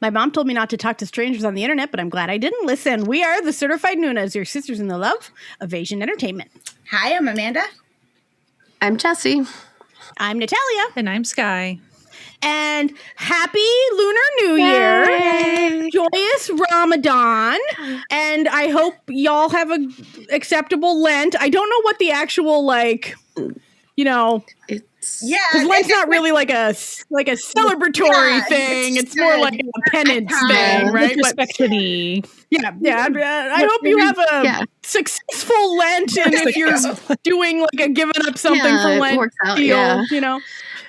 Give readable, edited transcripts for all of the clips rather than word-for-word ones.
My mom told me not to talk to strangers on the internet, but I'm glad I didn't listen. We are the Certified Noonas, your sisters in the love of Asian entertainment. Hi, I'm Amanda. I'm Jessie. I'm Natalia. And I'm Sky. And happy Lunar New Year. Joyous Ramadan. And I hope y'all have a acceptable Lent. I don't know what the actual, It's because Lent's not really like a celebratory thing. It's more like a penance thing, right? Respectfully. I hope you have a successful Lent, and if you're doing like a giving up something for Lent deal,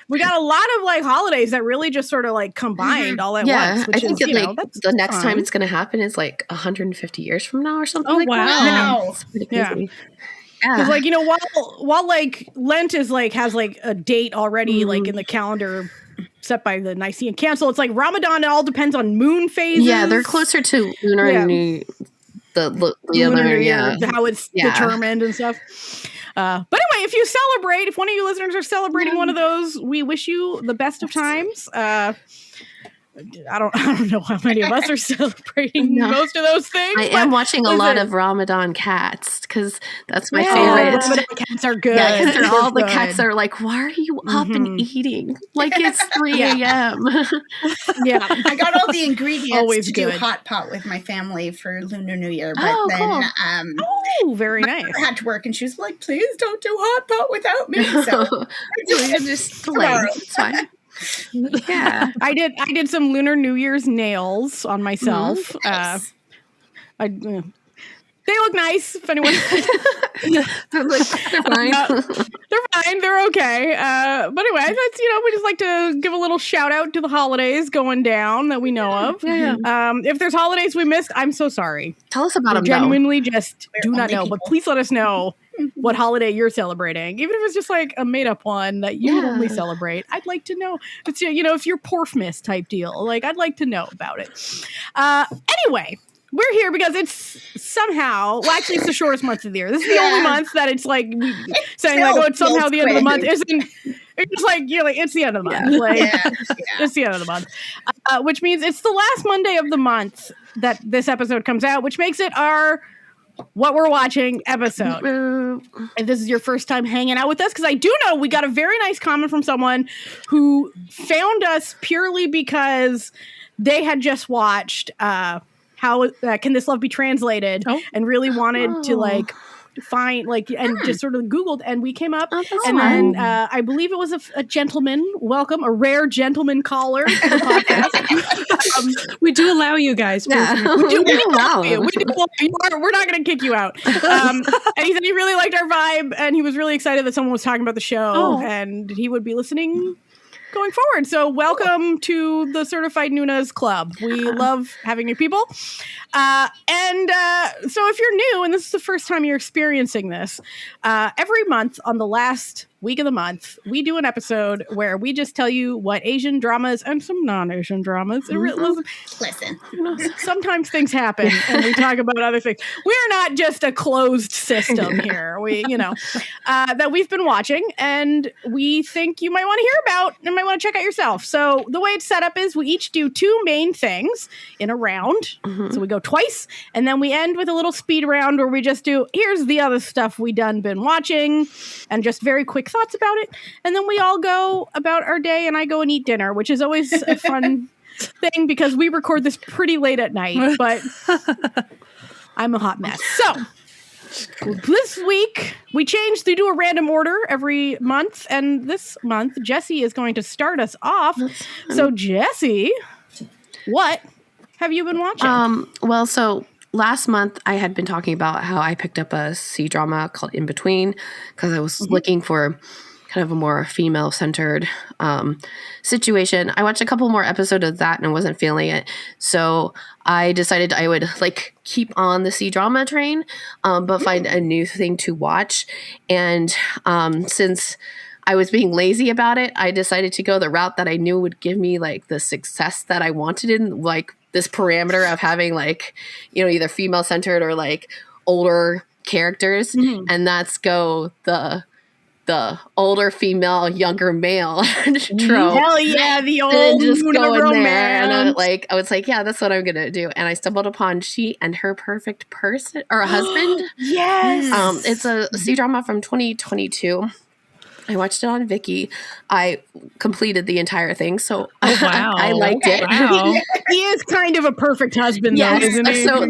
we got a lot of like holidays that really just sort of like combined all at once. Which I think that's the next fun. time it's going to happen is like 150 years from now or something. Oh, like wow. that. It's pretty crazy. Because while like Lent is like has like a date already like in the calendar set by the Nicene Council, it's like Ramadan. It all depends on moon phases. Yeah, they're closer to lunar New. How it's determined and stuff. But anyway, if one of you listeners are celebrating one of those, we wish you the best of times. I don't know how many of us are celebrating most of those things. I am watching a lot of Ramadan cats because that's my favorite. Ramadan cats are good. Yeah, because all the cats are like, "Why are you up and eating? Like it's 3 a.m." I got all the ingredients Always to good. do hot pot with my family for Lunar New Year, but very nice. I had to work, and she was like, "Please don't do hot pot without me." So I'm just delayed. It's fine. Yeah, I did some Lunar New Year's nails on myself. Nice. They look nice. If anyone, They're fine. they're fine. They're okay. But anyway, that's we just like to give a little shout out to the holidays going down that we know of. If there's holidays we missed, I'm so sorry. Tell us about them. Genuinely, just do not know. people. But please let us know what holiday you're celebrating, even if it's just like a made up one that you only celebrate. I'd like to know. It's if you're Porfmas type deal, like I'd like to know about it. Anyway. We're here because it's somehow, actually, it's the shortest month of the year. This is the only month that it's like saying like, it's somehow the end of the month. It's like it's the end of the month. It's the end of the month, which means it's the last Monday of the month that this episode comes out, which makes it our What We're Watching episode. If this is your first time hanging out with us, because I do know we got a very nice comment from someone who found us purely because they had just watched How Can This Love Be Translated and really wanted to like find and just sort of Googled, and we came up, and then I believe it was a gentleman, a rare gentleman caller to the podcast. We do allow you guys. We do allow you. We're not going to kick you out. And he said he really liked our vibe, and he was really excited that someone was talking about the show, and he would be listening going forward. So welcome to the Certified Noonas Club. We love having new people. So if you're new and this is the first time you're experiencing this, every month on the last week of the month, we do an episode where we just tell you what Asian dramas and some non-Asian dramas. Listen, sometimes things happen and we talk about other things. We're not just a closed system here. We, that we've been watching and we think you might want to hear about and might want to check out yourself. So the way it's set up is we each do two main things in a round. So we go twice and then we end with a little speed round where we just do, here's the other stuff we been watching and just very quick thoughts about it, and then we all go about our day and I go and eat dinner, which is always a fun thing because we record this pretty late at night, but I'm a hot mess. So this week we changed to do a random order every month, and this month Jessie is going to start us off. So Jessie, what have you been watching? So last month, I had been talking about how I picked up a C-drama called In Between because I was looking for kind of a more female-centered situation. I watched a couple more episodes of that and wasn't feeling it. So I decided I would keep on the C-drama train, but find a new thing to watch. And since I was being lazy about it, I decided to go the route that I knew would give me the success that I wanted in this parameter of having either female centered or older characters. And that's go the the older female, younger male trope. Hell yeah, the And old just moon go of in there, and romance. I was like, yeah, that's what I'm gonna do. And I stumbled upon She and Her Perfect Person or Husband. Yes. It's a C-drama from 2022. I watched it on Viki. I completed the entire thing, so Oh, wow. I liked it. Wow. He is kind of a perfect husband, though, Yes. isn't he? So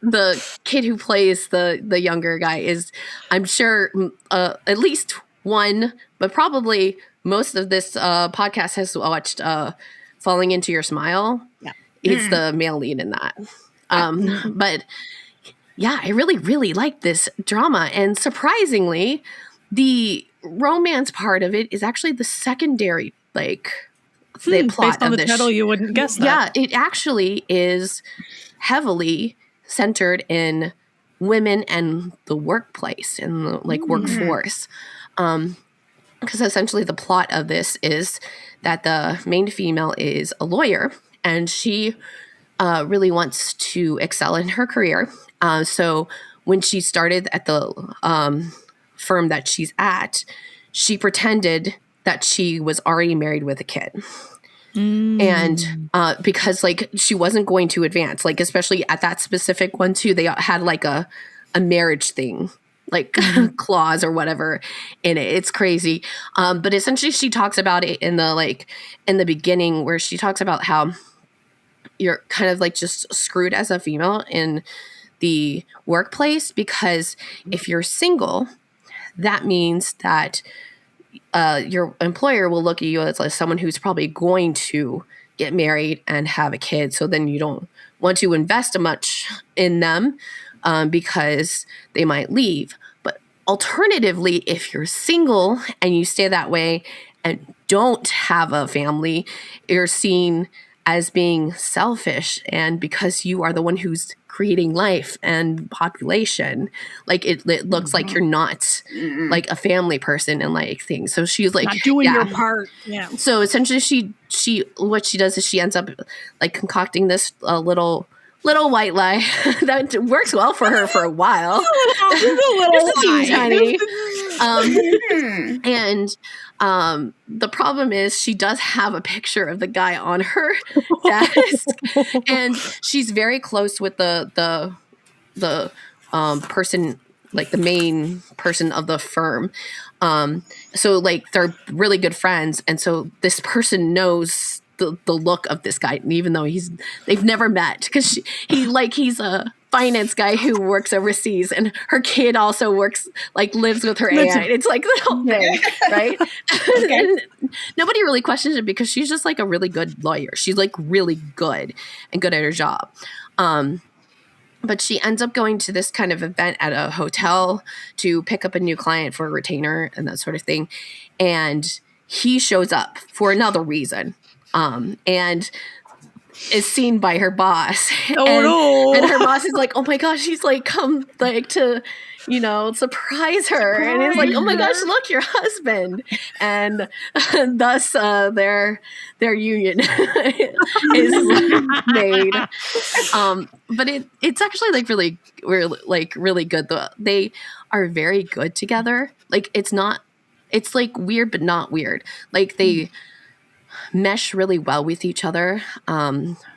the kid who plays the younger guy is, I'm sure, at least one, but probably most of this podcast has watched Falling Into Your Smile. Yeah. He's the male lead in that. But yeah, I really, really liked this drama. And surprisingly, the romance part of it is actually the secondary, like, the plot Based on of the this. title, you wouldn't guess that. Yeah, it actually is heavily centered in women and the workplace and the, like, workforce. Because essentially the plot of this is that the main female is a lawyer, and she really wants to excel in her career. So when she started at the firm that she's at, she pretended that she was already married with a kid. And because, like, she wasn't going to advance, like, especially at that specific one too, they had like a marriage thing, like clause or whatever in it. It's crazy. But essentially she talks about it in the beginning, where she talks about how you're kind of like just screwed as a female in the workplace, because if you're single, that means that your employer will look at you as like someone who's probably going to get married and have a kid. So then you don't want to invest much in them because they might leave. But alternatively, if you're single and you stay that way and don't have a family, you're seen as being selfish. And because you are the one who's creating life and population, like it looks like you're not like a family person and like things. So she's like Not doing your part. Yeah. So essentially she what she does is she ends up like concocting this little white lie that works well for her for a while. Just a teeny tiny. And the problem is she does have a picture of the guy on her desk, and she's very close with the person, like the main person of the firm. So like they're really good friends, and so this person knows the look of this guy, and even though they've never met, because he's a finance guy who works overseas, and her kid also lives with her AI. It's like the whole thing, right? And nobody really questions it because she's just like a really good lawyer. She's like really good and good at her job. But she ends up going to this kind of event at a hotel to pick up a new client for a retainer and that sort of thing. And he shows up for another reason. And is seen by her boss. And her boss is like, oh my gosh, she's like come like to, surprise her. And it's like, oh my gosh, look, your husband. And thus their union is made. But it's actually like really good. They are very good together. Like it's like weird, but not weird. Like they mesh really well with each other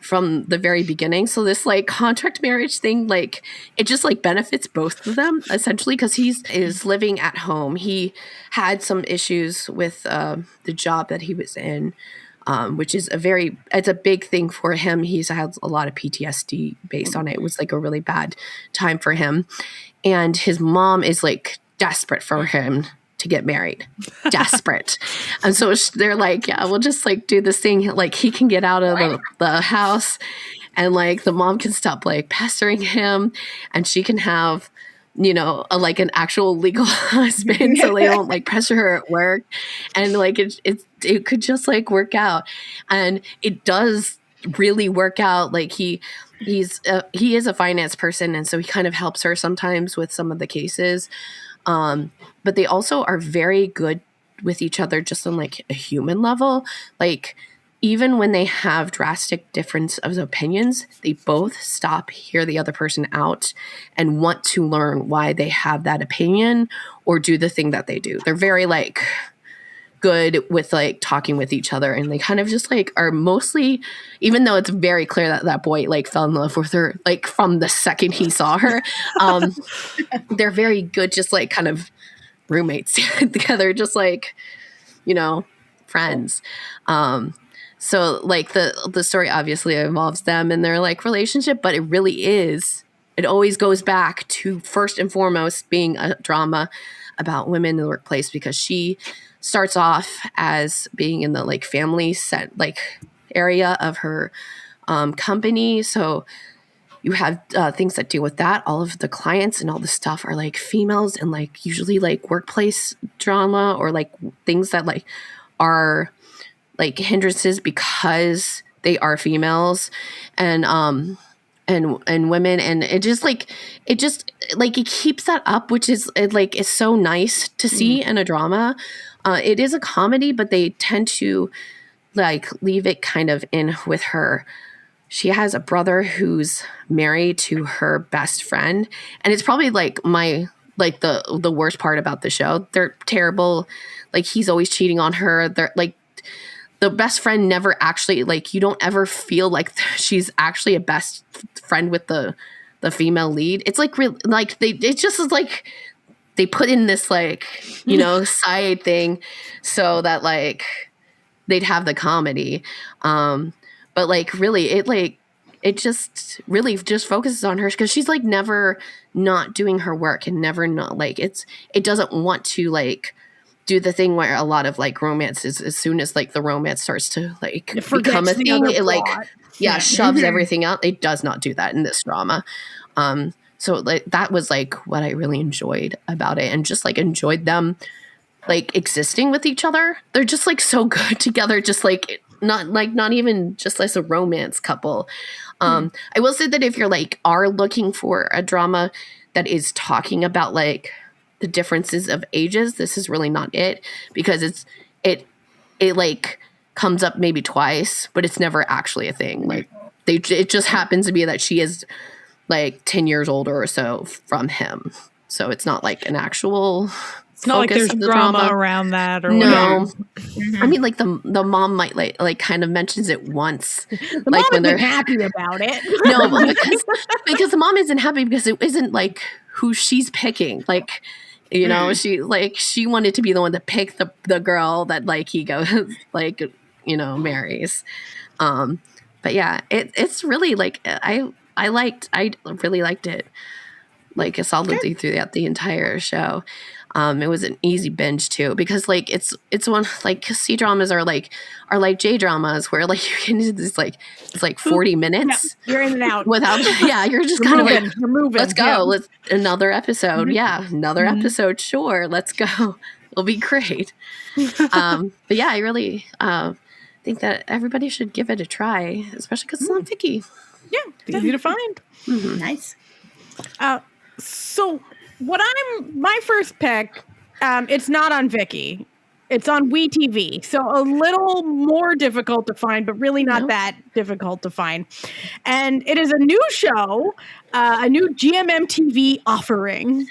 from the very beginning. So this like contract marriage thing, like it just like benefits both of them essentially, because he is living at home. He had some issues with the job that he was in, which is it's a big thing for him. He's had a lot of PTSD based on it. It was like a really bad time for him. And his mom is like desperate for him to get married. Desperate. And so they're like, yeah, we'll just like do this thing. Like he can get out of the house, and like the mom can stop like pestering him, and she can have, like an actual legal husband, so they don't like pressure her at work. And like it could just like work out. And it does really work out. Like he is a finance person, and so he kind of helps her sometimes with some of the cases. But they also are very good with each other just on like a human level. Like even when they have drastic difference of opinions, they both stop, hear the other person out, and want to learn why they have that opinion or do the thing that they do. They're very like good with like talking with each other, and they kind of just like are mostly, even though it's very clear that that boy like fell in love with her like from the second he saw her, they're very good just like kind of roommates together, just like, you know, friends. So like the story obviously involves them and their like relationship, but it always goes back to first and foremost being a drama about women in the workplace, because she starts off as being in the like family set like area of her company. So you have things that deal with that. All of the clients and all the stuff are like females, and like usually like workplace drama or like things that like are like hindrances because they are females and women, and it keeps that up, which is it's so nice to see in a drama. It is a comedy, but they tend to like leave it kind of in with her. She has a brother who's married to her best friend, and it's probably like the worst part about the show. They're terrible. Like, he's always cheating on her. They're like, the best friend never actually, like, you don't ever feel like she's actually a best friend with the female lead. It's like it just is like they put in this like, you know, side thing so that like they'd have the comedy. But like really it just really just focuses on her because she's like never not doing her work and never not like it doesn't want to like do the thing where a lot of like romance is, as soon as like the romance starts to like become a thing, it like shoves everything out. It does not do that in this drama. So like that was like what I really enjoyed about it, and just like enjoyed them like existing with each other. They're just like so good together, just like not even just as a romance couple. I will say that if you're like are looking for a drama that is talking about like the differences of ages, this is really not it, because it like comes up maybe twice, but it's never actually a thing. Like it just happens to be that she is like 10 years older or so from him. So it's not like an actual It's not like there's drama around that or whatever. I mean, like the mom might like kind of mentions it once. The like mom when they're isn't happy about it. No, because the mom isn't happy because it isn't like who she's picking. Like, you know, she wanted to be the one to pick the girl that like he goes like, you know, marries. But yeah, it's really like I really liked it. Like solidly throughout the entire show. It was an easy binge too, because like it's one like C dramas are like J dramas where like you can do this like it's like 40 minutes. You're in and out without you're just kind of like you're moving. Let's go. Let's another episode. Another episode. Sure, let's go. It'll be great. But yeah, I really think that everybody should give it a try, especially because it's on Viki. Yeah, it's easy to find. Nice. So my first pick, it's not on Viki. It's on WeTV. So a little more difficult to find, but really not that difficult to find. And it is a new show, a new GMMTV offering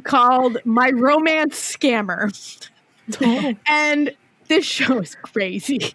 called My Romance Scammer. And this show is crazy.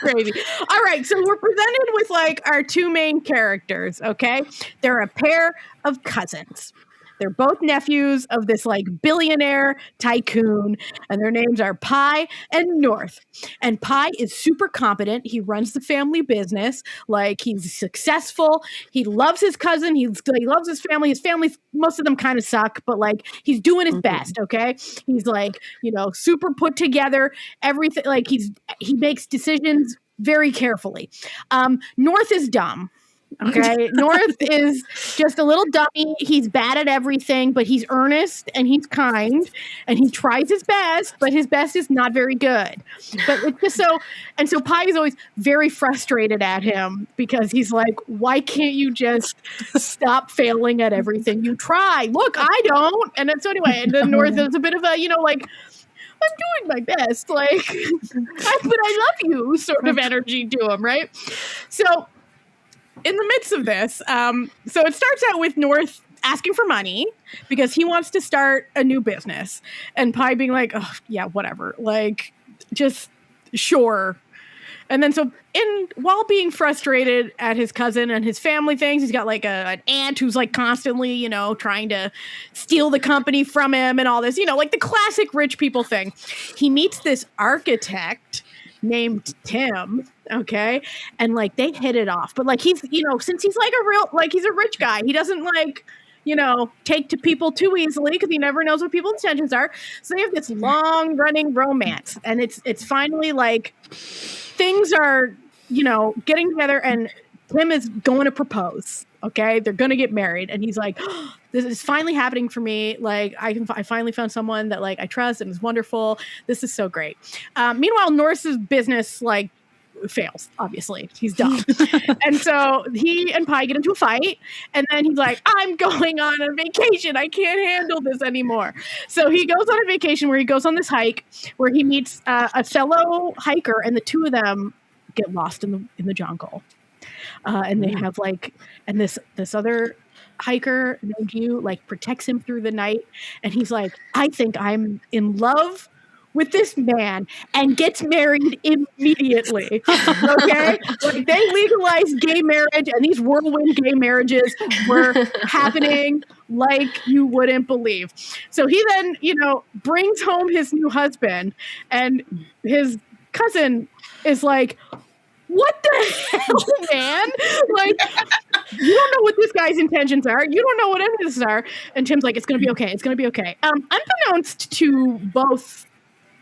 Crazy. All right, so we're presented with like our two main characters, okay? They're a pair of cousins. They're both nephews of this like billionaire tycoon, and their names are Pi and North. And Pi is super competent. He runs the family business. Like, he's successful. He loves his cousin. He loves his family. His family, most of them kind of suck, but like he's doing his best. Okay, he's like, you know, super put together. Everything, like he makes decisions very carefully. North is dumb. Okay, North is just a little dummy. He's bad at everything, but he's earnest and he's kind and he tries his best, but his best is not very good. But it's just so Pi is always very frustrated at him because he's like, why can't you just stop failing at everything you try? Look, I don't. And so anyway, and then North is a bit of a, you know, like I'm doing my best. Like, but I love you sort of energy to him, right? So in the midst of this, so it starts out with North asking for money because he wants to start a new business, and Pi being like, oh, yeah, whatever. Like, just sure. And then so while being frustrated at his cousin and his family things, he's got like an aunt who's like constantly, you know, trying to steal the company from him and all this, you know, like the classic rich people thing. He meets this architect named Tim, okay? And like they hit it off. But like he's, you know, since he's like he's a rich guy, he doesn't like, you know, take to people too easily because he never knows what people's intentions are. So they have this long running romance, and it's finally like things are, you know, getting together, and Tim is going to propose. Okay, they're going to get married, and he's like, oh, "This is finally happening for me. Like, I finally found someone that like I trust and is wonderful. This is so great." Meanwhile, Norse's business like fails. Obviously, he's dumb, and so he and Pi get into a fight, and then he's like, "I'm going on a vacation. I can't handle this anymore." So he goes on a vacation where he goes on this hike where he meets a fellow hiker, and the two of them get lost in the jungle. And they have like, and this other hiker named Yu like protects him through the night, and he's like, I think I'm in love with this man, and gets married immediately. Okay, like they legalized gay marriage, and these whirlwind gay marriages were happening like you wouldn't believe. So he then, you know, brings home his new husband, and his cousin is like, what the hell, man? Like, you don't know what this guy's intentions are. You don't know what any of this are. And Tim's like, it's going to be okay. It's going to be okay. Unbeknownst to both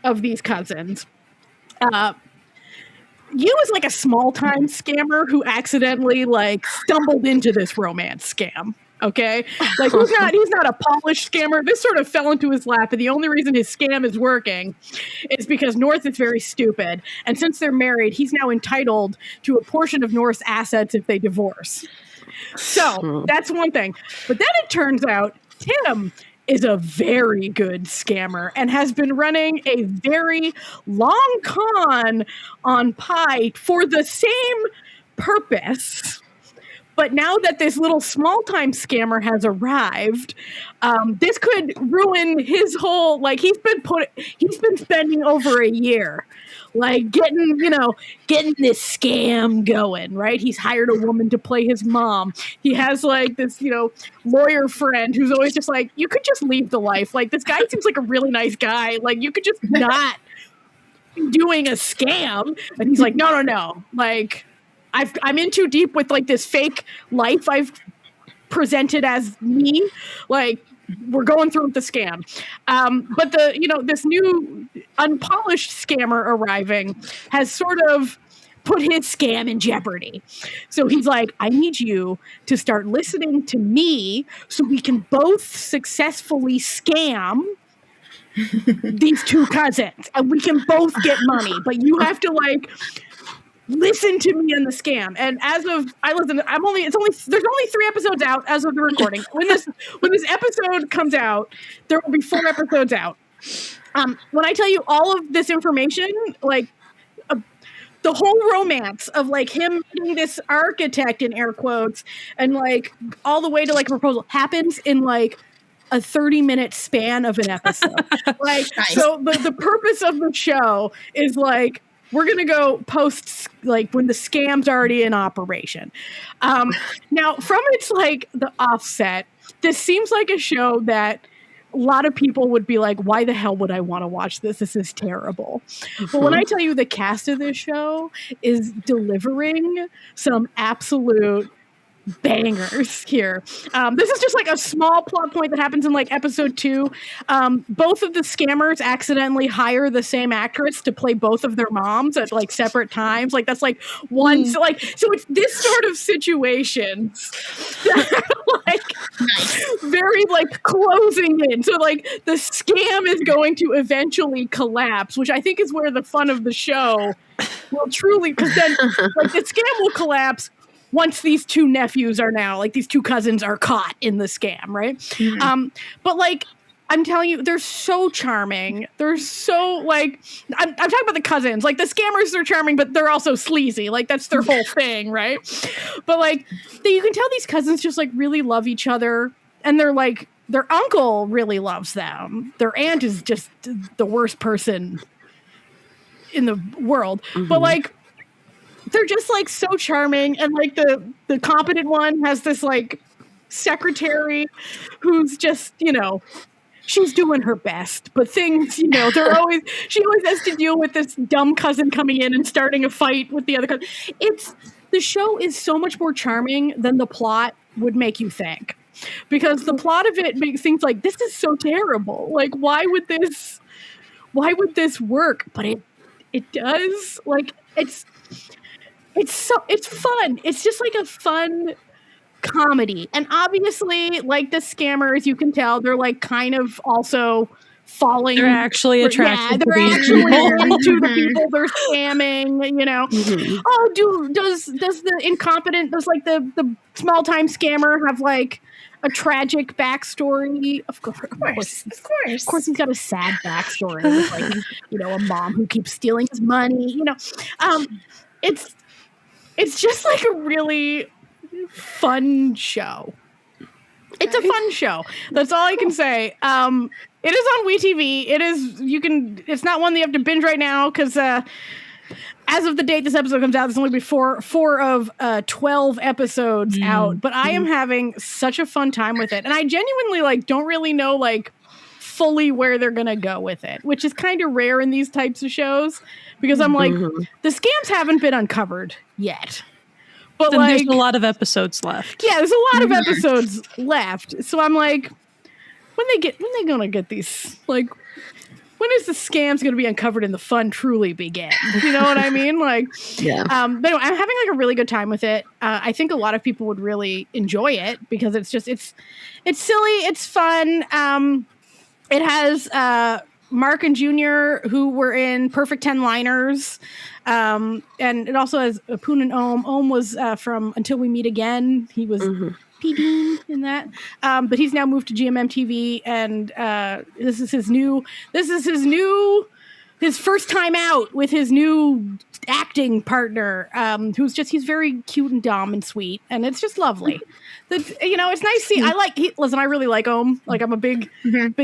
of these cousins, Yu is like a small-time scammer who accidentally like stumbled into this romance scam. Okay, like he's not a polished scammer. This sort of fell into his lap, and the only reason his scam is working is because North is very stupid. And since they're married, he's now entitled to a portion of North's assets if they divorce. So that's one thing. But then it turns out Tim is a very good scammer and has been running a very long con on Pi for the same purpose. But now that this little small-time scammer has arrived, this could ruin his whole, like, he's been spending over a year, like, getting this scam going, right? He's hired a woman to play his mom. He has, like, this, you know, lawyer friend who's always just like, you could just leave the life. Like, this guy seems like a really nice guy. Like, you could just not be doing a scam. And he's like, no. Like, I'm in too deep with like this fake life I've presented as me. Like, we're going through with the scam. But this new unpolished scammer arriving has sort of put his scam in jeopardy. So he's like, I need you to start listening to me so we can both successfully scam these two cousins and we can both get money. But you have to like listen to me in the scam. And there's only 3 episodes out as of the recording. When this episode comes out, there will be 4 episodes out. When I tell you all of this information, like the whole romance of like him meeting this architect in air quotes and like all the way to like a proposal happens in like a 30-minute span of an episode. Like, nice. So the purpose of the show is like, we're going to go post, like, when the scam's already in operation. Now, from its, like, the offset, this seems like a show that a lot of people would be like, why the hell would I want to watch this? This is terrible. Mm-hmm. But when I tell you the cast of this show is delivering some absolute bangers here. This is just like a small plot point that happens in like episode 2. Both of the scammers accidentally hire the same actress to play both of their moms at like separate times. Like that's like one. So it's this sort of situations that are, like nice. Very like closing in. So like the scam is going to eventually collapse, which I think is where the fun of the show will truly, because then like the scam will collapse once these two nephews are now, like these two cousins are caught in the scam, right? Mm-hmm. But like I'm telling you, they're so charming. They're so, like, I'm talking about the cousins. Like, the scammers are charming, but they're also sleazy. Like, that's their whole thing, right? But, like, you can tell these cousins just, like, really love each other. And they're, like, their uncle really loves them. Their aunt is just the worst person in the world. But, like, they're just, like, so charming. And, like, the competent one has this, like, secretary who's just, you know, she's doing her best, but things, you know, she always has to deal with this dumb cousin coming in and starting a fight with the other cousin. The show is so much more charming than the plot would make you think, because the plot of it makes things like, this is so terrible. Like, why would this work? But it does. Like, it's fun. It's just like a fun comedy. And obviously, like, the scammers, you can tell they're, like, kind of also falling. They're actually attracted they're to these actually people. into the people they're scamming, you know. Oh, does the incompetent, does, like, the small time scammer have, like, a tragic backstory? Of course he's got a sad backstory with, like, you know, a mom who keeps stealing his money, you know. It's just, like, a really fun show. It's a fun show. That's all I can say. It is on WeTV. It's not one that you have to binge right now, because as of the date this episode comes out, there's only been four of 12 episodes out. But I am having such a fun time with it, and I genuinely, like, don't really know, like, fully where they're gonna go with it, which is kind of rare in these types of shows, because I'm like, the scams haven't been uncovered yet. But, like, there's a lot of episodes left. Yeah, there's a lot of episodes left. So I'm like, when they gonna get these? Like, when is the scams gonna be uncovered and the fun truly begin? You know what I mean? Like, yeah. But anyway, I'm having, like, a really good time with it. I think a lot of people would really enjoy it, because it's silly, it's fun. It has Mark and Junior, who were in Perfect 10 Liners. And it also has Poon and Ohm. Ohm was from Until We Meet Again. He was PD in that. But he's now moved to GMM-TV, and this is his first time out with his new acting partner, he's very cute and dumb and sweet, and it's just lovely. You know, it's nice to see. Listen, I really like Ohm. Like, I'm a big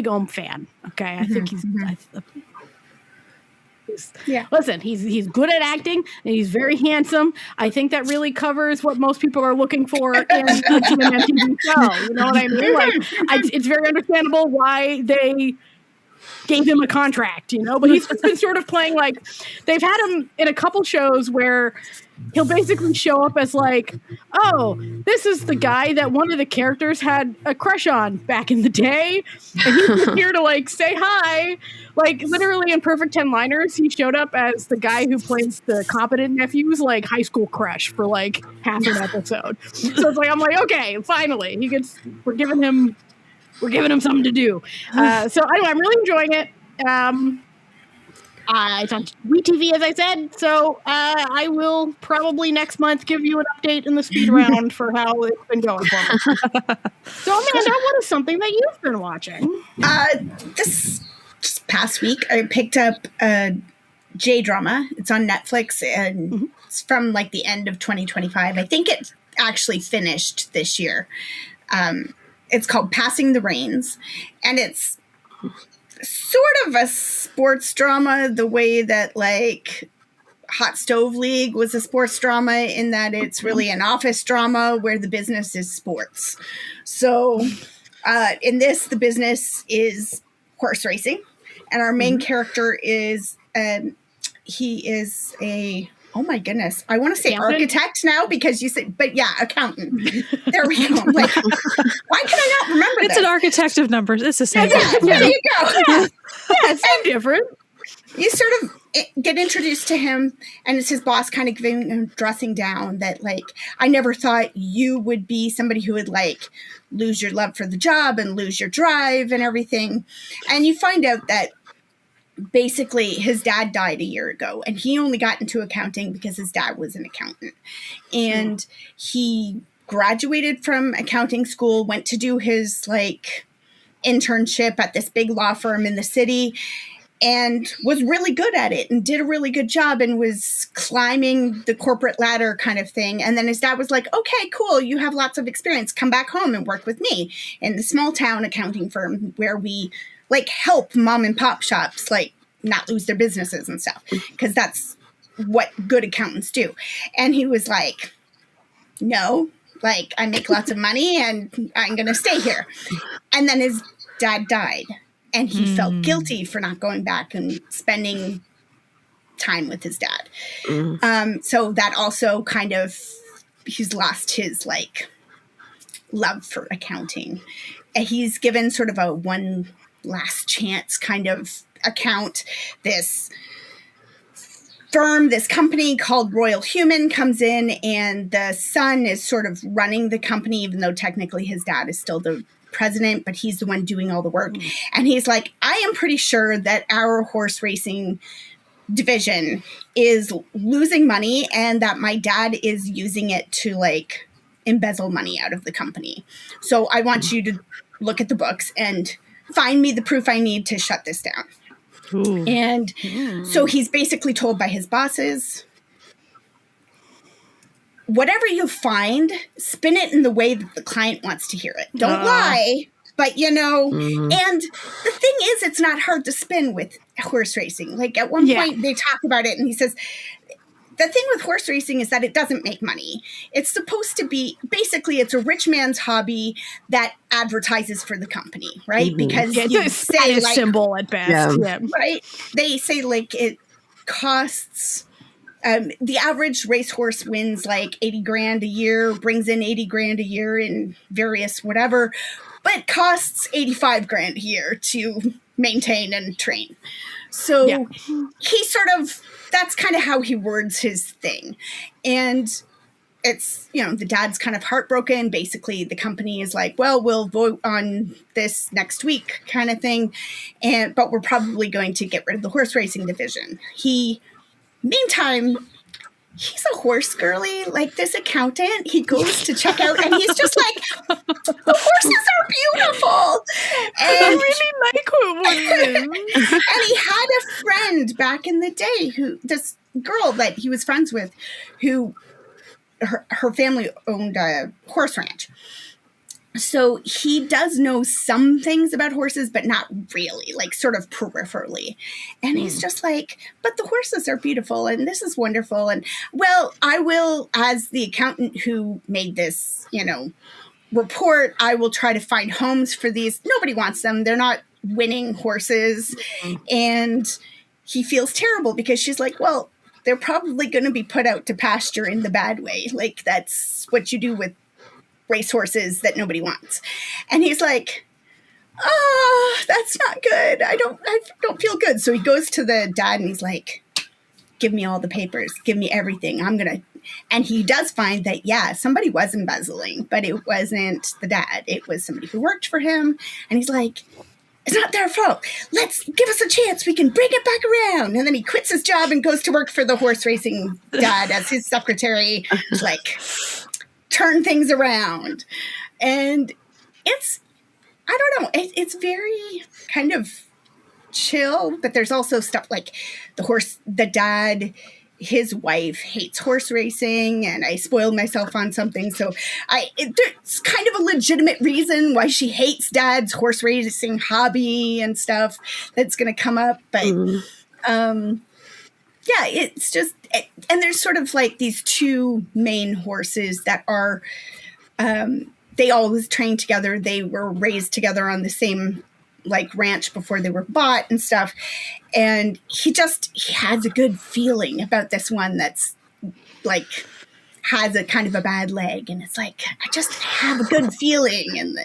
Ohm fan. Okay, I think he's listen, he's good at acting, and he's very handsome. I think that really covers what most people are looking for in a GMM-TV show. You know what I mean? Like, it's very understandable why they gave him a contract, you know, but he's been sort of playing, like, they've had him in a couple shows where he'll basically show up as, like, oh, this is the guy that one of the characters had a crush on back in the day, and he's here to, like, say hi. Like, literally in Perfect 10 Liners, he showed up as the guy who plays the competent nephew's, like, high school crush for, like, half an episode. So it's like, I'm like, okay, finally, we're giving him something to do. So anyway, I'm really enjoying it. It's on WeTV, as I said. So I will probably next month give you an update in the speed round for how it's been going for me. So, Amanda, what is something that you've been watching? This past week, I picked up a J-drama. It's on Netflix, and it's from, like, the end of 2025. I think it actually finished this year. It's called Passing the Reins, and it's sort of a sports drama the way that, like, Hot Stove League was a sports drama, in that it's really an office drama where the business is sports. So in this, the business is horse racing, and our main character is he is a, oh my goodness, I want to say architect now, because you said, but yeah, accountant. There we go. I'm like, why can I not remember It's an architect of numbers. It's the same. Yeah, there you go. Yeah, it's so different. You sort of get introduced to him, and it's his boss kind of giving him dressing down that, like, I never thought you would be somebody who would, like, lose your love for the job and lose your drive and everything. And you find out that basically his dad died a year ago, and he only got into accounting because his dad was an accountant. And he graduated from accounting school, went to do his, like, internship at this big law firm in the city and was really good at it and did a really good job and was climbing the corporate ladder kind of thing. And then his dad was like, okay, cool. You have lots of experience. Come back home and work with me in the small town accounting firm where we like help mom and pop shops like not lose their businesses and stuff, because that's what good accountants do. And he was like, no, like I make lots of money and I'm going to stay here. And then his dad died. And he felt guilty for not going back and spending time with his dad. So that also kind of, he's lost his like love for accounting. And he's given sort of a one last chance kind of account. This firm, this company called Royal Human comes in, and the son is sort of running the company, even though technically his dad is still the president, but he's the one doing all the work. And he's like, I am pretty sure that our horse racing division is losing money and that my dad is using it to like embezzle money out of the company. So I want you to look at the books and find me the proof I need to shut this down. And so he's basically told by his bosses, whatever you find, spin it in the way that the client wants to hear it. Don't lie, but and the thing is, it's not hard to spin with horse racing. Like at one point they talk about it and he says, the thing with horse racing is that it doesn't make money. It's supposed to be, basically it's a rich man's hobby that advertises for the company, right? Because it's a status like, symbol at best. Right? They say like it costs... the average racehorse wins like 80 grand a year, brings in 80 grand a year in various whatever, but costs 85 grand a year to maintain and train. So he sort of, that's kind of how he words his thing. And it's, the dad's kind of heartbroken. Basically, the company is like, well, we'll vote on this next week kind of thing. But we're probably going to get rid of the horse racing division. Meantime, he's a horse girly, like this accountant. He goes to check out and he's just like, the horses are beautiful. And I really like horses. And he had a friend back in the day this girl that he was friends with, who her family owned a horse ranch. So he does know some things about horses, but not really, like sort of peripherally. And he's just like, but the horses are beautiful and this is wonderful. And well, I will, as the accountant who made this, report, I will try to find homes for these. Nobody wants them. They're not winning horses. And he feels terrible because she's like, well, they're probably going to be put out to pasture in the bad way. Like that's what you do with racehorses that nobody wants. And he's like, oh, that's not good. I don't feel good. So he goes to the dad and he's like, give me all the papers, give me everything. And he does find that, somebody was embezzling, but it wasn't the dad. It was somebody who worked for him. And he's like, it's not their fault. Give us a chance. We can bring it back around. And then he quits his job and goes to work for the horse racing dad as his secretary. Like, turn things around. And it's, I don't know, it's very kind of chill, but there's also stuff like the dad, his wife hates horse racing, and I spoiled myself on something. So there's kind of a legitimate reason why she hates dad's horse racing hobby and stuff that's going to come up. But it's just, and there's sort of like these two main horses that are, they always train together. They were raised together on the same like ranch before they were bought and stuff. And he has a good feeling about this one that's like has a kind of a bad leg. And it's like, I just have a good feeling. And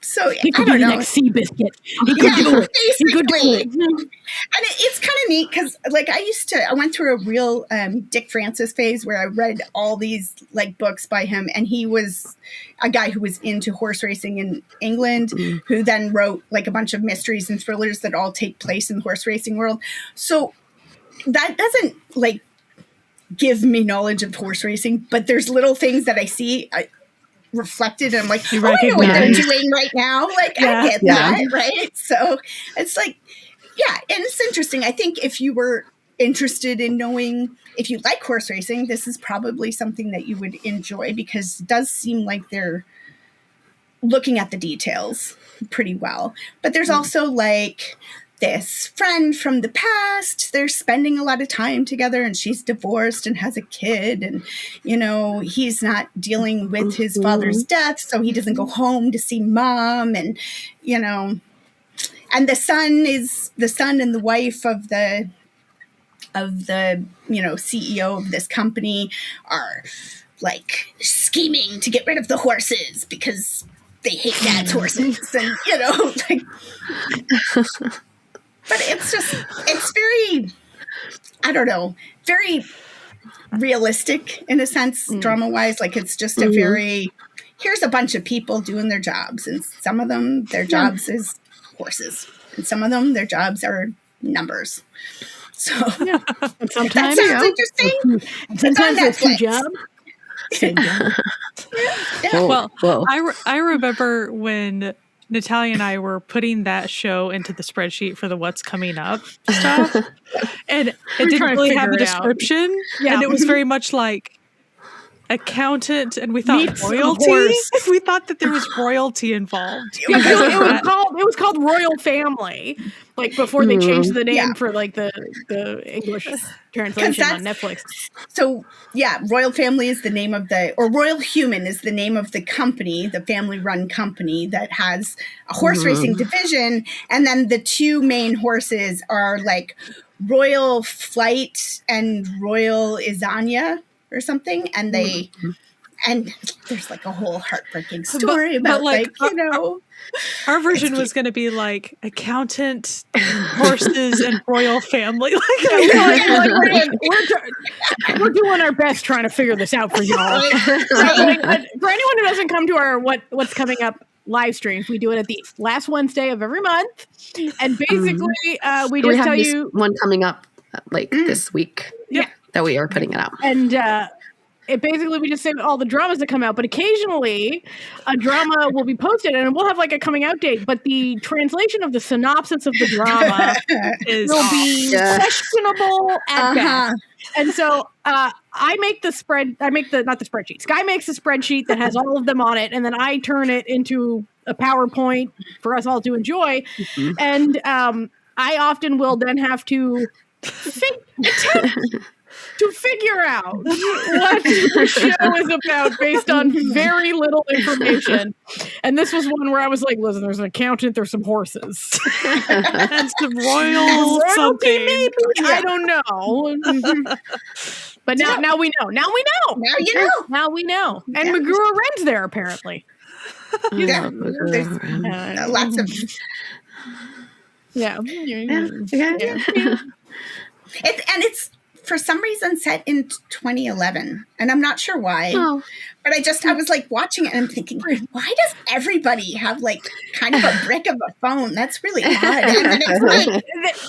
so he could be the next Seabiscuit. He could do it. He could do it. And it's kind of neat because, like, I went through a real Dick Francis phase where I read all these like books by him, and he was a guy who was into horse racing in England, who then wrote like a bunch of mysteries and thrillers that all take place in the horse racing world. So that doesn't like give me knowledge of horse racing, but there's little things that I see. reflected, and I'm like, You oh, I know what they're recognize. doing right now. Like, I get that, right? So it's like, yeah, and it's interesting. I think if you were interested in knowing if you like horse racing, this is probably something that you would enjoy, because it does seem like they're looking at the details pretty well. But there's also like this friend from the past. They're spending a lot of time together, and she's divorced and has a kid, and you know, he's not dealing with his father's death, so he doesn't go home to see mom, and you know, and the son and the wife of the you know, CEO of this company are like scheming to get rid of the horses because they hate dad's horses, and you know, like, but it's very, I don't know, very realistic in a sense, drama wise. Like, it's just a very, here's a bunch of people doing their jobs, and some of them, their jobs is horses, and some of them, their jobs are numbers. So And sometimes, that sounds interesting. sometimes It's on it's two Netflix. jobs. Same job. Well, Whoa. I remember when Natalia and I were putting that show into the spreadsheet for the what's coming up stuff, and it didn't trying to really have a figure it out. description, and it was very much like accountant, and we thought Meets royalty. horse. We thought that there was royalty involved. It was called Royal Family, like before they changed the name for like the English translation on Netflix. So yeah, Royal Family is the name of or Royal Human is the name of the company, the family-run company that has a horse racing division, and then the two main horses are like Royal Flight and Royal Izania or something, and they and there's like a whole heartbreaking story about like, you know, our version was going to be like accountant, horses, and royal family. We're doing our best trying to figure this out for y'all. For anyone who doesn't come to our what's coming up live streams, we do it at the last Wednesday of every month, and basically we just tell you one coming up like this week. Yeah. That we are putting it out. And it basically, we just say all the dramas that come out, but occasionally a drama will be posted and we'll have like a coming out date, but the translation of the synopsis of the drama will be questionable at best. And so I make not the spreadsheet. Sky makes a spreadsheet that has all of them on it, and then I turn it into a PowerPoint for us all to enjoy. And I often will then have to attempt to figure out what the show is about based on very little information. And this was one where I was like, listen, there's an accountant, there's some horses. And some royal something. Maybe. I don't know. But now we know. Now we know. Now you know. Now we know. And Magura Ren's there, apparently. Yeah, there's lots of it's for some reason set in 2011, and I'm not sure why. But I was like watching it and I'm thinking, why does everybody have like kind of a brick of a phone? That's really odd. And then it's like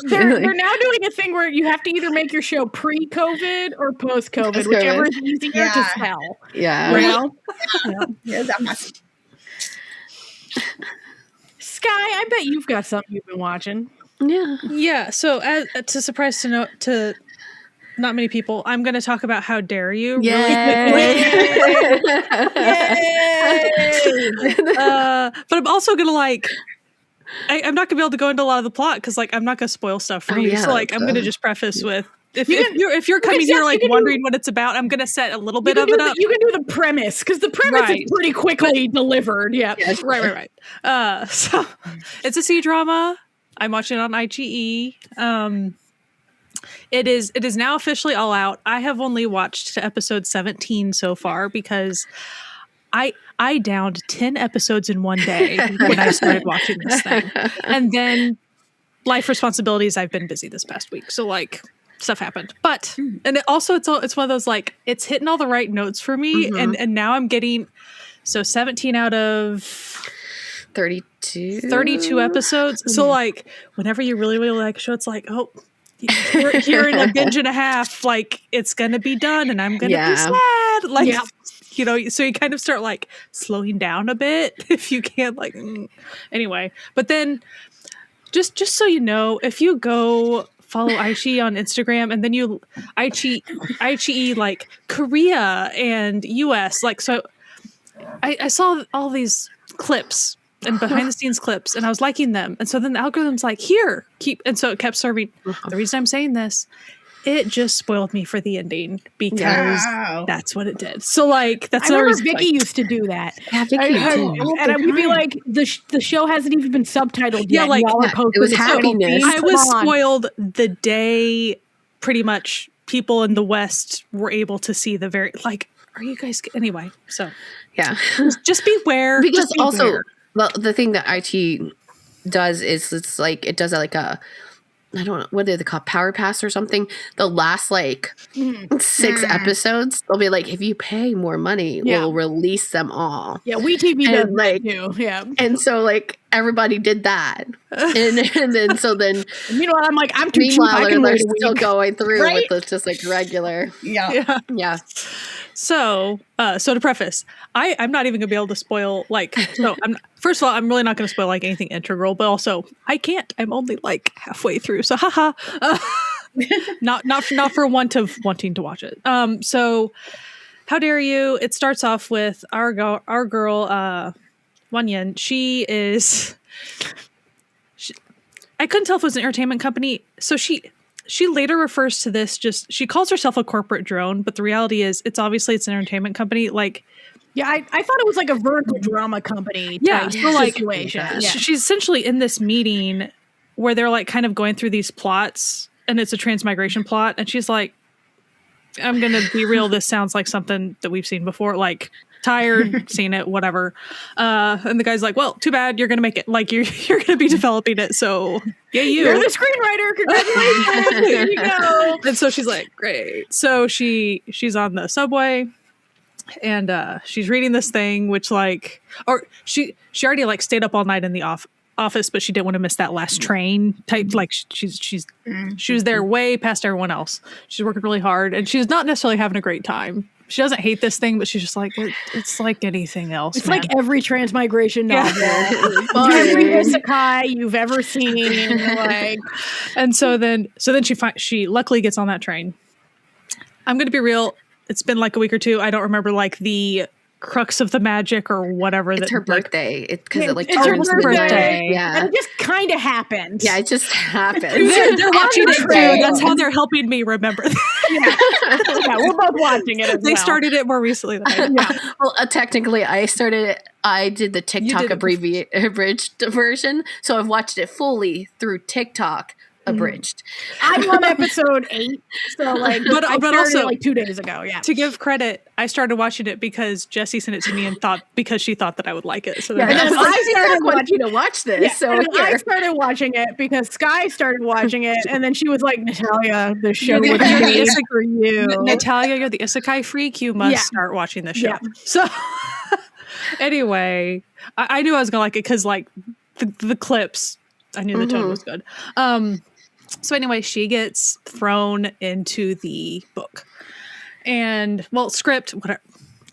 they're now doing a thing where you have to either make your show pre-COVID or post-COVID, whichever is easier to spell. Yeah. Well, yeah, that must. Sky, I bet you've got something you've been watching. Yeah. So to surprise to not many people, I'm going to talk about How Dare You. Yay! But I'm also going to I'm not going to be able to go into a lot of the plot because I'm not going to spoil stuff for you. So I'm going to just preface with if you're coming here wondering what it's about, I'm going to set a little bit of it up. You can do the premise because the premise is pretty quickly delivered. Yeah. Right. So it's a C drama. I'm watching it on IGE. It is now officially all out. I have only watched to episode 17 so far because I downed 10 episodes in one day when I started watching this thing. And then life responsibilities, I've been busy this past week. So stuff happened. But and it's one of those it's hitting all the right notes for me and now I'm getting 17 out of 32 episodes. So whenever you really, really like a show, it's you're in a binge and a half, it's gonna be done and I'm gonna be sad. you know, so you kind of start like slowing down a bit if you can't like, anyway. But then just so you know, if you go follow Aichi on Instagram and then you Aichi like Korea and US, like, so I saw all these clips and behind the scenes clips and I was liking them. And so then the algorithm's like, here, keep. And so it kept serving. The reason I'm saying this, it just spoiled me for the ending because that's what it did. So like, that's I remember Vicky used to do that. Yeah, Vicky too. And we'd be like, the show hasn't even been subtitled yet. Like, it was happiness. I was spoiled the day pretty much people in the West were able to see the very, like, are you guys, anyway, so. Yeah. Just beware. Because just beware. also, well, the thing that IT does is it's like, it does like a, I don't know, what do they call it, Power Pass or something? The last like 6 episodes, they'll be like, if you pay more money, we'll release them all. Yeah, WeTV does like, too. Yeah. And so like everybody did that. and then so then meanwhile, I'm like, I'm too cheap. meanwhile, I can they're wait a still week. going through Right? with the just like regular. Yeah. So to preface, I'm not even gonna be able to spoil like. So first of all, I'm really not gonna spoil like anything integral, but also I can't. I'm only like halfway through, so haha. Not for want of wanting to watch it. So how dare you? It starts off with our girl Wanyan. She is. I couldn't tell if it was an entertainment company. So she later refers to this she calls herself a corporate drone, but the reality is it's an entertainment company. Like, yeah, I thought it was like a vertical drama company type situation. Yeah. She's essentially in this meeting where they're like kind of going through these plots and it's a transmigration plot. And she's like, I'm going to be real. This sounds like something that we've seen before. Like, tired, seen it, whatever. And the guy's like, well, too bad, you're going to make it. Like, you're going to be developing it. So yeah, You're the screenwriter. Congratulations. There you go. And so she's like, great. So she's on the subway and she's reading this thing, which like, or she already like stayed up all night in the office, but she didn't want to miss that last train type. Like she was there way past everyone else. She's working really hard and she's not necessarily having a great time. She doesn't hate this thing, but she's just like, it's like anything else. It's like every transmigration novel. Every isekai you've ever seen. Like, and so then she luckily gets on that train. I'm going to be real. It's been like a week or two. I don't remember like the crux of the magic or whatever. It's her birthday. It's her birthday. Yeah. And it just kind of happened. Yeah, it just happened. They're watching it too. That's how they're helping me remember that. Yeah, we're both watching it as They started it more recently than I did. Yeah. Well, technically, I did the TikTok abridged version, so I've watched it fully through TikTok abridged. I'm on episode 8, so like, but also like 2 days ago. Yeah. To give credit, I started watching it because Jessie sent it to me and because she thought that I would like it. So I started wanting to watch this. Yeah, so I started watching it because Sky started watching it, and then she was like, "Natalia, the show was made for you. Natalia, you're the isekai freak. You must start watching this show." Yeah. So anyway, I knew I was gonna like it because like the clips, I knew the tone was good. So anyway, she gets thrown into the book and script, whatever.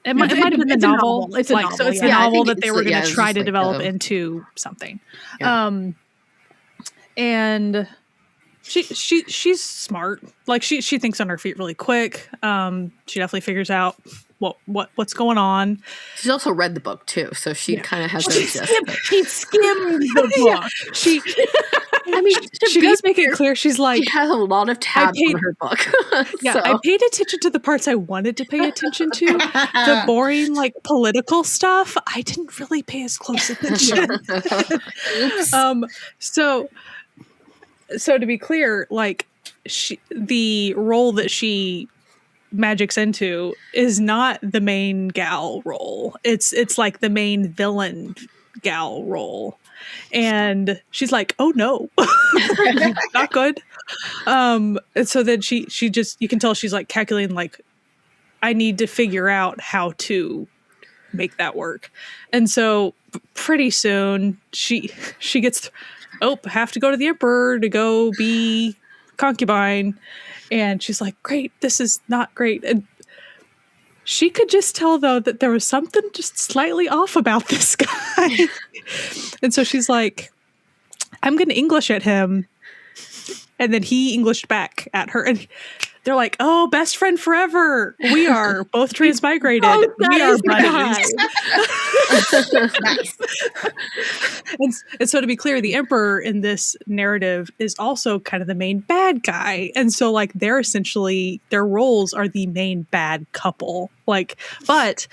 It might have been the novel. It's a novel. So it's the novel that they were going to try to develop into something. Yeah. And she's smart. Like she thinks on her feet really quick. She definitely figures out what's going on. She's also read the book too, so she kind of has she skimmed the book. I mean, she does make it clear. She's like, she has a lot of tabs on her book. I paid attention to the parts I wanted to pay attention to. The boring, like political stuff, I didn't really pay as close attention. So to be clear, like the role that she magics into is not the main gal role. It's like the main villain gal role. And she's like, oh no, not good. And so then she just, you can tell she's like calculating, like, I need to figure out how to make that work. And so pretty soon she gets, have to go to the emperor to go be concubine. And she's like, great, this is not great. And she could just tell, though, that there was something just slightly off about this guy. And so she's like, I'm going to English at him. And then he Englished back at her. And they're like, oh, best friend forever. We are both transmigrated. We are buddies. Nice. And so to be clear, the Emperor in this narrative is also kind of the main bad guy. And so like they're essentially, their roles are the main bad couple. Like, but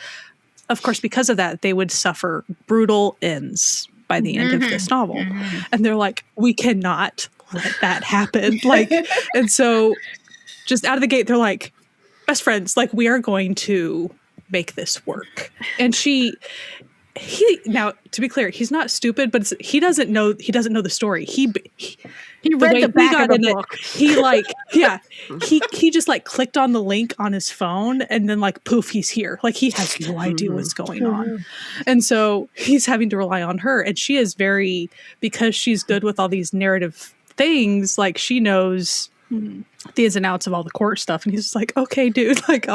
of course, because of that, they would suffer brutal ends by the end of this novel. And they're like, we cannot let that happen. Like, and so just out of the gate, they're like, best friends, like, we are going to make this work. And now, to be clear, he's not stupid, but he doesn't know the story. He read the back of the book. He just like clicked on the link on his phone and then like poof, he's here. Like he has no idea what's going on. And so he's having to rely on her. And she is because she's good with all these narrative things, like she knows the ins and outs of all the court stuff. And he's just like, okay, dude, like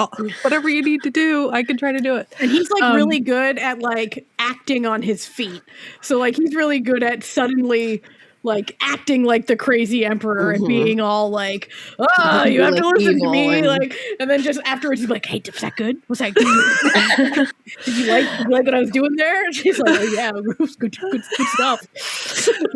whatever you need to do, I can try to do it. And he's like really good at like acting on his feet. So like he's really good at suddenly like acting like the crazy emperor and being all like, oh, you have to listen to me. And then just afterwards he's like, hey, was that good? Was that good? Did you like what I was doing there? And she's like, oh yeah, it was good stuff.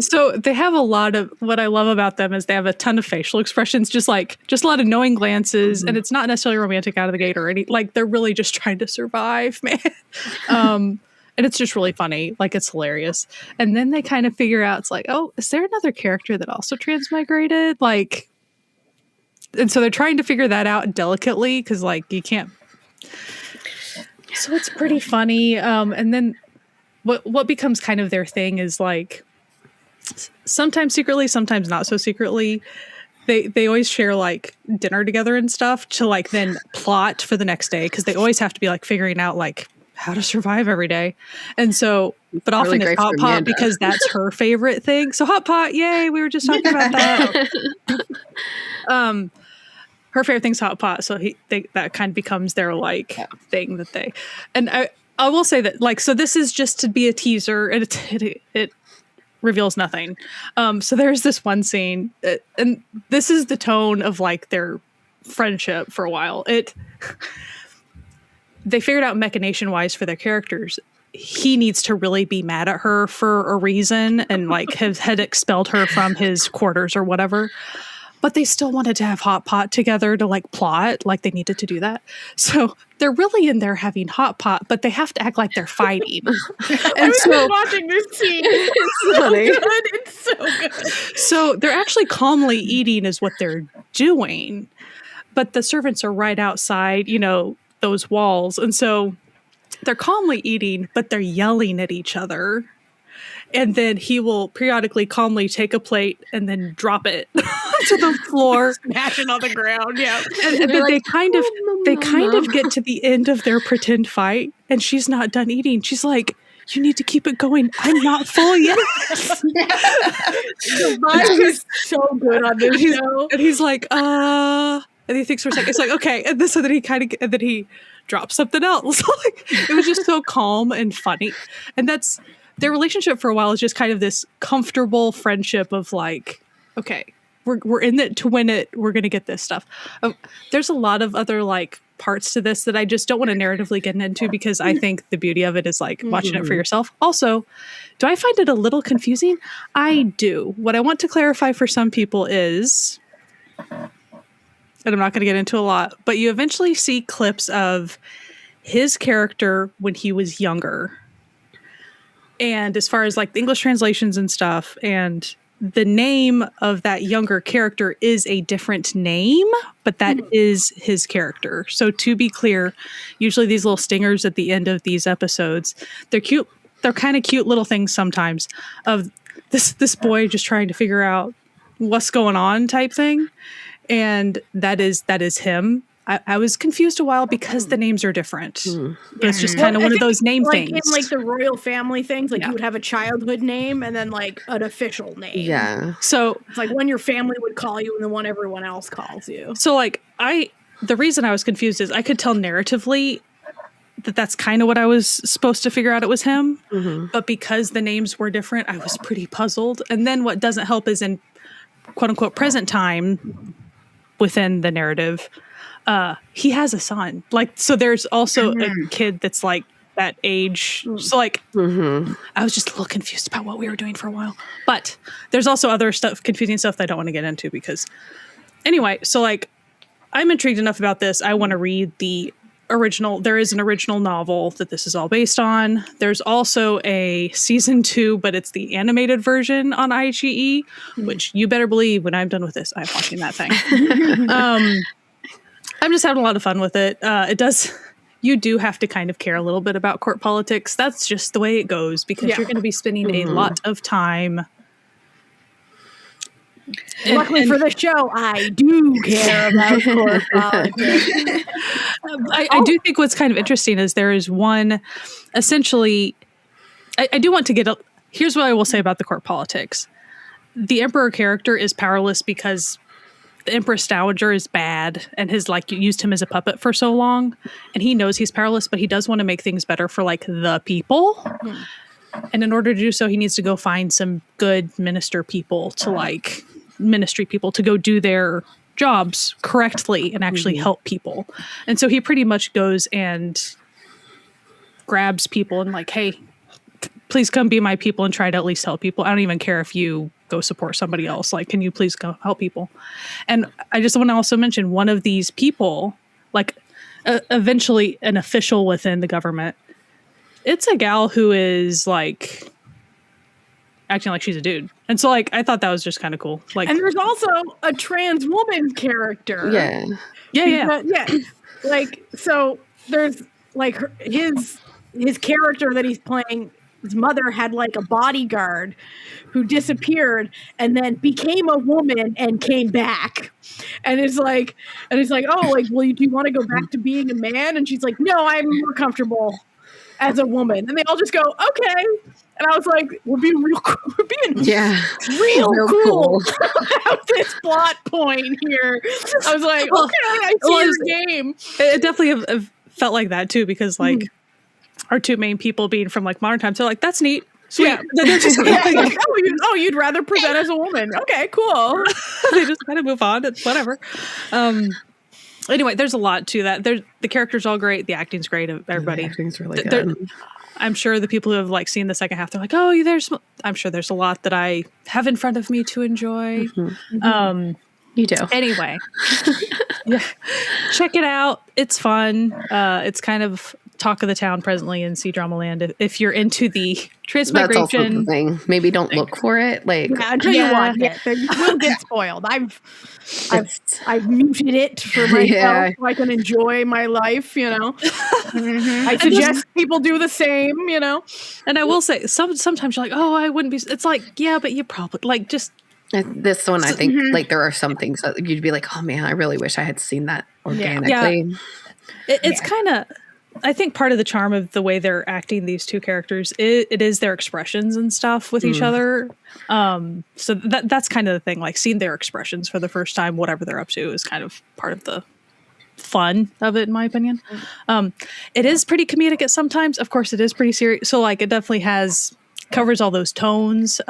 So they have a lot of, what I love about them is they have a ton of facial expressions, just a lot of knowing glances. And it's not necessarily romantic out of the gate or any, like they're really just trying to survive, man. And it's just really funny. Like, it's hilarious. And then they kind of figure out, it's like, oh, is there another character that also transmigrated? Like, and so they're trying to figure that out delicately because, like, you can't. So it's pretty funny. And then what becomes kind of their thing is, like, sometimes secretly, sometimes not so secretly, they always share, like, dinner together and stuff to, like, then plot for the next day because they always have to be, like, figuring out, like, how to survive every day. And so, but often it's hot pot because that's her favorite thing. So hot pot, yay, we were just talking about that. Her favorite thing's hot pot. So that kind of becomes their like thing that they, and I will say that like, so this is just to be a teaser and it reveals nothing. So there's this one scene and this is the tone of like their friendship for a while. They figured out machination-wise for their characters, he needs to really be mad at her for a reason and like had expelled her from his quarters or whatever. But they still wanted to have hot pot together to like plot, like they needed to do that. So they're really in there having hot pot, but they have to act like they're fighting. And so watching this scene, it's funny. It's so good. So they're actually calmly eating is what they're doing, but the servants are right outside, those walls. And so they're calmly eating, but they're yelling at each other. And then he will periodically calmly take a plate and then drop it to the floor. Smash it on the ground. Yeah. And then like, they kind of get to the end of their pretend fight and she's not done eating. She's like, you need to keep it going. I'm not full yet. The vibe is so good on this show. And he's like, and he thinks for a second, it's like, okay. And then he drops something else. Like, it was just so calm and funny. And that's their relationship for a while is just kind of this comfortable friendship of like, okay, we're in it to win it. We're going to get this stuff. There's a lot of other like parts to this that I just don't want to narratively get into because I think the beauty of it is like watching it for yourself. Also, do I find it a little confusing? I do. What I want to clarify for some people is, and I'm not going to get into a lot, but you eventually see clips of his character when he was younger. And as far as like the English translations and stuff, and the name of that younger character is a different name, but that is his character. So to be clear, usually these little stingers at the end of these episodes, they're cute. They're kind of cute little things sometimes of this boy just trying to figure out what's going on type thing. And that is him. I was confused a while because the names are different. It's just kind of one of those name things. In like the royal family things, like you would have a childhood name and then like an official name. Yeah. So it's like when your family would call you and the one everyone else calls you. So like the reason I was confused is I could tell narratively that's kind of what I was supposed to figure out it was him. But because the names were different, I was pretty puzzled. And then what doesn't help is in quote unquote present time within the narrative, he has a son. Like, so there's also a kid that's like that age. So like, I was just a little confused about what we were doing for a while. But there's also other stuff, confusing stuff that I don't want to get into because anyway, so like, I'm intrigued enough about this. I want to read the original. There is an original novel that this is all based on. There's also a season 2, but it's the animated version on IGE, which you better believe when I'm done with this, I'm watching that thing. I'm just having a lot of fun with it. You do have to kind of care a little bit about court politics. That's just the way it goes because you're going to be spending a lot of time. Luckily for the show, I do care about court politics. I do think what's kind of interesting is there is one, essentially, I do want to get, here's what I will say about the court politics. The Emperor character is powerless because the Empress Dowager is bad and has like used him as a puppet for so long. And he knows he's powerless, but he does want to make things better for like the people. And in order to do so, he needs to go find some good ministry people to go do their jobs correctly and actually help people. And so he pretty much goes and grabs people and like, hey, please come be my people and try to at least help people. I don't even care if you go support somebody else. Like, can you please go help people? And I just want to also mention one of these people, like eventually an official within the government, it's a gal who is like acting like she's a dude. And so like I thought that was just kind of cool. Like, and there's also a trans woman character. Yeah. Like, so there's like his character that he's playing, his mother had like a bodyguard who disappeared and then became a woman and came back. And it's like, oh, like, well, do you want to go back to being a man? And she's like, no, I'm more comfortable as a woman. And they all just go, okay. And I was like, we're being real cool about this plot point here. I was like, okay, I see your game. It definitely have felt like that too, because like our two main people being from like modern times, they're like, that's neat. Sweet. Yeah. Just, you'd rather present as a woman. Okay, cool. They just kind of move on. It's whatever. Anyway, there's a lot to that. The character's all great. The acting's great. Everybody. The acting's really good. I'm sure the people who have like seen the second half, they're like, oh, I'm sure there's a lot that I have in front of me to enjoy. You do. Anyway, yeah, check it out. It's fun. It's kind of talk of the town presently in C-Drama Land. If you're into the transmigration, that's also the thing. Maybe don't look for it. Like, until you watch it, you will get spoiled. I've muted it for myself so I can enjoy my life. You know, I suggest people do the same. You know, and I will say sometimes you're like, oh, I wouldn't be. It's like, yeah, but you probably like just. This one, I think, like there are some things that you'd be like, oh man, I really wish I had seen that organically. Yeah. It's kind of, I think part of the charm of the way they're acting these two characters, it is their expressions and stuff with each other. So that's kind of the thing, like seeing their expressions for the first time, whatever they're up to, is kind of part of the fun of it, in my opinion. It is pretty comedic at sometimes. Of course, it is pretty serious. So like it definitely covers all those tones.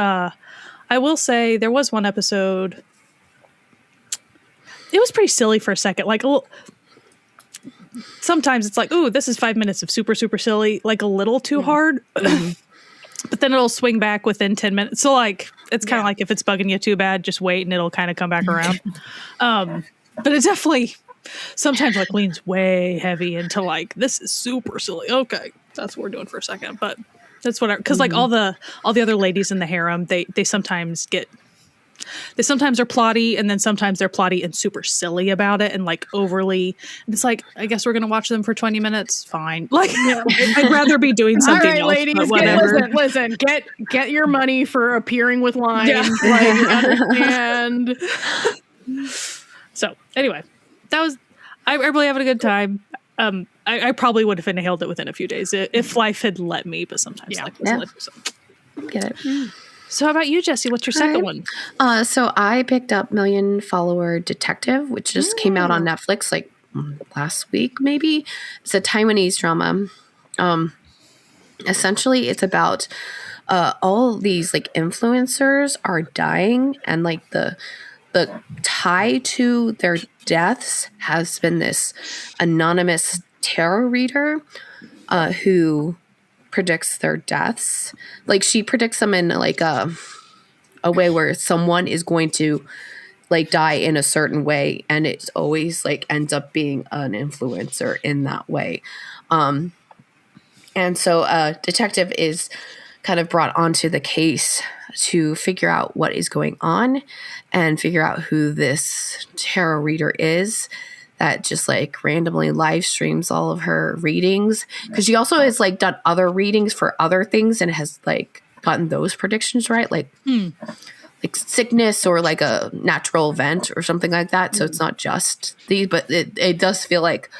I will say there was one episode. It was pretty silly for a second. Like sometimes it's like, ooh, this is 5 minutes of super, super silly, like a little too hard. But then it'll swing back within 10 minutes. So like, it's kind of like if it's bugging you too bad, just wait and it'll kind of come back around. But it definitely sometimes like leans way heavy into like, this is super silly. Okay, that's what we're doing for a second. But that's whatever, because like all the other ladies in the harem, they sometimes are plotty, and then sometimes they're plotty and super silly about it, and like overly. And it's like, I guess we're gonna watch them for 20 minutes. Fine, like I'd rather be doing something else. All right, ladies, listen, get your money for appearing with lines. Yeah. Like, understand. So anyway, that was I really having a good time. I probably would have inhaled it within a few days if life had let me, but sometimes life doesn't let me. So. Get it. So how about you, Jessie? What's your second one? So I picked up Million Follower Detective, which just came out on Netflix like last week, maybe. It's a Taiwanese drama. Essentially, it's about all these like influencers are dying, and like the tie to their deaths has been this anonymous tarot reader who predicts their deaths. Like she predicts them in like a way where someone is going to like die in a certain way, and it's always like ends up being an influencer in that way. And so a detective is kind of brought onto the case to figure out what is going on and figure out who this tarot reader is that just like randomly live streams all of her readings. Because she also has like done other readings for other things and has like gotten those predictions right. Like sickness or like a natural event or something like that. So it's not just these, but it does feel like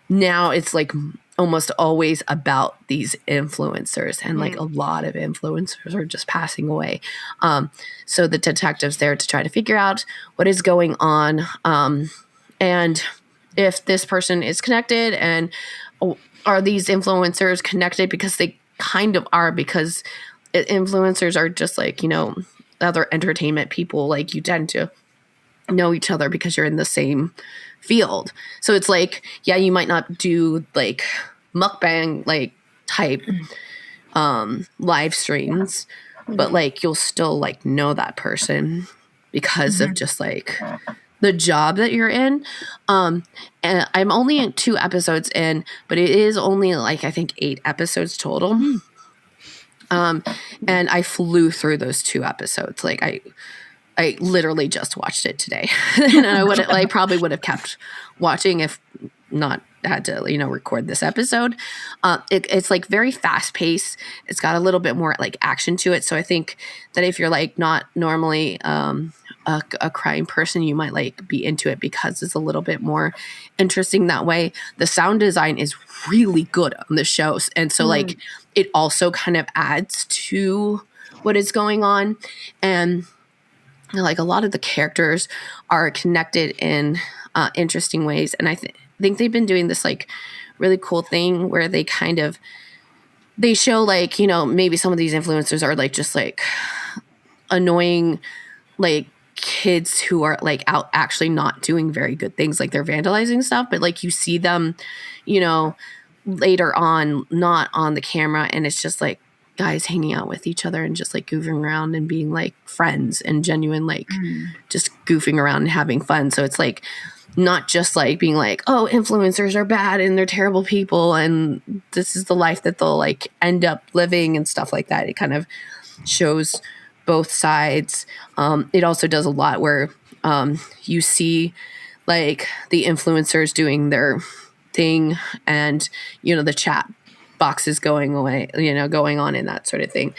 now it's like almost always about these influencers, and like a lot of influencers are just passing away. So the detective's there to try to figure out what is going on, and if this person is connected, and are these influencers connected, because they kind of are, because influencers are just like, you know, other entertainment people. Like you tend to know each other because you're in the same field. So it's like, yeah, you might not do like mukbang like type live streams, but like you'll still like know that person because of just like the job that you're in. And I'm only in 2 episodes in, but it is only like I think 8 episodes total. And I flew through those 2 episodes. Like I literally just watched it today. And I probably would have kept watching if not had to, you know, record this episode. It's like very fast paced. It's got a little bit more like action to it. So I think that if you're like not normally a crime person, you might like be into it because it's a little bit more interesting that way. The sound design is really good on the shows. And so like it also kind of adds to what is going on. And like a lot of the characters are connected in interesting ways. And I think they've been doing this like really cool thing where they kind of, they show like, you know, maybe some of these influencers are like just like annoying like kids who are like out actually not doing very good things, like they're vandalizing stuff, but like you see them, you know, later on not on the camera, and it's just like guys hanging out with each other and just like goofing around and being like friends and genuine like just goofing around and having fun. So it's like not just like being like, oh, influencers are bad and they're terrible people and this is the life that they'll like end up living and stuff like that. It kind of shows both sides. It also does a lot where you see like the influencers doing their thing and, you know, the chat boxes going away, you know, going on and that sort of thing.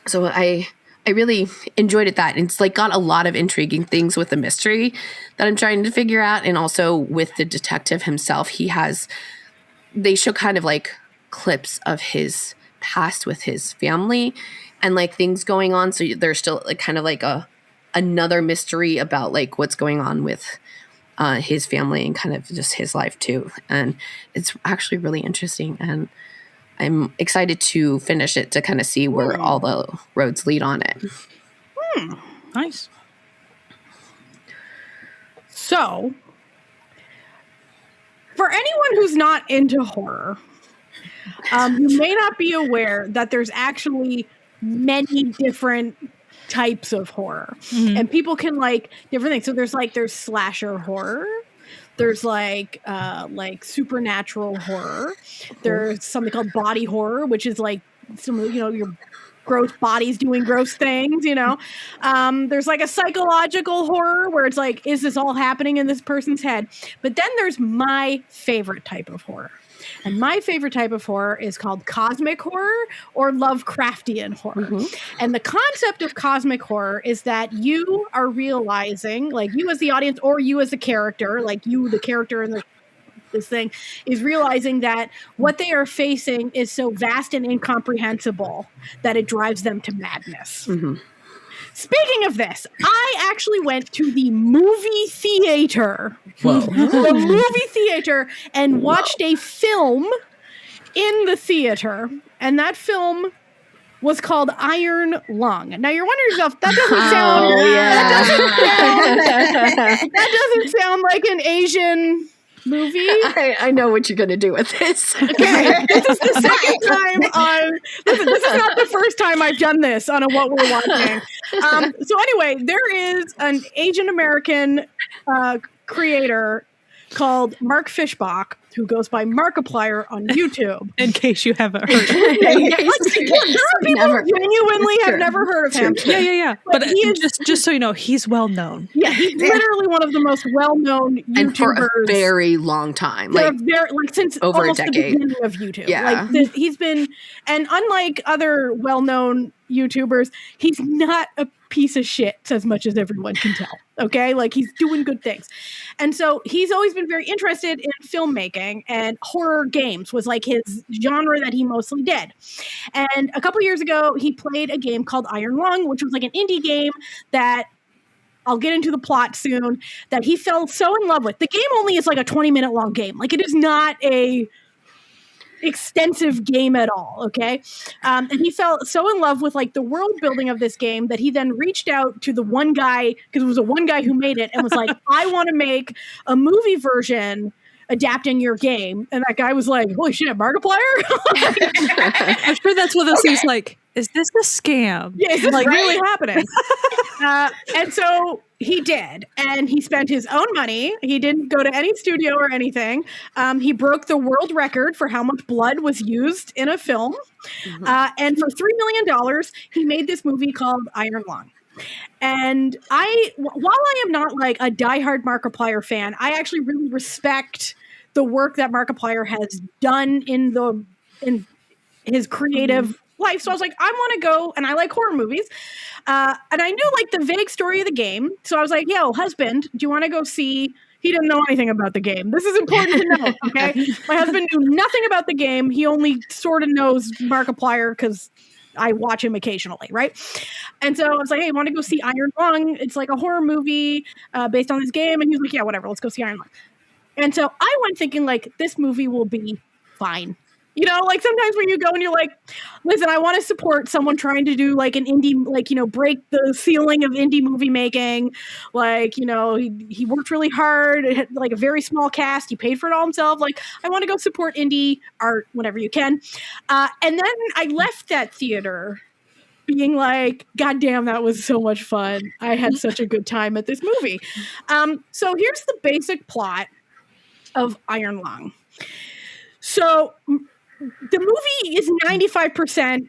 So I really enjoyed it that. And it's like got a lot of intriguing things with the mystery that I'm trying to figure out. And also with the detective himself, they show kind of like clips of his past with his family and like things going on. So there's still like kind of like another mystery about like what's going on with his family and kind of just his life too. And it's actually really interesting. And I'm excited to finish it to kind of see where all the roads lead on it. Nice. So, for anyone who's not into horror, you may not be aware that there's actually many different types of horror, and people can like different things. So there's slasher horror. There's like supernatural horror. There's something called body horror, which is like some, you know, your gross bodies doing gross things, you know. There's like a psychological horror where it's like, is this all happening in this person's head? But then there's my favorite type of horror. And my favorite type of horror is called cosmic horror or Lovecraftian horror. And the concept of cosmic horror is that you are realizing, like you as the audience or you as the character, like you, the character in this thing, is realizing that what they are facing is so vast and incomprehensible that it drives them to madness. Speaking of this, I actually went to the movie theater. Whoa. The movie theater and watched a film in the theater. And that film was called Iron Lung. Now you're wondering yourself, that doesn't sound like an Asian movie. I know what you're going to do with this. Okay, this is the second time listen, this is not the first time I've done this on What We're Watching. So anyway, there is an Asian American creator called Mark Fishbach, who goes by Markiplier on YouTube. In case you haven't heard of him. There are people who genuinely have never heard of him. Yeah. But he is, just so you know, he's well known. Yeah, he's literally one of the most well-known YouTubers. And for a very long time. Since over almost a decade. the beginning of YouTube. Yeah. He's been, and unlike other well-known YouTubers, he's not a piece of shit as much as everyone can tell. Okay? Like, he's doing good things. And so he's always been very interested in filmmaking, and horror games was like his genre that he mostly did. And a couple years ago, he played a game called Iron Lung, which was like an indie game that I'll get into the plot soon, that he fell so in love with. The game only is like a 20-minute long game. Like, it is not a extensive game at all, okay? And he fell so in love with like the world building of this game that he then reached out to the one guy, because it was the one guy who made it, and was like, I want to make a movie version adapting your game. And that guy was like, holy shit, Markiplier? I'm sure that's one of those things like, is this a scam? Yeah, is this really happening? And so he did. And he spent his own money. He didn't go to any studio or anything. He broke the world record for how much blood was used in a film. And for $3 million, he made this movie called Iron Lung. And while I am not like a diehard Markiplier fan, I actually really respect the work that Markiplier has done in his creative life. So I was like, I want to go, and I like horror movies. And I knew like the vague story of the game. So I was like, yo, husband, do you want to go see? He didn't know anything about the game. This is important to know, okay? My husband knew nothing about the game. He only sort of knows Markiplier because I watch him occasionally, right? And so I was like, hey, want to go see Iron Lung? It's like a horror movie based on this game. And he was like, yeah, whatever, let's go see Iron Lung. And so I went thinking like, this movie will be fine. You know, like sometimes when you go and you're like, listen, I want to support someone trying to do like an indie, like, you know, break the ceiling of indie movie making. Like, you know, he worked really hard. It had like a very small cast. He paid for it all himself. Like, I want to go support indie art whenever you can. And then I left that theater being like, God damn, that was so much fun. I had such a good time at this movie. So here's the basic plot of Iron Lung. So the movie is 95%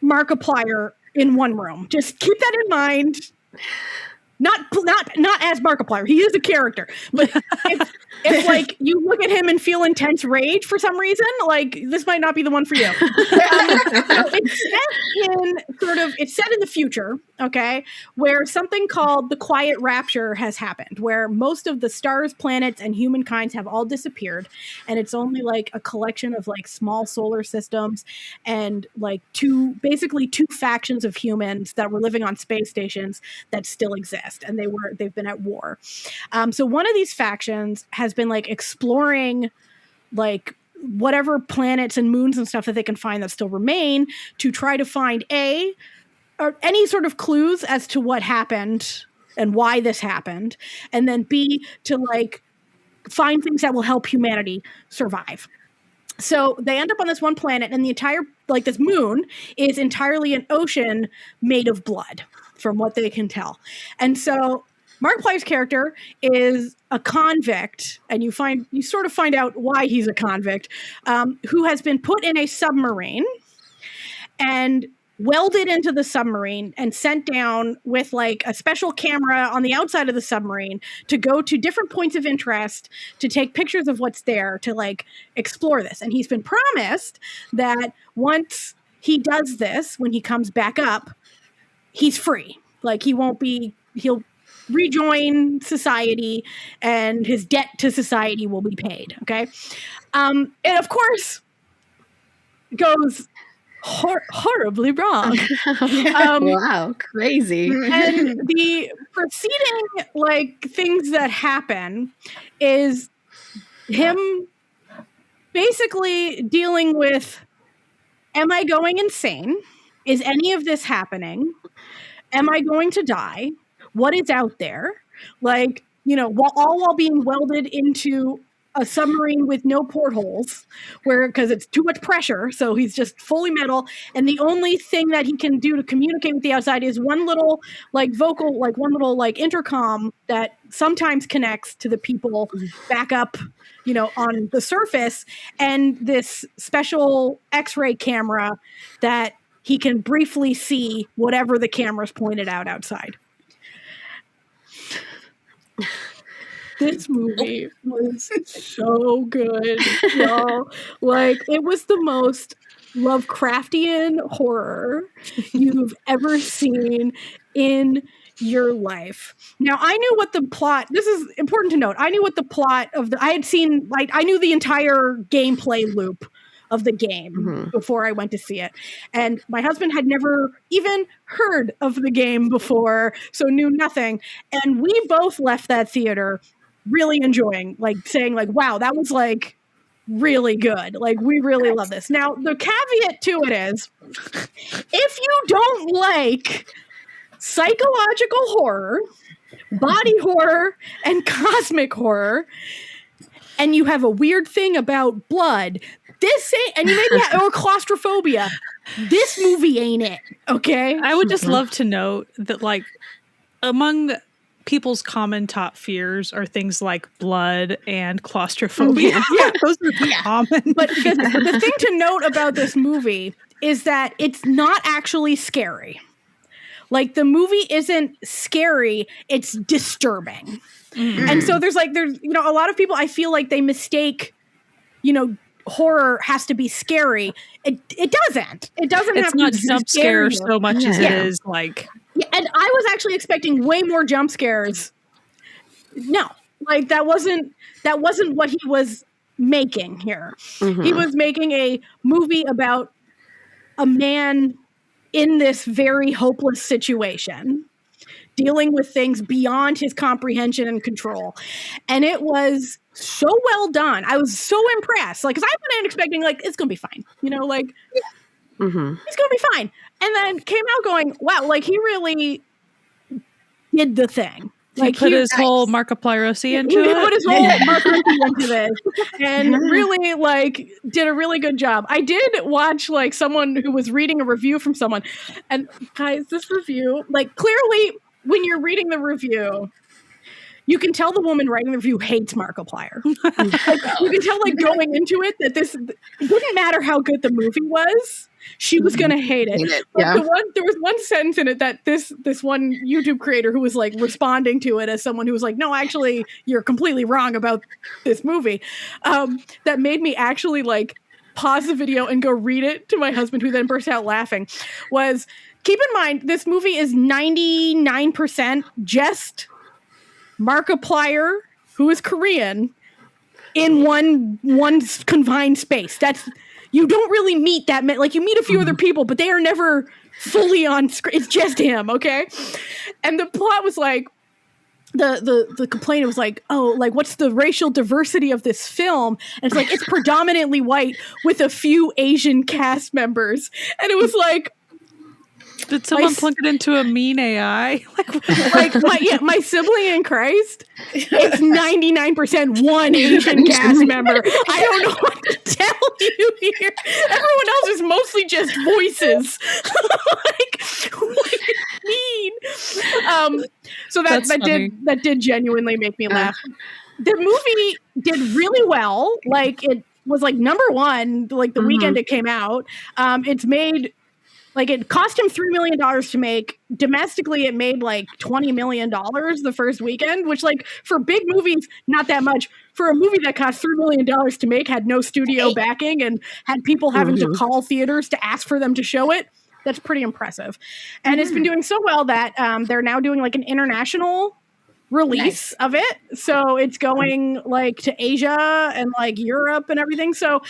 Markiplier in one room. Just keep that in mind. Not as Markiplier. He is a character. But if like you look at him and feel intense rage for some reason, like this might not be the one for you. So it's set in the future, okay, where something called the Quiet Rapture has happened, where most of the stars, planets, and humankind have all disappeared, and it's only like a collection of like small solar systems and like two factions of humans that were living on space stations that still exist. And they've been at war. So one of these factions has been like exploring like whatever planets and moons and stuff that they can find that still remain to try to find or any sort of clues as to what happened and why this happened. And then B, to like find things that will help humanity survive. So they end up on this one planet, and the entire, like this moon is entirely an ocean made of blood, from what they can tell. And so Markiplier's character is a convict, and you sort of find out why he's a convict, who has been put in a submarine and welded into the submarine and sent down with like a special camera on the outside of the submarine to go to different points of interest to take pictures of what's there to like explore this. And he's been promised that once he does this, when he comes back up, he's free. Like he'll rejoin society and his debt to society will be paid. Okay. And of course goes horribly wrong. Wow, crazy. And the preceding like things that happen is him basically dealing with, am I going insane? Is any of this happening? Am I going to die? What is out there? Like, you know, while being welded into a submarine with no portholes, because it's too much pressure, so he's just fully metal, and the only thing that he can do to communicate with the outside is one little like vocal, like one little like intercom that sometimes connects to the people back up, you know, on the surface, and this special X-ray camera that he can briefly see whatever the camera's pointed out outside. This movie was so good, y'all. Like, it was the most Lovecraftian horror you've ever seen in your life. Now, I knew what the plot, this is important to note, I knew what the plot of I had seen, like, I knew the entire gameplay loop of the game before I went to see it. And my husband had never even heard of the game before, so knew nothing. And we both left that theater really enjoying, like saying like, wow, that was like really good. Like, we really love this. Now, the caveat to it is, if you don't like psychological horror, body horror, and cosmic horror, and you have a weird thing about blood, this ain't, and you maybe or claustrophobia, this movie ain't it, okay? I would just love to note that, like, among people's common top fears are things like blood and claustrophobia. Yeah. Those are common. But the thing to note about this movie is that it's not actually scary. Like, the movie isn't scary, it's disturbing. And so there's you know, a lot of people, I feel like they mistake, you know, horror has to be scary. It doesn't. It doesn't it's have to not be jump scare so much as it is like. Yeah, and I was actually expecting way more jump scares. No, like that wasn't what he was making here. He was making a movie about a man in this very hopeless situation, dealing with things beyond his comprehension and control. And it was so well done. I was so impressed. Like, because I went in expecting, like, it's going to be fine. You know, like, he's going to be fine. And then came out going, wow, like, he really did the thing. Like, he put his whole Markiplier into it. He put his whole Markiplier into this. And really, like, did a really good job. I did watch, like, someone who was reading a review from someone. And, guys, this review, like, clearly, when you're reading the review, you can tell the woman writing the review hates Markiplier. Like, you can tell, like, going into it that it didn't matter how good the movie was. She was going to hate it. Yeah. There was one sentence in it that this one YouTube creator who was like responding to it as someone who was like, no, actually, you're completely wrong about this movie. That made me actually like pause the video and go read it to my husband, who then burst out laughing. Was, keep in mind, this movie is 99% just Markiplier, who is Korean, in one confined space. You don't really meet that many. Like, you meet a few other people, but they are never fully on screen. It's just him, okay? And the plot was like, the complaint was like, oh, like, what's the racial diversity of this film? And it's like, it's predominantly white with a few Asian cast members. And it was like, did someone plunk it into a mean AI? My sibling in Christ, it's 99% one Asian cast member. I don't know what to tell you here. Everyone else is mostly just voices. Like, what do you mean? So that did genuinely make me laugh. The movie did really well. Like, it was like number one, like the weekend it came out. It's made, like, it cost him $3 million to make. Domestically, it made like $20 million the first weekend, which, like, for big movies, not that much. For a movie that cost $3 million to make, had no studio backing, and had people having to call theaters to ask for them to show it, that's pretty impressive. And it's been doing so well that they're now doing like an international release of it. So it's going like to Asia and like Europe and everything. So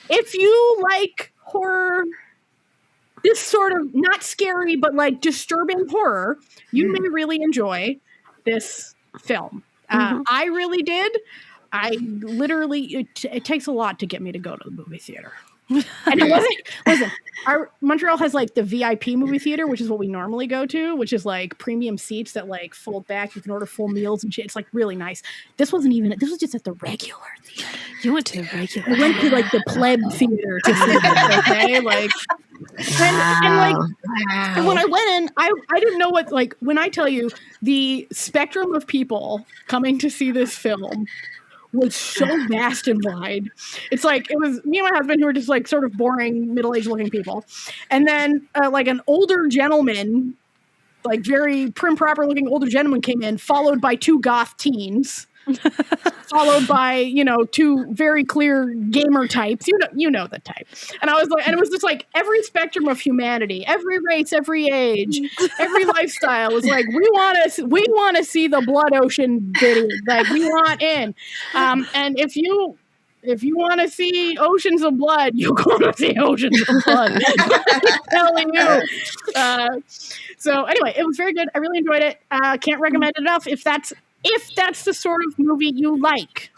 if you like horror this sort of not scary, but like disturbing horror, you may really enjoy this film. I really did. I literally, it takes a lot to get me to go to the movie theater. And it wasn't, listen, Montreal has like the VIP movie theater, which is what we normally go to, which is like premium seats that like fold back. You can order full meals and shit. It's like really nice. This wasn't even, this was just at the regular theater. You went to the regular. I went to like the pleb theater to see this, okay? Like, and when I went in, I didn't know what, like, when I tell you the spectrum of people coming to see this film was so vast and wide. It's like, it was me and my husband who were just like sort of boring, middle-aged looking people. And then like an older gentleman, like very prim proper looking older gentleman came in, followed by two goth teens. Followed by, you know, two very clear gamer types. You know the type. And I was like, and it was just like every spectrum of humanity, every race, every age, every lifestyle was like, we want to see the blood ocean video. Like we want in. And if you want to see oceans of blood, you're going to see oceans of blood. I'm telling you. So anyway, it was very good. I really enjoyed it. Can't recommend it enough. If that's the sort of movie you like.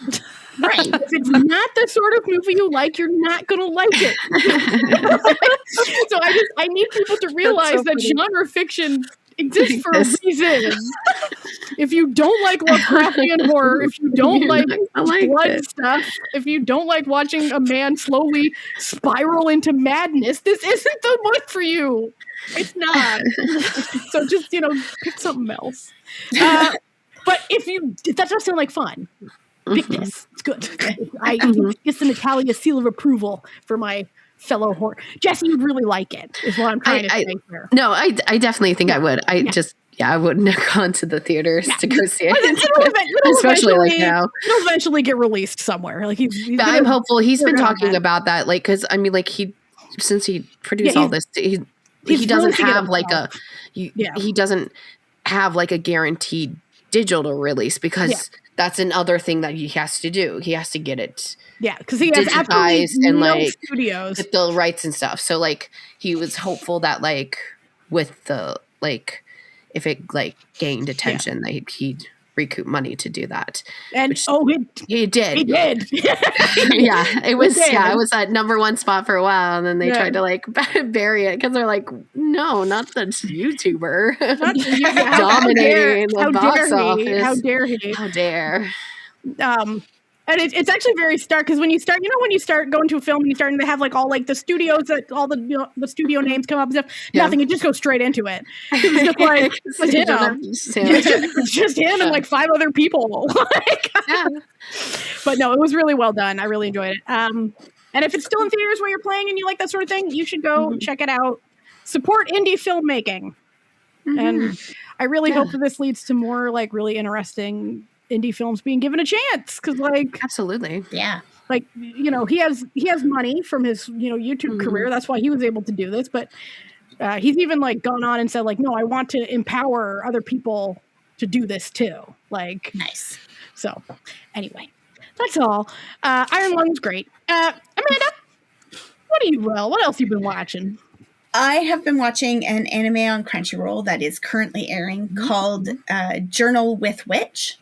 Right. If it's not the sort of movie you like, you're not going to like it. So I need people to realize that genre fiction exists for a reason. If you don't like Lovecraftian horror, if you don't like blood stuff, if you don't like watching a man slowly spiral into madness, this isn't the one for you. It's not. So just, pick something else. But if that does sound like fun, pick this. It's good. I get the Natalia seal of approval for my fellow horror. Jessie, you'd really like it, is what I'm trying to say here. No, I definitely think I would. I wouldn't have gone to the theaters to go see it. Especially like now. It'll eventually get released somewhere. Like I'm hopeful. He's been talking about that. Like, because I mean, like since he produced all this, he doesn't have he doesn't have like a guaranteed digital release because that's another thing that he has to do. He has to get it because he has digitized and like studios with the rights and stuff. So like he was hopeful that like with the like if it like gained attention that he'd recoup money to do that. And he did. He did. It was at number one spot for a while, and then they tried to like bury it because they're like, no, not the YouTuber dominating the box office. How dare he? How dare? And it's actually very stark because when you start going to a film and you start and they have like all like the studios that all the studio names come up and stuff, nothing. It just goes straight into it. It's just like it's just him and like five other people. But no, it was really well done. I really enjoyed it. And if it's still in theaters where you're playing and you like that sort of thing, you should go check it out. Support indie filmmaking. And I really hope that this leads to more like really interesting indie films being given a chance, because like absolutely like he has money from his YouTube career. That's why he was able to do this, but he's even like gone on and said like, no, I want to empower other people to do this too. Like nice. So anyway, that's all. Iron Lung's great. Amanda, what else you been watching? I have been watching an anime on Crunchyroll that is currently airing called Journal with Witch.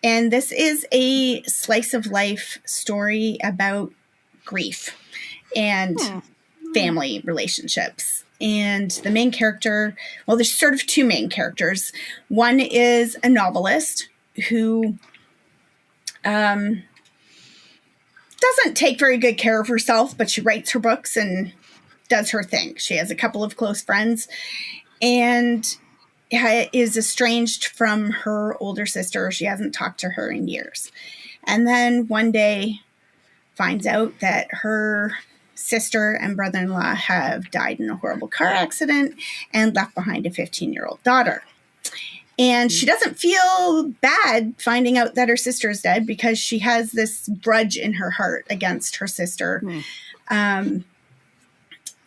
And this is a slice of life story about grief and family relationships. And the main character, well, there's sort of two main characters. One is a novelist who doesn't take very good care of herself, but she writes her books and does her thing. She has a couple of close friends and is estranged from her older sister. She hasn't talked to her in years. And then one day finds out that her sister and brother-in-law have died in a horrible car accident and left behind a 15-year-old daughter. And she doesn't feel bad finding out that her sister is dead because she has this grudge in her heart against her sister.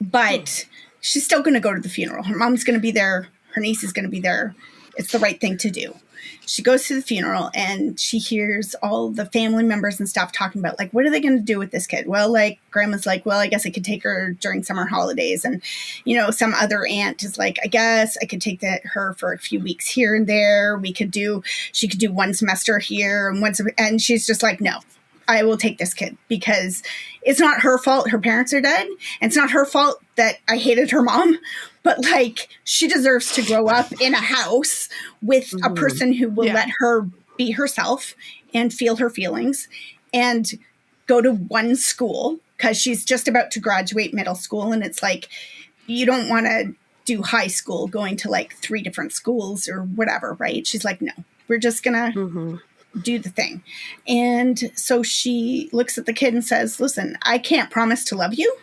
But she's still going to go to the funeral. Her mom's going to be there. Her niece is going to be there. It's the right thing to do. she goes to the funeral and she hears all the family members and stuff talking about, like, what are they going to do with this kid? Well, like, grandma's like, well, I guess I could take her during summer holidays. And, you know, some other aunt is like, I guess I could take her for a few weeks here and there. She could do 1 semester here and she's just like, no, I will take this kid because it's not her fault her parents are dead. And it's not her fault that I hated her mom. But, like, she deserves to grow up in a house with a person who will let her be herself and feel her feelings and go to one school because she's just about to graduate middle school. And it's like, you don't want to do high school going to, like, 3 different schools or whatever, right? She's like, no, we're just going to do the thing. And so she looks at the kid and says, listen, I can't promise to love you,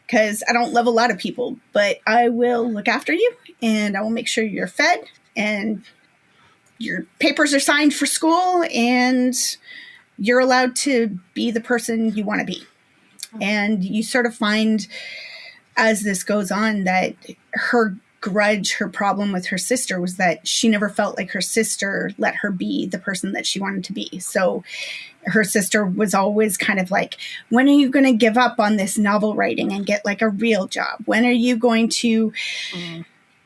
because I don't love a lot of people, but I will look after you and I will make sure you're fed and your papers are signed for school and you're allowed to be the person you want to be. And you sort of find as this goes on that her grudge, her problem with her sister was that she never felt like her sister let her be the person that she wanted to be. So her sister was always kind of like, when are you going to give up on this novel writing and get like a real job? When are you going to,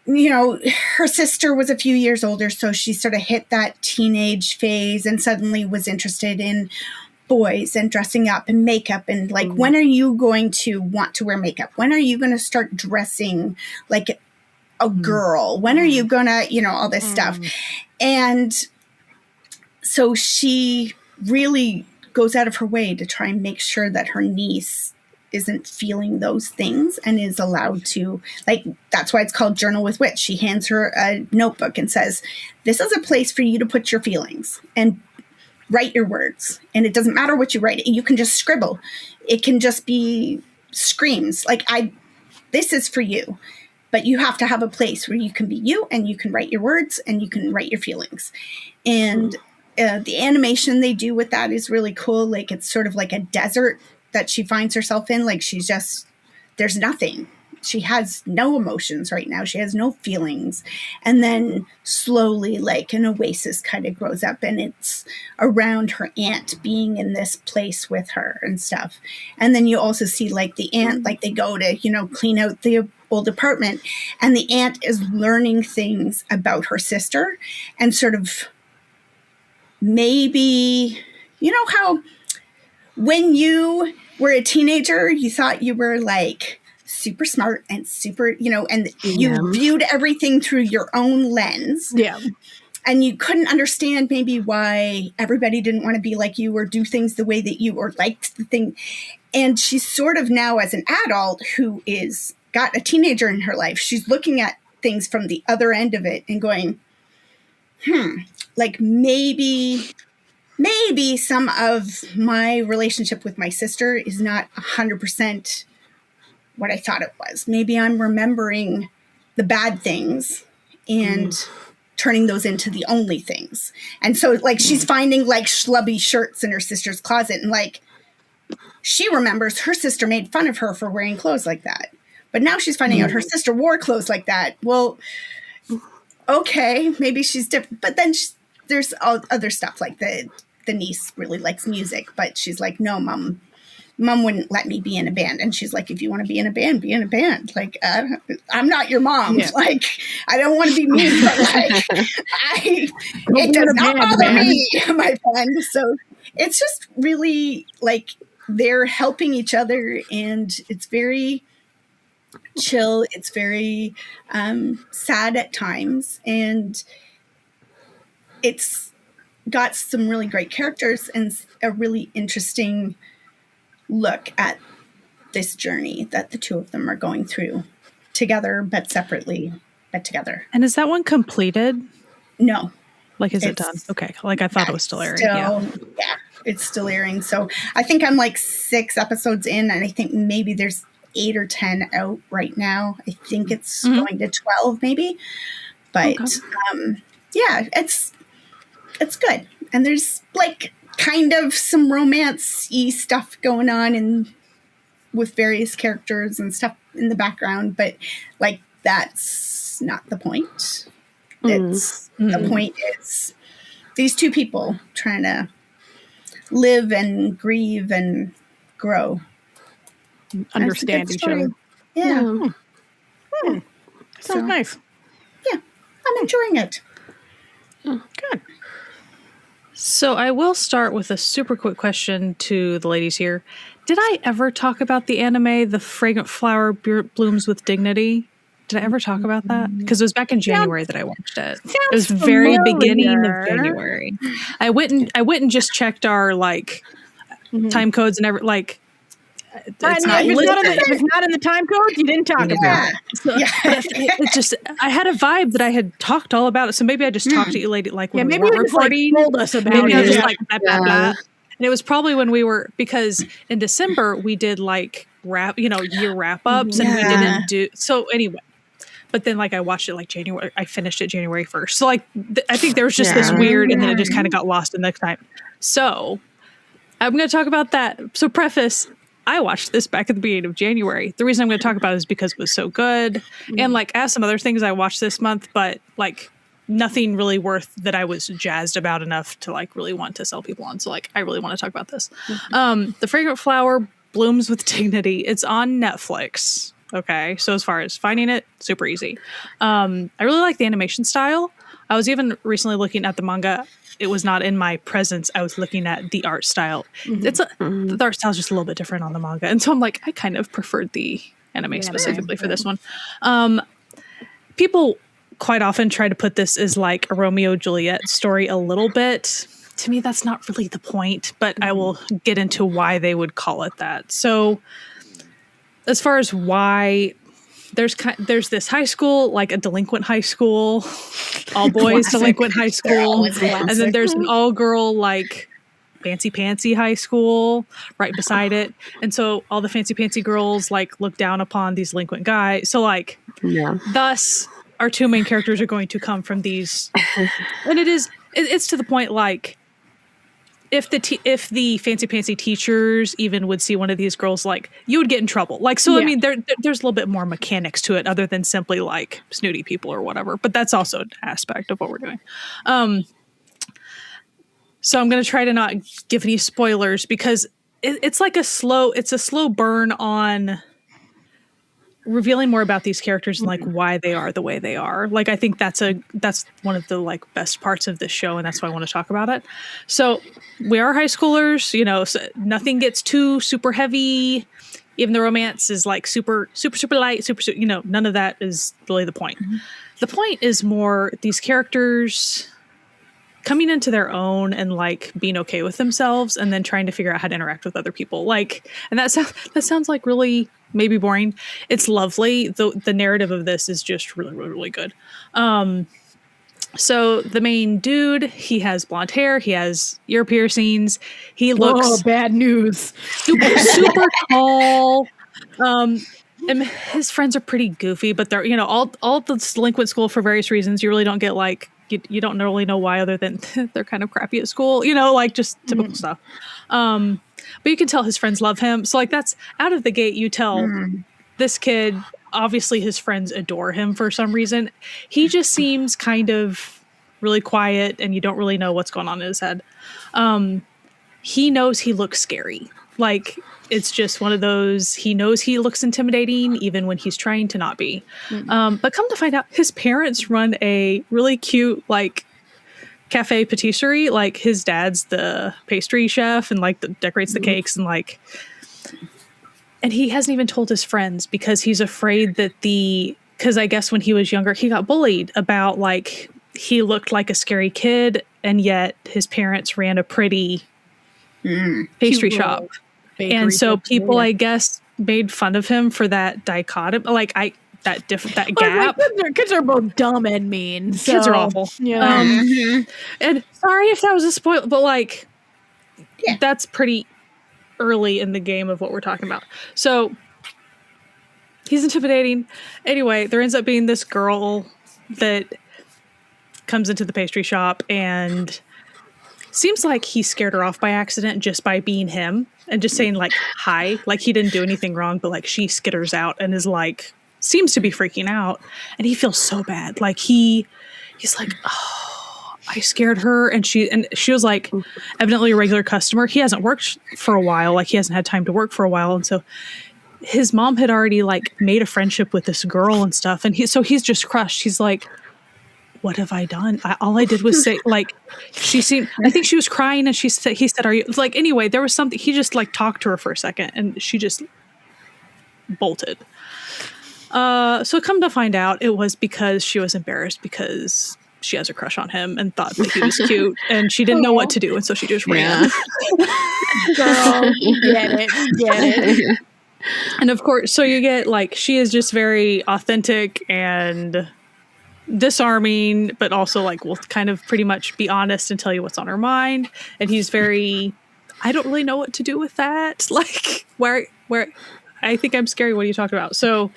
you know, her sister was a few years older. So she sort of hit that teenage phase and suddenly was interested in boys and dressing up and makeup. And like, when are you going to want to wear makeup? When are you going to start dressing like a girl? When are you going to, you know, all this stuff. And so she really goes out of her way to try and make sure that her niece isn't feeling those things and is allowed to, like, that's why it's called Journal with Witch. She hands her a notebook and says, this is a place for you to put your feelings and write your words. And it doesn't matter what you write. You can just scribble. It can just be screams. Like, this is for you. But you have to have a place where you can be you and you can write your words and you can write your feelings. And the animation they do with that is really cool. Like, it's sort of like a desert that she finds herself in. Like, she's just, there's nothing. She has no emotions right now. She has no feelings. And then slowly, like, an oasis kind of grows up and it's around her aunt being in this place with her and stuff. And then you also see, like, the aunt, like, they go to, you know, clean out the old apartment and the aunt is learning things about her sister and sort of maybe, you know how when you were a teenager, you thought you were like super smart and super, you know, and you viewed everything through your own lens. Yeah. And you couldn't understand maybe why everybody didn't want to be like you or do things the way that you or liked the thing. And she's sort of now as an adult who is got a teenager in her life, she's looking at things from the other end of it and going, like maybe some of my relationship with my sister is not 100% what I thought it was. Maybe I'm remembering the bad things and turning those into the only things. And so, like, she's finding, like, schlubby shirts in her sister's closet. And, like, she remembers her sister made fun of her for wearing clothes like that. But now she's finding out her sister wore clothes like that. Well, okay, maybe she's different. But then there's all other stuff, like the niece really likes music. But she's like, no, Mom wouldn't let me be in a band. And she's like, if you want to be in a band, be in a band. Like, I'm not your mom. Yeah. Like, I don't want to be mean, but like, it does not bother me, my friend. So it's just really like they're helping each other and it's very chill. It's very sad at times. And it's got some really great characters and a really interesting look at this journey that the two of them are going through together, but separately, but together. And is that one completed? No. Like, is it done? Okay. Like, I thought it was still airing. Yeah, it's still airing. So I think I'm like 6 episodes in, and I think maybe there's 8 or 10 out right now. I think it's going to 12 maybe. But yeah, it's good. And there's like kind of some romance-y stuff going on and with various characters and stuff in the background, but like that's not the point. It's the point is these two people trying to live and grieve and grow. Understand each other. Yeah. Sounds nice. Yeah. I'm enjoying it. Good. So I will start with a super quick question to the ladies here. Did I ever talk about the anime, The Fragrant Flower Blooms with Dignity? Did I ever talk about that? Because it was back in January that I watched it. It was very beginning of January. I went and just checked our time codes and it's not if it's not in the time code, you didn't talk about it. So, it's just I had a vibe that I had talked all about it. So maybe I just talked to you lady when we were recording. Told us about maybe it. I was just blah, blah, blah. And it was probably when we were, because in December we did year wrap ups and we didn't do so anyway. But then I watched it January. I finished it January 1st. So I think there was just this weird, and then it just kind of got lost in the time. So I'm going to talk about that. So preface, I watched this back at the beginning of January. The reason I'm going to talk about it is because it was so good. And I have some other things I watched this month, but nothing really worth that I was jazzed about enough to really want to sell people on. So I really want to talk about this. The Fragrant Flower Blooms with Dignity. It's on Netflix. Okay. So as far as finding it, super easy. I really like the animation style. I was even recently looking at the manga. It was not in my presence. I was looking at the art style. The art style is just a little bit different on the manga. And so I'm I kind of preferred the anime specifically for this one. People quite often try to put this as a Romeo Juliet story a little bit. To me, that's not really the point, but I will get into why they would call it that. So as far as why, there's this high school, a delinquent high school, all boys delinquent high school, and then there's an all girl fancy pantsy high school right beside it, and so all the fancy pantsy girls look down upon these delinquent guys. So thus our two main characters are going to come from these, and it's to the point if the fancy pantsy teachers even would see one of these girls, you would get in trouble. I mean, there's a little bit more mechanics to it other than simply snooty people or whatever. But that's also an aspect of what we're doing. So I'm going to try to not give any spoilers because it's a slow burn on revealing more about these characters and why they are the way they are. I think that's one of the best parts of this show, and that's why I want to talk about it. So we are high schoolers, so nothing gets too super heavy. Even the romance is super light, none of that is really the point. The point is more these characters coming into their own and being okay with themselves and then trying to figure out how to interact with other people. And that sounds really maybe boring. It's lovely. The narrative of this is just really, really, really good. So the main dude, he has blonde hair. He has ear piercings. He looks bad news. super tall. And his friends are pretty goofy, but they're, all the delinquent school for various reasons. You really don't get you don't really know why other than they're kind of crappy at school, just typical stuff. But you can tell his friends love him. So that's out of the gate. You tell this kid, obviously his friends adore him for some reason. He just seems kind of really quiet and you don't really know what's going on in his head. He knows he looks scary. It's just one of those, he knows he looks intimidating even when he's trying to not be. But come to find out, his parents run a really cute, cafe patisserie. His dad's the pastry chef and decorates the cakes and he hasn't even told his friends because he's afraid that because I guess when he was younger, he got bullied about he looked like a scary kid and yet his parents ran a pretty pastry shop. And so people, I guess, made fun of him for that dichotomy, that gap. Kids are both dumb and mean. So, kids are awful. And sorry if that was a spoil, but that's pretty early in the game of what we're talking about. So he's intimidating. Anyway, there ends up being this girl that comes into the pastry shop and seems like he scared her off by accident just by being him and just saying hi, he didn't do anything wrong, but she skitters out and is seems to be freaking out and he feels so bad. he's like, I scared her, and she was like evidently a regular customer. He hasn't worked for a while, like he hasn't had time to work for a while, and so his mom had already like made a friendship with this girl and stuff, and he's just crushed. He's like, what have I done? All I did was say, like, she seemed, I think she was crying, and he said, are you, like, anyway, there was something, he just like talked to her for a second, and she just bolted. So come to find out, it was because she was embarrassed because she has a crush on him and thought that he was cute, and she didn't know what to do, and so she just ran. Girl, get it. And of course, so you get like, she is just very authentic and disarming, but also like will kind of pretty much be honest and tell you what's on her mind. And he's very, I don't really know what to do with that. Like where I think I'm scary. What are you talking about? So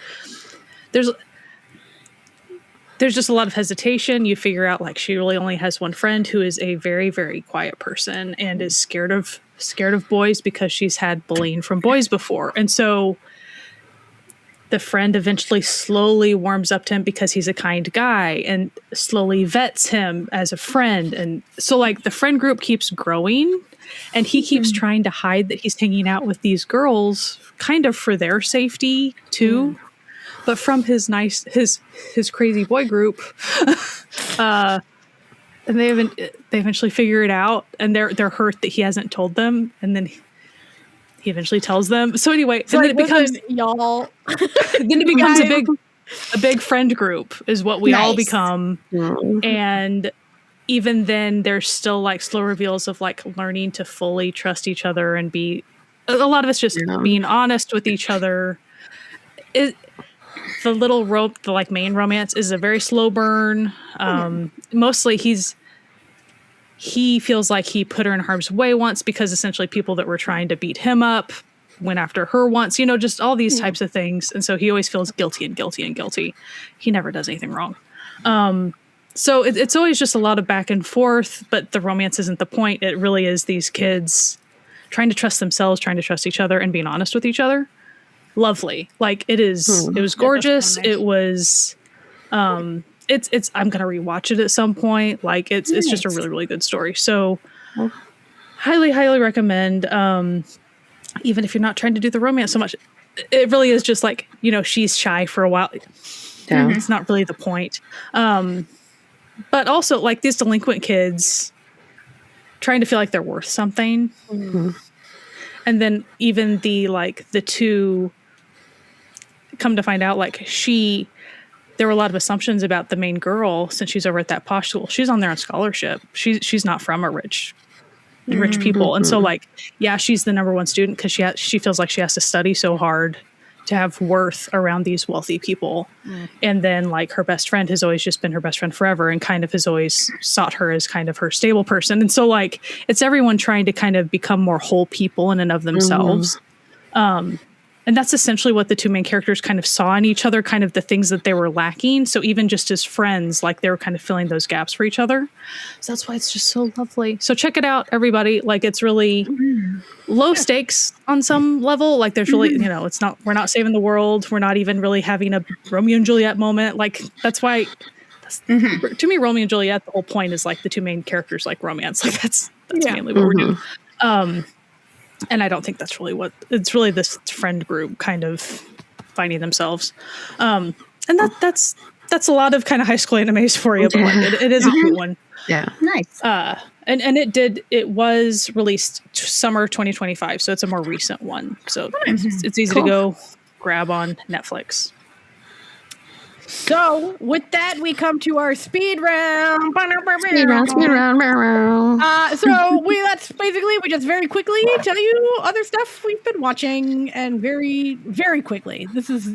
there's just a lot of hesitation. You figure out like she really only has one friend who is a very, very quiet person and is scared of boys because she's had bullying from boys before. And so the friend eventually slowly warms up to him because he's a kind guy and slowly vets him as a friend. And so like the friend group keeps growing, and he keeps trying to hide that he's hanging out with these girls kind of for their safety too. But from his crazy boy group, and they eventually figure it out, and they're hurt that he hasn't told them, and then he eventually tells them. So anyway, so then it becomes y'all. Then it becomes a big friend group is what we all become, and even then there's still like slow reveals of like learning to fully trust each other and be. A lot of it's just being honest with each other. The little rope, the like main romance is a very slow burn. Mostly he feels like he put her in harm's way once because essentially people that were trying to beat him up went after her once, just all these types of things. And so he always feels guilty and guilty and guilty. He never does anything wrong. So it's always just a lot of back and forth, but the romance isn't the point. It really is these kids trying to trust themselves, trying to trust each other, and being honest with each other. Lovely. Like it was gorgeous. Nice. It was, it's, I'm going to rewatch it at some point. Like it's just a really, really good story. So highly, highly recommend. Even if you're not trying to do the romance so much, it really is just like, she's shy for a while. Yeah. It's not really the point. But also like these delinquent kids trying to feel like they're worth something. And then even the two come to find out like there were a lot of assumptions about the main girl since she's over at that posh school. She's on there on scholarship. She's not from a rich people. And so like, yeah, she's the number one student because she feels like she has to study so hard to have worth around these wealthy people. And then like her best friend has always just been her best friend forever and kind of has always sought her as kind of her stable person. And so like it's everyone trying to kind of become more whole people in and of themselves. And that's essentially what the two main characters kind of saw in each other, kind of the things that they were lacking. So even just as friends, like they were kind of filling those gaps for each other. So that's why it's just so lovely. So check it out, everybody. Like it's really low stakes on some level. Like there's really, we're not saving the world. We're not even really having a Romeo and Juliet moment. Like that's why, to me, Romeo and Juliet, the whole point is like the two main characters like romance. Like that's mainly what we're doing. And I don't think that's really it's really this friend group kind of finding themselves. And that's a lot of kind of high school animes for you, but like it is a good one. Yeah. Nice. And it was released summer 2025. So it's a more recent one. So it's easy to go grab on Netflix. So with that, we come to our speed round. Speed round. So that's basically, we just very quickly tell you other stuff we've been watching, and very, very quickly. This is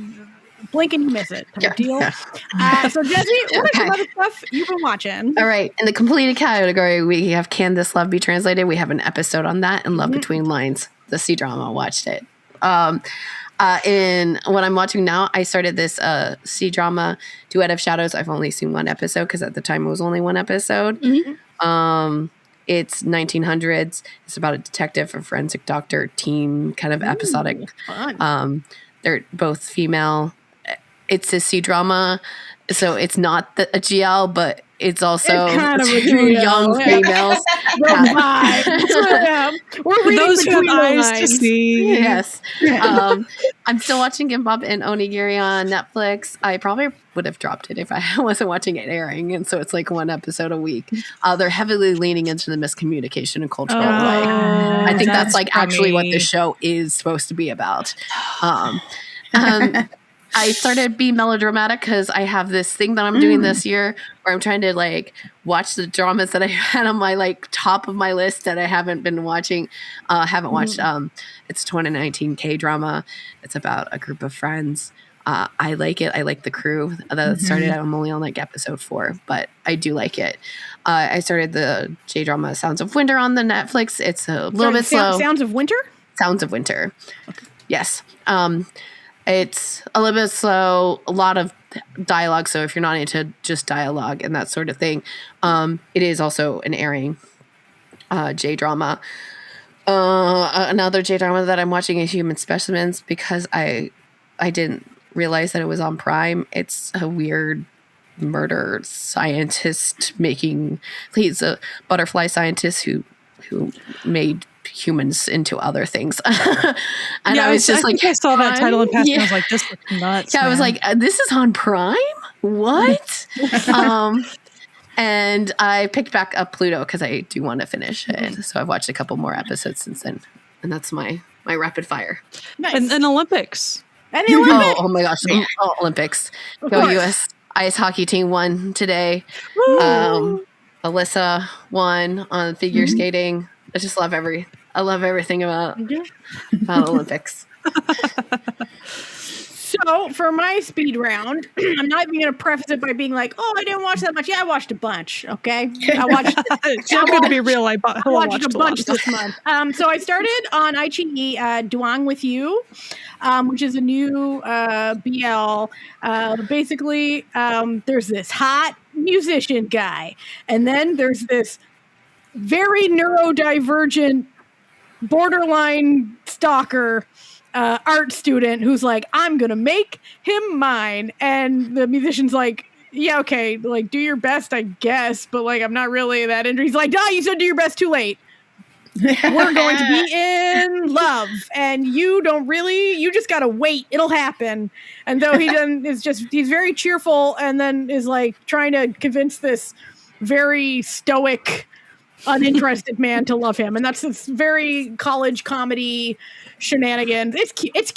blink and you miss it type deal. So Jessie, what are some other stuff you've been watching? All right. In the completed category, we have Can This Love Be Translated? We have an episode on that, and Love Between Lines, the C-drama. Watched it. In what I'm watching now, I started this C-drama, Duet of Shadows. I've only seen one episode because at the time it was only one episode. It's 1900s. It's about a detective, a forensic doctor team, kind of episodic. They're both female. It's a C-drama, so it's not a GL, but It's also kind of a two trio, young yeah. females. We're reading Those who have between the eyes to lines. see. Yes. I'm still watching Gimbop and Onigiri on Netflix. I probably would have dropped it if I wasn't watching it airing. And so it's like one episode a week. They're heavily leaning into the miscommunication and cultural like I think that's like actually what this show is supposed to be about. I started being melodramatic because I have this thing that I'm doing this year where I'm trying to like watch the dramas that I had on my like top of my list that I haven't been watching. Haven't watched. It's 2019 K drama. It's about a group of friends. I like it. I like the crew that started. I'm only on like episode 4, but I do like it. I started the J drama Sounds of Winter on the Netflix. It's a little bit slow. Sounds of Winter? Sounds of Winter. Okay. Yes. It's a little bit slow, a lot of dialogue. So if you're not into just dialogue and that sort of thing, it is also an airing J-drama. Another J-drama that I'm watching is Human Specimens because I didn't realize that it was on Prime. It's a weird murder scientist he's a butterfly scientist who made humans into other things. And I was just like, I saw that title and passed and I was like, this looks nuts. Yeah, man. I was like, this is on Prime? What? And I picked back up Pluto because I do want to finish it. So I've watched a couple more episodes since then. And that's my rapid fire. Nice. And Olympics. And the Olympics. Oh my gosh. Olympics. Go US ice hockey team won today. Alyssa won on figure skating. I just love everything about Olympics. So for my speed round, I'm not even going to preface it by being like, "Oh, I didn't watch that much." Yeah, I watched a bunch. Okay, I watched. I'm going to be real. I watched a bunch this month. So I started on iQIYI Duang with You, which is a new BL. Basically, there's this hot musician guy, and then there's this very neurodivergent, borderline stalker art student who's like, I'm gonna make him mine. And the musician's like, yeah, okay, like, do your best, I guess, but like, I'm not really that into. He's like, you said do your best too late. We're going to be in love, and you just gotta wait, it'll happen. And though he's very cheerful, and then is like trying to convince this very stoic, uninterested man to love him, and that's this very college comedy shenanigans. It's cute. It's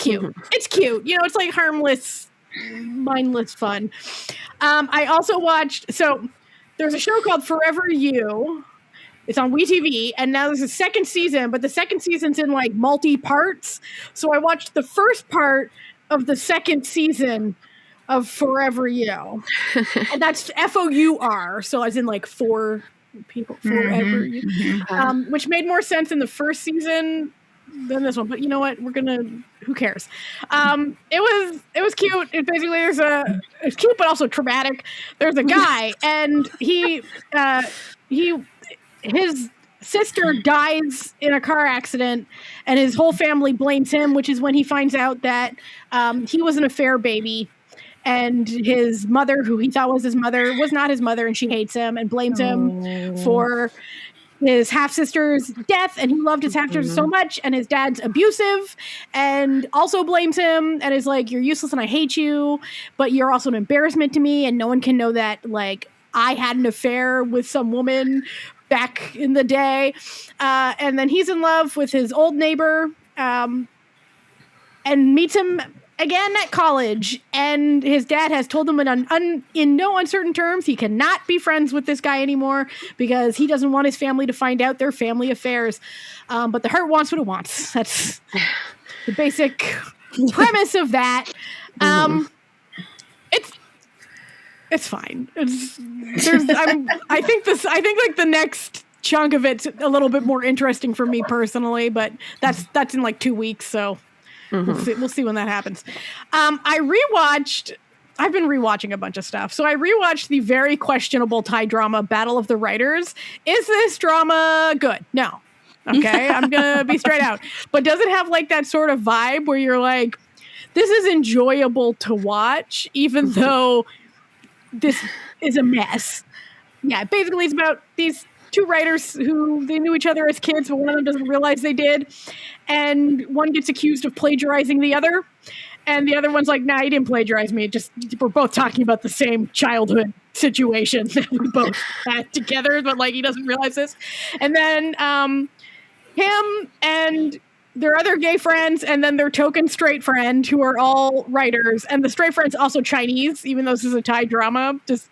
cute. It's like harmless, mindless fun. I also watched. So there's a show called Forever You. It's on WeTV, and now there's a second season, but the second season's in like multi parts. So I watched the first part of the second season of Forever You, and that's FOUR. So as in like 4 people forever, which made more sense in the first season than this one. But you know what? Who cares? It was cute. It basically it's cute, but also traumatic. There's a guy, and his sister dies in a car accident, and his whole family blames him, which is when he finds out that he was an affair baby. And his mother, who he thought was his mother, was not his mother, and she hates him and blames him for his half-sister's death. And he loved his half-sister so much, and his dad's abusive and also blames him and is like, you're useless and I hate you, but you're also an embarrassment to me, and no one can know that, like, I had an affair with some woman back in the day. And then he's in love with his old neighbor and meets him again at college, and his dad has told him in no uncertain terms he cannot be friends with this guy anymore because he doesn't want his family to find out their family affairs. But the heart wants what it wants. That's the basic premise of that. It's fine. I think like the next chunk of it's a little bit more interesting for me personally, but that's in like 2 weeks, so. We'll see when that happens. I've been rewatching a bunch of stuff. So I rewatched the very questionable Thai drama Battle of the Writers. Is this drama good? No. Okay, I'm going to be straight out. But does it have like that sort of vibe where you're like, this is enjoyable to watch, even though this is a mess? yeah, basically it's about these two writers who they knew each other as kids, but one of them doesn't realize they did. And one gets accused of plagiarizing the other. And the other one's like, nah, he didn't plagiarize me. Just we're both talking about the same childhood situation that we both had together, but like he doesn't realize this. And then him and their other gay friends, and then their token straight friend, who are all writers, and the straight friend's also Chinese, even though this is a Thai drama. Just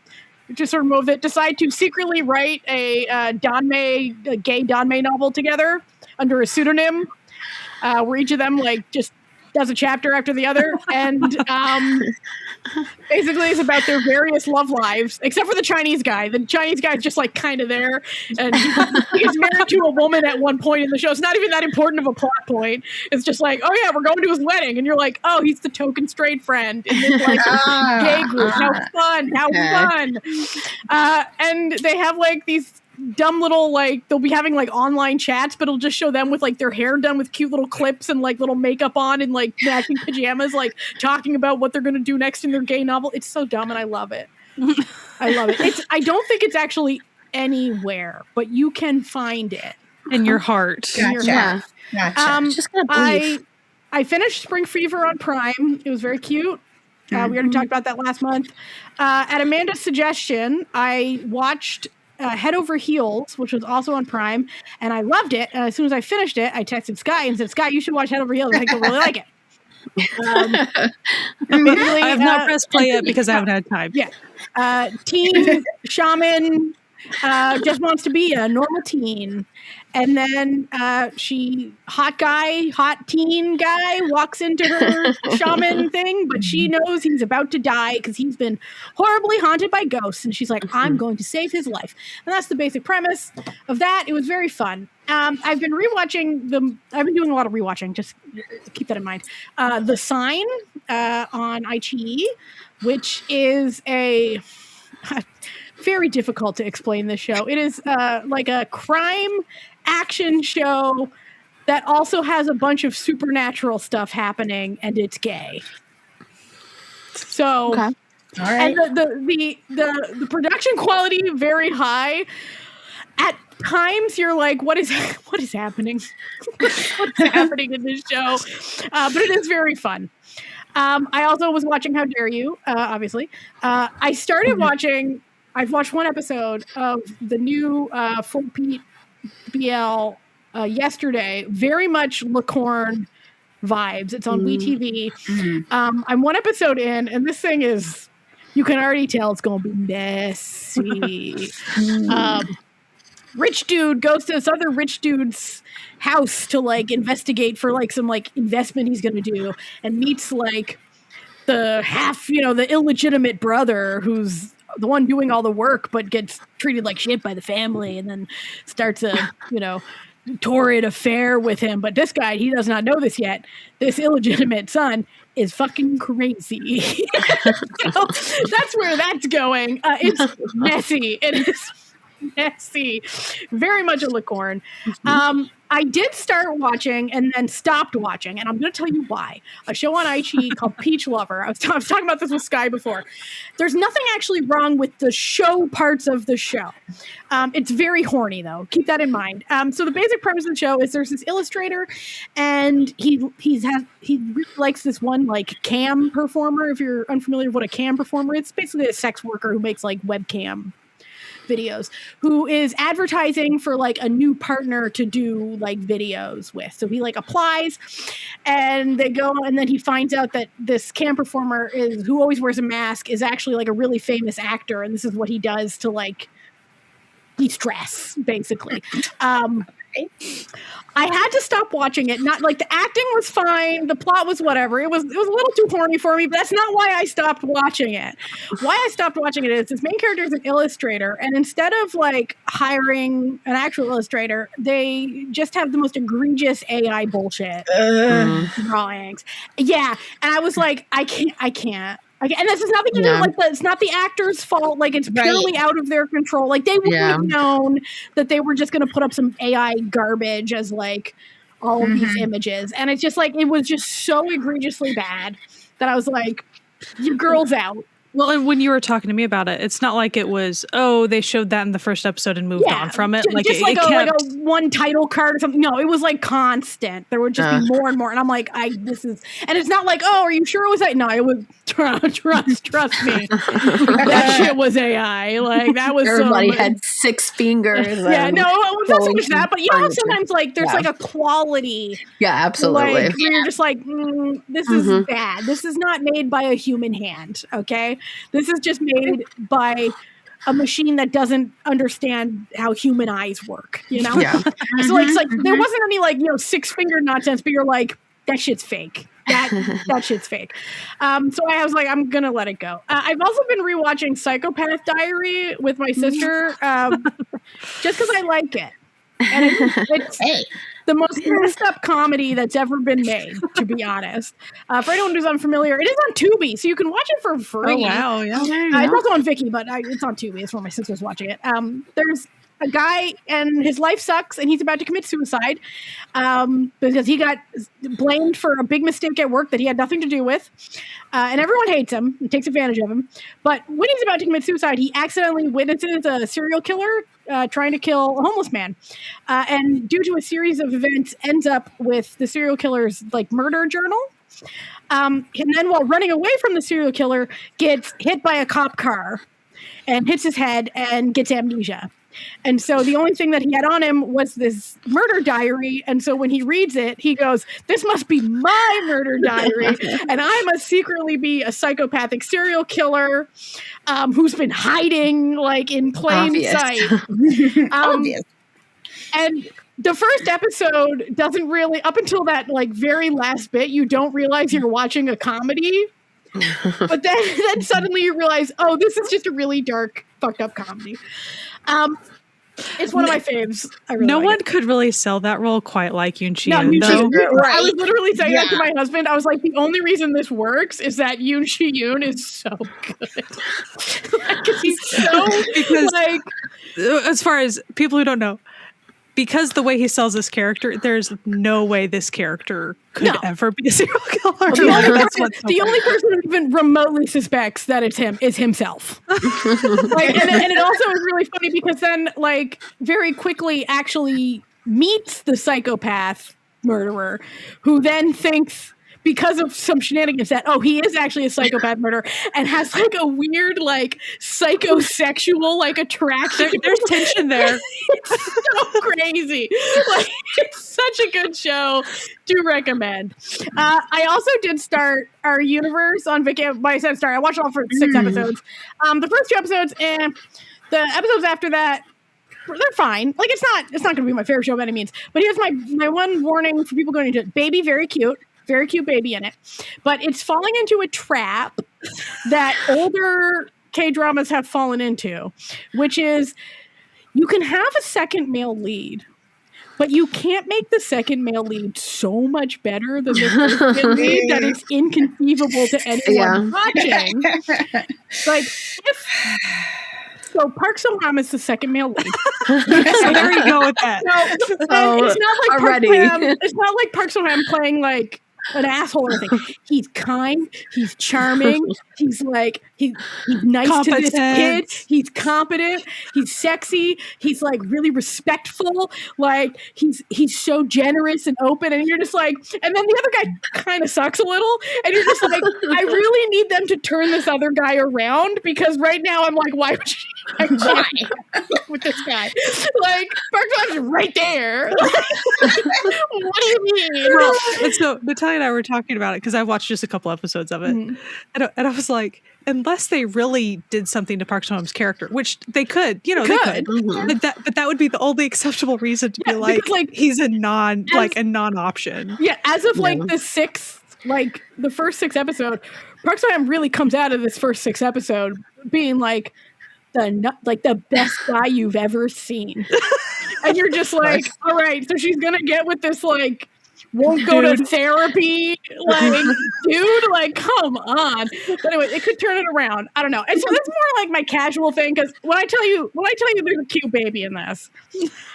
sort of move it. Decide to secretly write a gay Danmei novel together under a pseudonym, where each of them like just does a chapter after the other, and basically it's about their various love lives, except for the Chinese guy. The Chinese guy's just like kind of there, and he's married to a woman at one point in the show. It's not even that important of a plot point. It's just like, oh yeah, we're going to his wedding, and you're like, oh, he's the token straight friend in this like gay group. How fun! And they have like these dumb little, like, they'll be having like online chats, but it'll just show them with like their hair done with cute little clips and like little makeup on and like matching pajamas, like talking about what they're going to do next in their gay novel. It's so dumb and I love it. I love it. I don't think it's actually anywhere, but you can find it in your heart. Gotcha. Just gonna believe. I finished Spring Fever on Prime. It was very cute. We already talked about that last month. At Amanda's suggestion, I watched Head Over Heels, which was also on Prime, and I loved it. And as soon as I finished it, I texted Sky and said, Sky, you should watch Head Over Heels. I think you'll really like it. I have not pressed play yet because I haven't had time. Yeah. Teen shaman just wants to be a normal teen. And then hot teen guy walks into her shaman thing, but she knows he's about to die because he's been horribly haunted by ghosts. And she's like, I'm going to save his life. And that's the basic premise of that. It was very fun. I've been rewatching I've been doing a lot of rewatching. Just keep that in mind. The Sign on iQIYI, which is a very difficult to explain this show. It is like a crime action show that also has a bunch of supernatural stuff happening, and it's gay. So, All right. and the production quality very high. At times, you're like, "What is happening? What's happening in this show?" But it is very fun. I also was watching How Dare You, obviously. I started watching. I've watched one episode of the new Full Pete BL yesterday. Very much Licorn vibes. It's on WeTV. I'm one episode in, and this thing is, you can already tell it's going to be messy. Rich dude goes to this other rich dude's house to like investigate for like some like investment he's going to do, and meets like the the illegitimate brother who's the one doing all the work, but gets treated like shit by the family, and then starts a, torrid affair with him. But this guy, he does not know this yet. This illegitimate son is fucking crazy. So that's where that's going. It's messy. It is messy. Very much a Licorn. I did start watching and then stopped watching, and I'm going to tell you why. A show on iQIYI called Peach Lover. I was talking about this with Sky before. There's nothing actually wrong with the show parts of the show. It's very horny, though. Keep that in mind. So the basic premise of the show is there's this illustrator, and he really likes this one like cam performer. If you're unfamiliar with what a cam performer is, it's basically a sex worker who makes like webcam videos, who is advertising for like a new partner to do like videos with. So he like applies, and they go, and then he finds out that this cam performer who always wears a mask is actually like a really famous actor, and this is what he does to like de-stress, basically. I had to stop watching it. Not like the acting was fine, the plot was whatever. It was a little too horny for me, but that's not why I stopped watching it. Why I stopped watching it is his main character is an illustrator, and instead of like hiring an actual illustrator, they just have the most egregious AI bullshit drawings. Yeah, and I was like, I can't. And this is nothing to do like that. It's not the actor's fault. Like it's purely out of their control. Like they would have known that they were just going to put up some AI garbage as like all of these images, and it's just like it was just so egregiously bad that I was like, "Your girl's out. Well, and when you were talking to me about it, it's not like it was, they showed that in the first episode and moved on from it. Like just like a one title card or something. No, it was like constant. There would just be more and more. And I'm like, and it's not like, are you sure it was that? No, it was, trust me. That shit was AI. Like that was everybody had 6 fingers. Yeah, no, it was not so much that, but you know, sometimes like there's like a quality. Yeah, absolutely. Like, you're just like, this is bad. This is not made by a human hand. Okay. This is just made by a machine that doesn't understand how human eyes work, you know? Yeah. So it's like there wasn't any like, 6-finger nonsense, but you're like, that shit's fake. That shit's fake. So I was like, I'm gonna let it go. I've also been rewatching Psychopath Diary with my sister, just because I like it. And it's the most messed up comedy that's ever been made, to be honest. For anyone who's unfamiliar, it is on Tubi, so you can watch it for free. Oh, wow. Yeah. It's also on Viki, but it's on Tubi. It's where my sister's watching it. There's a guy, and his life sucks, and he's about to commit suicide because he got blamed for a big mistake at work that he had nothing to do with. And everyone hates him and takes advantage of him. But when he's about to commit suicide, he accidentally witnesses a serial killer trying to kill a homeless man. And due to a series of events, ends up with the serial killer's like murder journal. And then while running away from the serial killer, gets hit by a cop car and hits his head and gets amnesia. And so the only thing that he had on him was this murder diary. And so when he reads it, he goes, this must be my murder diary. And I must secretly be a psychopathic serial killer who's been hiding like in plain sight. Obvious. And the first episode doesn't really, up until that like very last bit, you don't realize you're watching a comedy. But then suddenly you realize, this is just a really dark, fucked up comedy. It's one of my faves. No one could really sell that role quite like Yoon Shi-yoon, though. Right. I was literally saying that to my husband. I was like, the only reason this works is that Yoon Shi-yoon is so good. Because he's so like, as far as people who don't know, because the way he sells this character, there's no way this character could ever be a serial killer. The only person who even remotely suspects that it's him is himself. And it also is really funny because then, like, very quickly actually meets the psychopath murderer, who then thinks, because of some shenanigans, that he is actually a psychopath murderer and has like a weird like psychosexual like attraction. There's tension there. It's so crazy. Like, it's such a good show. Do recommend. I also did start our universe on Viki. By I start, I watched all for 6 episodes. The first 2 episodes and the episodes after that, they're fine. Like it's not going to be my favorite show by any means. But here's my one warning for people going into it. Baby, very cute. Very cute baby in it. But it's falling into a trap that older K-dramas have fallen into, which is you can have a second male lead, but you can't make the second male lead so much better than the first male lead that it's inconceivable to anyone watching. Like, so Park Sung-ham is the second male lead. So there you go with that. It's not like Park Sung-ham playing like an asshole or anything. He's kind. He's charming. He's like he's nice competent to this kid. He's competent. He's sexy. He's like really respectful. Like he's so generous and open. And you're just like, and then the other guy kind of sucks a little. And you're just like, I really need them to turn this other guy around because right now I'm like, why would you? Like, why with this guy? Like Park Sung-ham's right there. What do you mean? Well, and so Natalia and I were talking about it because I watched just a couple episodes of it, and I was like, unless they really did something to Park Sung-ham's character, which they could, they could, but that would be the only acceptable reason to be like he's a non-option. Yeah, as of like the first 6 episode, Park Sung-ham really comes out of this first 6 episode being like the best guy you've ever seen. And you're just like, all right, so she's gonna get with this like won't go to therapy like dude, like come on. But anyway, it could turn it around. I don't know. And so that's more like my casual thing because when I tell you there's a cute baby in this,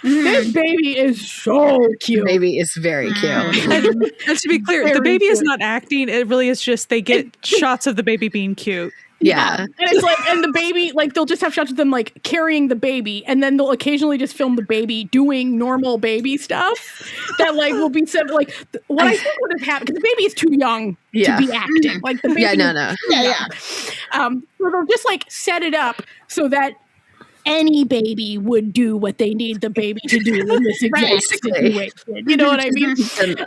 this baby is so cute. The baby is very cute. And to be clear, the baby is not acting. It really is just they get shots of the baby being cute. Yeah. And it's like, and the baby, like they'll just have shots of them like carrying the baby, and then they'll occasionally just film the baby doing normal baby stuff that like will be said like what I think would have happened, because the baby is too young to be acting. Like the baby so they'll just like set it up so that any baby would do what they need the baby to do in this exact situation. You know what I mean?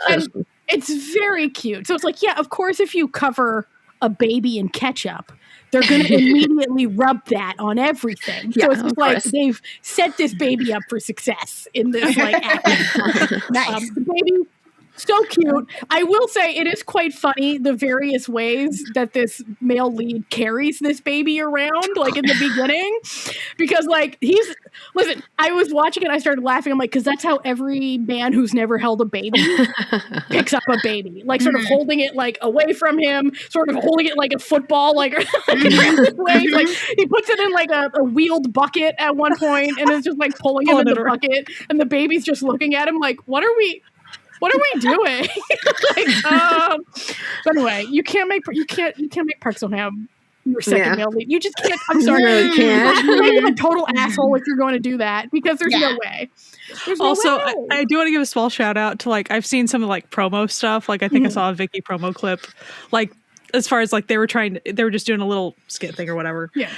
And it's very cute. So it's like, yeah, of course, if you cover a baby in ketchup, they're going to immediately rub that on everything. So it's just like they've set this baby up for success in this like acting. Nice. The baby, so cute. I will say it is quite funny the various ways that this male lead carries this baby around, like in the beginning, because like listen, I was watching it, I started laughing. I'm like, because that's how every man who's never held a baby picks up a baby, like sort of holding it like away from him, sort of holding it like a football, like like he puts it in like a wheeled bucket at one point, and it's just like pulling him in the bucket, and the baby's just looking at him like, what are we doing? But anyway, you can't make Park Seo-ham your second male lead. You just can't. I'm sorry, you can't. You're a total asshole if you're going to do that, because there's no way. Also, I do want to give a small shout out to like I've seen some of like promo stuff. Like I think I saw a Vicky promo clip. Like as far as like they were just doing a little skit thing or whatever. Yeah.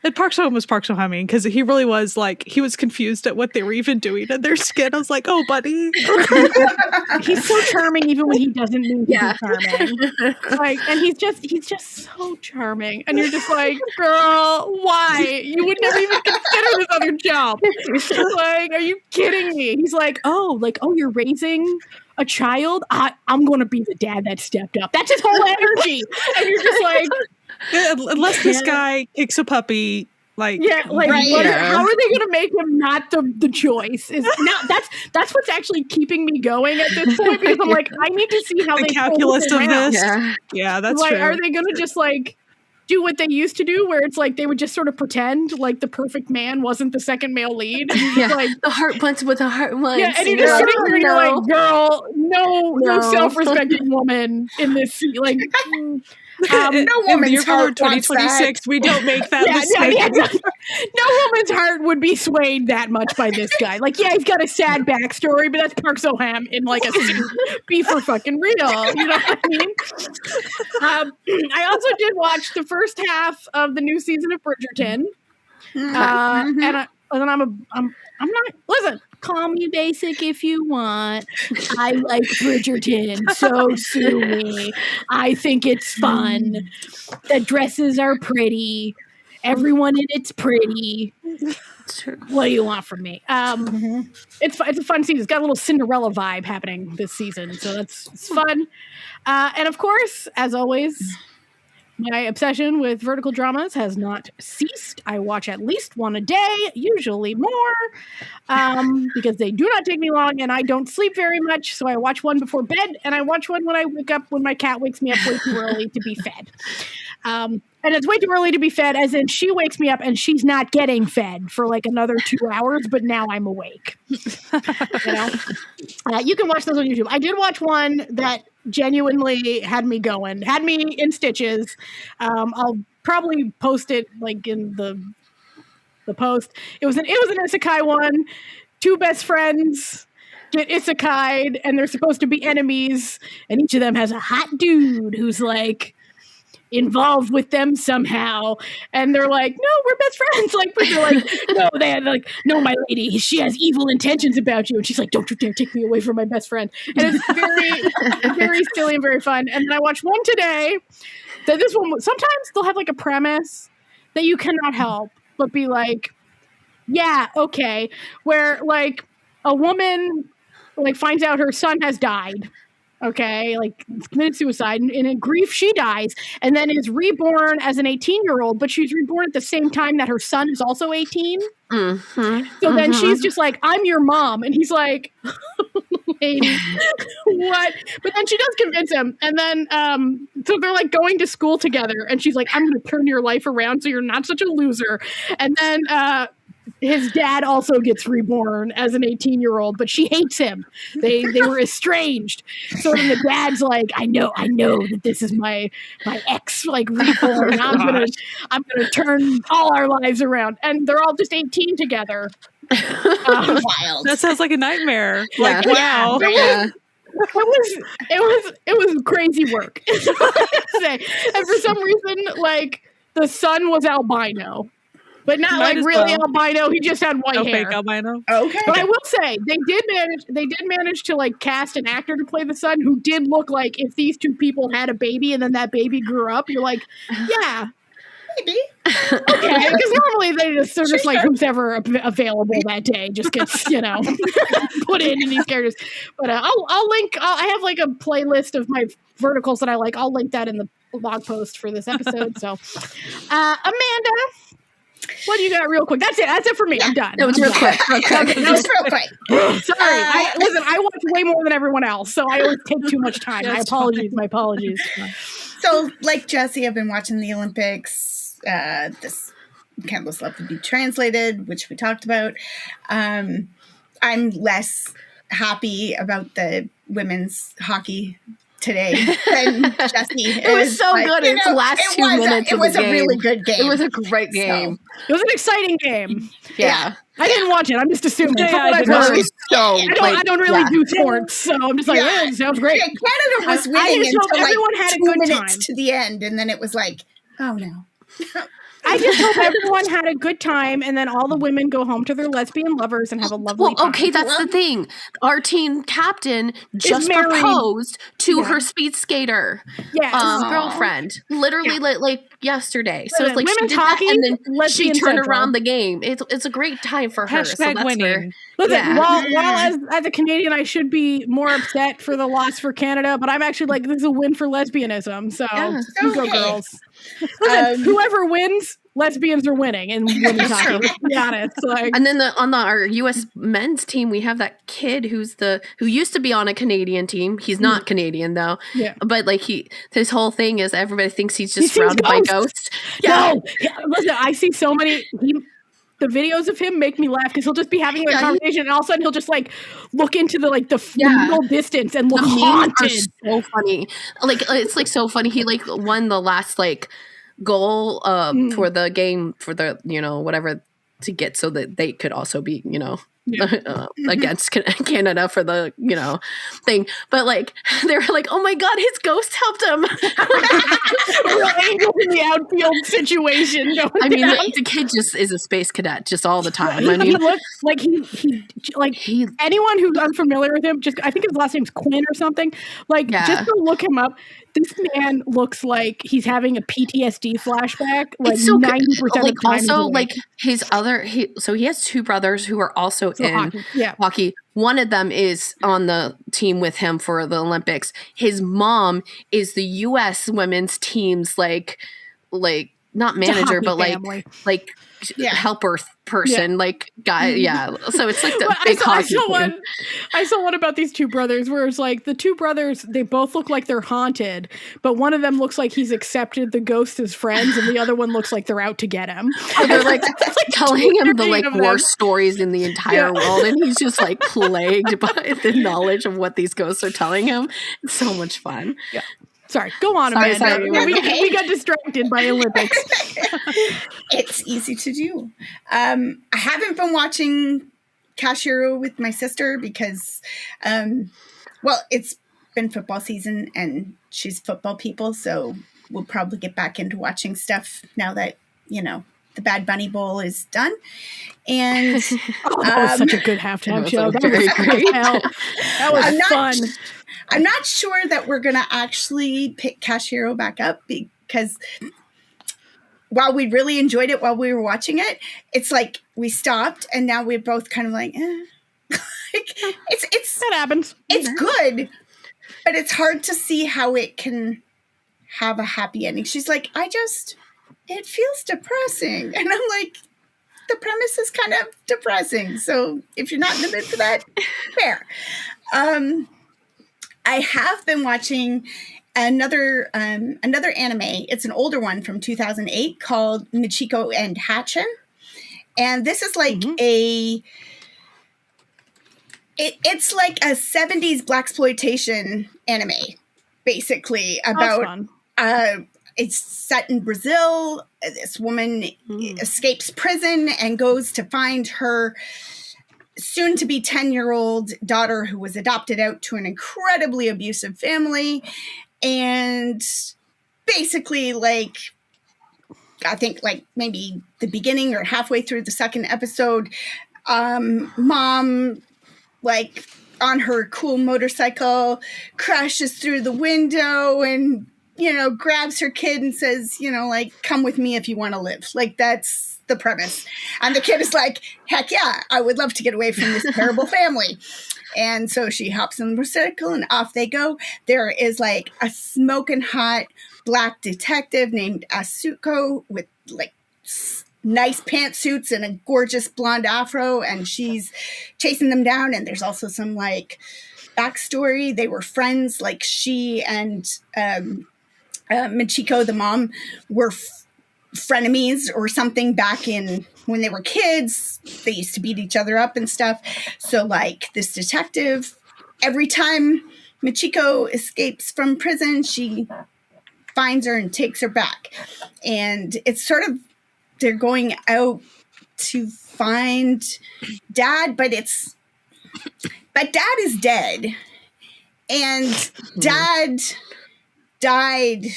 And Park Seo-ham was Park Seo-hamming because he really was like, he was confused at what they were even doing in their skit. I was like, oh, buddy. He's so charming even when he doesn't mean to be charming. Like, and he's just so charming. And you're just like, girl, why? You would never even consider this other job. Like, are you kidding me? He's like, oh, you're raising a child? I'm going to be the dad that stepped up. That's his whole energy. And you're just like, unless this guy kicks a puppy, like how are they going to make him not the choice? That's what's actually keeping me going at this point, because I'm like, I need to see how the they calculus of this. Yeah, that's like, true. are they going to just like do what they used to do, where it's like they would just sort of pretend like the perfect man wasn't the second male lead? Like the heart once with a heart once. Yeah, and you're just sitting there and you're like, girl, no self-respecting woman in this like. No woman's heart 2026. We don't make that mistake. No woman's heart would be swayed that much by this guy. Like, yeah, he's got a sad backstory, but that's Park Seo-ham in like a suit. Be for fucking real. You know what I mean? I also did watch the first half of the new season of Bridgerton, and then I'm not. Listen. Call me basic if you want. I like Bridgerton, so sue me. I think it's fun. The dresses are pretty. Everyone in it's pretty. What do you want from me? It's a fun season. It's got a little Cinderella vibe happening this season, so it's fun. And of course, as always, my obsession with vertical dramas has not ceased. I watch at least one a day, usually more, because they do not take me long and I don't sleep very much. So I watch one before bed and I watch one when I wake up, when my cat wakes me up way too early to be fed. And it's way too early to be fed, as in she wakes me up and she's not getting fed for like another 2 hours, but now I'm awake. You know? You can watch those on YouTube. I did watch one that genuinely had me going, had me in stitches. I'll probably post it like in the post. It was an isekai one. Two best friends get isekai'd and they're supposed to be enemies, and each of them has a hot dude who's like involved with them somehow, and they're like, no, we're best friends, like, but they're like, no, they had like, no, my lady, she has evil intentions about you, and she's like, don't you dare take me away from my best friend. And it's very very silly and very fun. And then I watched one today that this one, sometimes they'll have like a premise that you cannot help but be like, yeah, okay, where like a woman like finds out her son has died, okay, like committed suicide, and in grief she dies, and then is reborn as an 18-year-old, but she's reborn at the same time that her son is also 18. So then she's just like, I'm your mom, and he's like, lady, what? But then she does convince him, and then so they're like going to school together, and she's like, I'm gonna turn your life around so you're not such a loser. And then his dad also gets reborn as an 18-year-old, but she hates him. They were estranged. So then the dad's like, I know that this is my ex like reborn. I'm gonna turn all our lives around, and they're all just 18 together. Wild. That sounds like a nightmare. Yeah. Like, wow. Yeah. It was crazy work. And for some reason, like the son was albino, but not like really albino. He just had white hair. Fake albino. Okay. But I will say they did manage to like cast an actor to play the son who did look like if these two people had a baby and then that baby grew up. You're like, yeah. Maybe. Okay, because normally they're just like who's ever available that day just gets put in these characters. But I'll link. I have like a playlist of my verticals that I like. I'll link that in the blog post for this episode. So, Amanda, what do you got, real quick? That's it. That's it for me. I'm done. That was real quick. That was real quick. Sorry. I watch way more than everyone else, so I always take too much time. My apologies. So, like Jessie, I've been watching the Olympics. This Countless Love to Be Translated, which we talked about. I'm less happy about the women's hockey today than Jessie. It was so good. It's the last 2 minutes of the game. It was a really good game. It was a great game. It was an exciting game. Yeah. I didn't watch it. I'm just assuming. I don't really do sports, so I'm just like, it sounds great. Canada was winning until everyone like had a 2 good minutes time to the end, and then it was like, oh no. I just hope everyone had a good time, and then all the women go home to their lesbian lovers and have a lovely time. Okay, that's the thing. Our team captain just proposed to her speed skater girlfriend, literally like yesterday. So it's like she did that, and then she turned around the game. It's a great time for her. So that's winning. Listen, while as a Canadian, I should be more upset for the loss for Canada, but I'm actually like, this is a win for lesbianism. So you go, girls. Listen, whoever wins, lesbians are winning in women's hockey. Let's be honest. Like, and then on our U.S. men's team, we have that kid who used to be on a Canadian team. He's not Canadian though. Yeah. But like his whole thing is everybody thinks he's just surrounded by ghosts. Yeah. No. Listen, I see so many. The videos of him make me laugh because he'll just be having a conversation and all of a sudden he'll just like look into the middle distance and look haunted. So funny. Like it's like so funny. He like won the last like goal for the game for the whatever to get so that they could also be against Canada for the thing, but like they were like, oh my god, his ghost helped him. Real angel in the outfield situation. I mean, the kid just is a space cadet just all the time. He looks like he anyone who's unfamiliar with him, just I think his last name's Quinn or something. Like just to look him up. This man looks like he's having a PTSD flashback. Like 90% of the time. Also, like his he has two brothers who are also in hockey. One of them is on the team with him for the Olympics. His mom is the U.S. women's team's like not manager, but like helper person, like guy. Yeah. So it's like the big hockey team. I saw one about these two brothers where it's like the two brothers, they both look like they're haunted, but one of them looks like he's accepted the ghost as friends and the other one looks like they're out to get him. Or they're like telling him the worst stories in the entire world, and he's just like plagued by the knowledge of what these ghosts are telling him. It's so much fun. Yeah. Sorry, go on, Amanda. Sorry. We got distracted by Olympics. It's easy to do. I haven't been watching Cash Hero with my sister because, it's been football season and she's football people, so we'll probably get back into watching stuff now that, the Bad Bunny Bowl is done. And that was such a good halftime show. That was great. That was fun. I'm not sure that we're going to actually pick Cash Hero back up because while we really enjoyed it while we were watching it, it's like we stopped and now we're both kind of like, it's that happens. It's good, but it's hard to see how it can have a happy ending. She's like, it feels depressing. And I'm like, the premise is kind of depressing. So if you're not in the mood for that, fair. I have been watching another anime. It's an older one from 2008 called Michiko and Hatchin. And this is like it's like a 70s blaxploitation anime, basically, about it's set in Brazil. This woman escapes prison and goes to find her soon-to-be 10-year-old daughter who was adopted out to an incredibly abusive family. And basically, like, I think like maybe the beginning or halfway through the second episode, mom, like on her cool motorcycle, crashes through the window and, you know, grabs her kid and says, you know, like, come with me if you want to live. Like, that's the premise. And the kid is like, heck yeah, I would love to get away from this terrible family. And so she hops on the motorcycle and off they go. There is like a smoking hot black detective named Asuko with like nice pantsuits and a gorgeous blonde afro, and she's chasing them down. And there's also some like backstory. They were friends, like she and Michiko, the mom, were frenemies or something back in when they were kids. They used to beat each other up and stuff. So like this detective, every time Michiko escapes from prison, she finds her and takes her back. And it's sort of, they're going out to find dad, but dad is dead. And dad died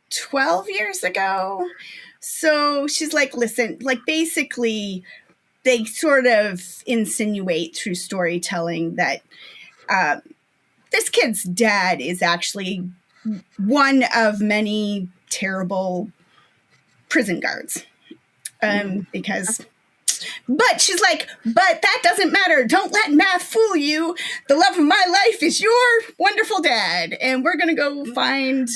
12 years ago. So she's like, listen, like basically they sort of insinuate through storytelling that this kid's dad is actually one of many terrible prison guards. Because, but she's like, but that doesn't matter. Don't let math fool you. The love of my life is your wonderful dad. And we're going to go find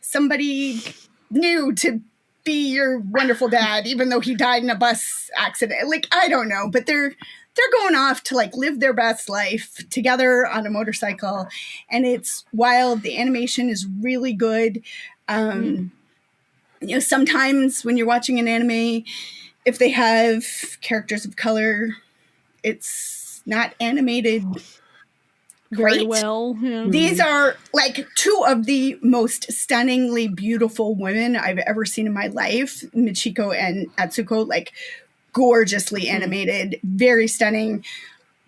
somebody new to be your wonderful dad, even though he died in a bus accident. Like, I don't know, but they're going off to like live their best life together on a motorcycle. And it's wild. The animation is really good. You know, sometimes when you're watching an anime, if they have characters of color, it's not animated great. Very well. Yeah. These are like two of the most stunningly beautiful women I've ever seen in my life. Michiko and Atsuko, like gorgeously animated, very stunning.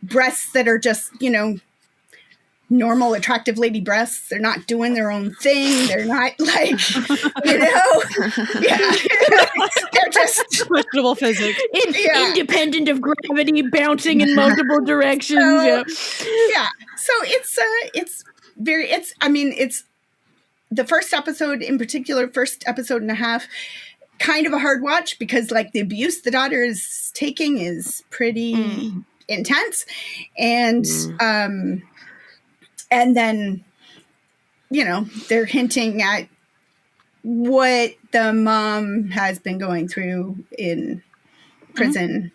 Breasts that are just, you know, normal, attractive lady breasts. They're not doing their own thing. They're not like, you know, they're just questionable physics. Independent of gravity, bouncing in multiple directions. So it's the first episode in particular, first episode and a half, kind of a hard watch because like the abuse the daughter is taking is pretty intense. And then, you know, they're hinting at what the mom has been going through in prison.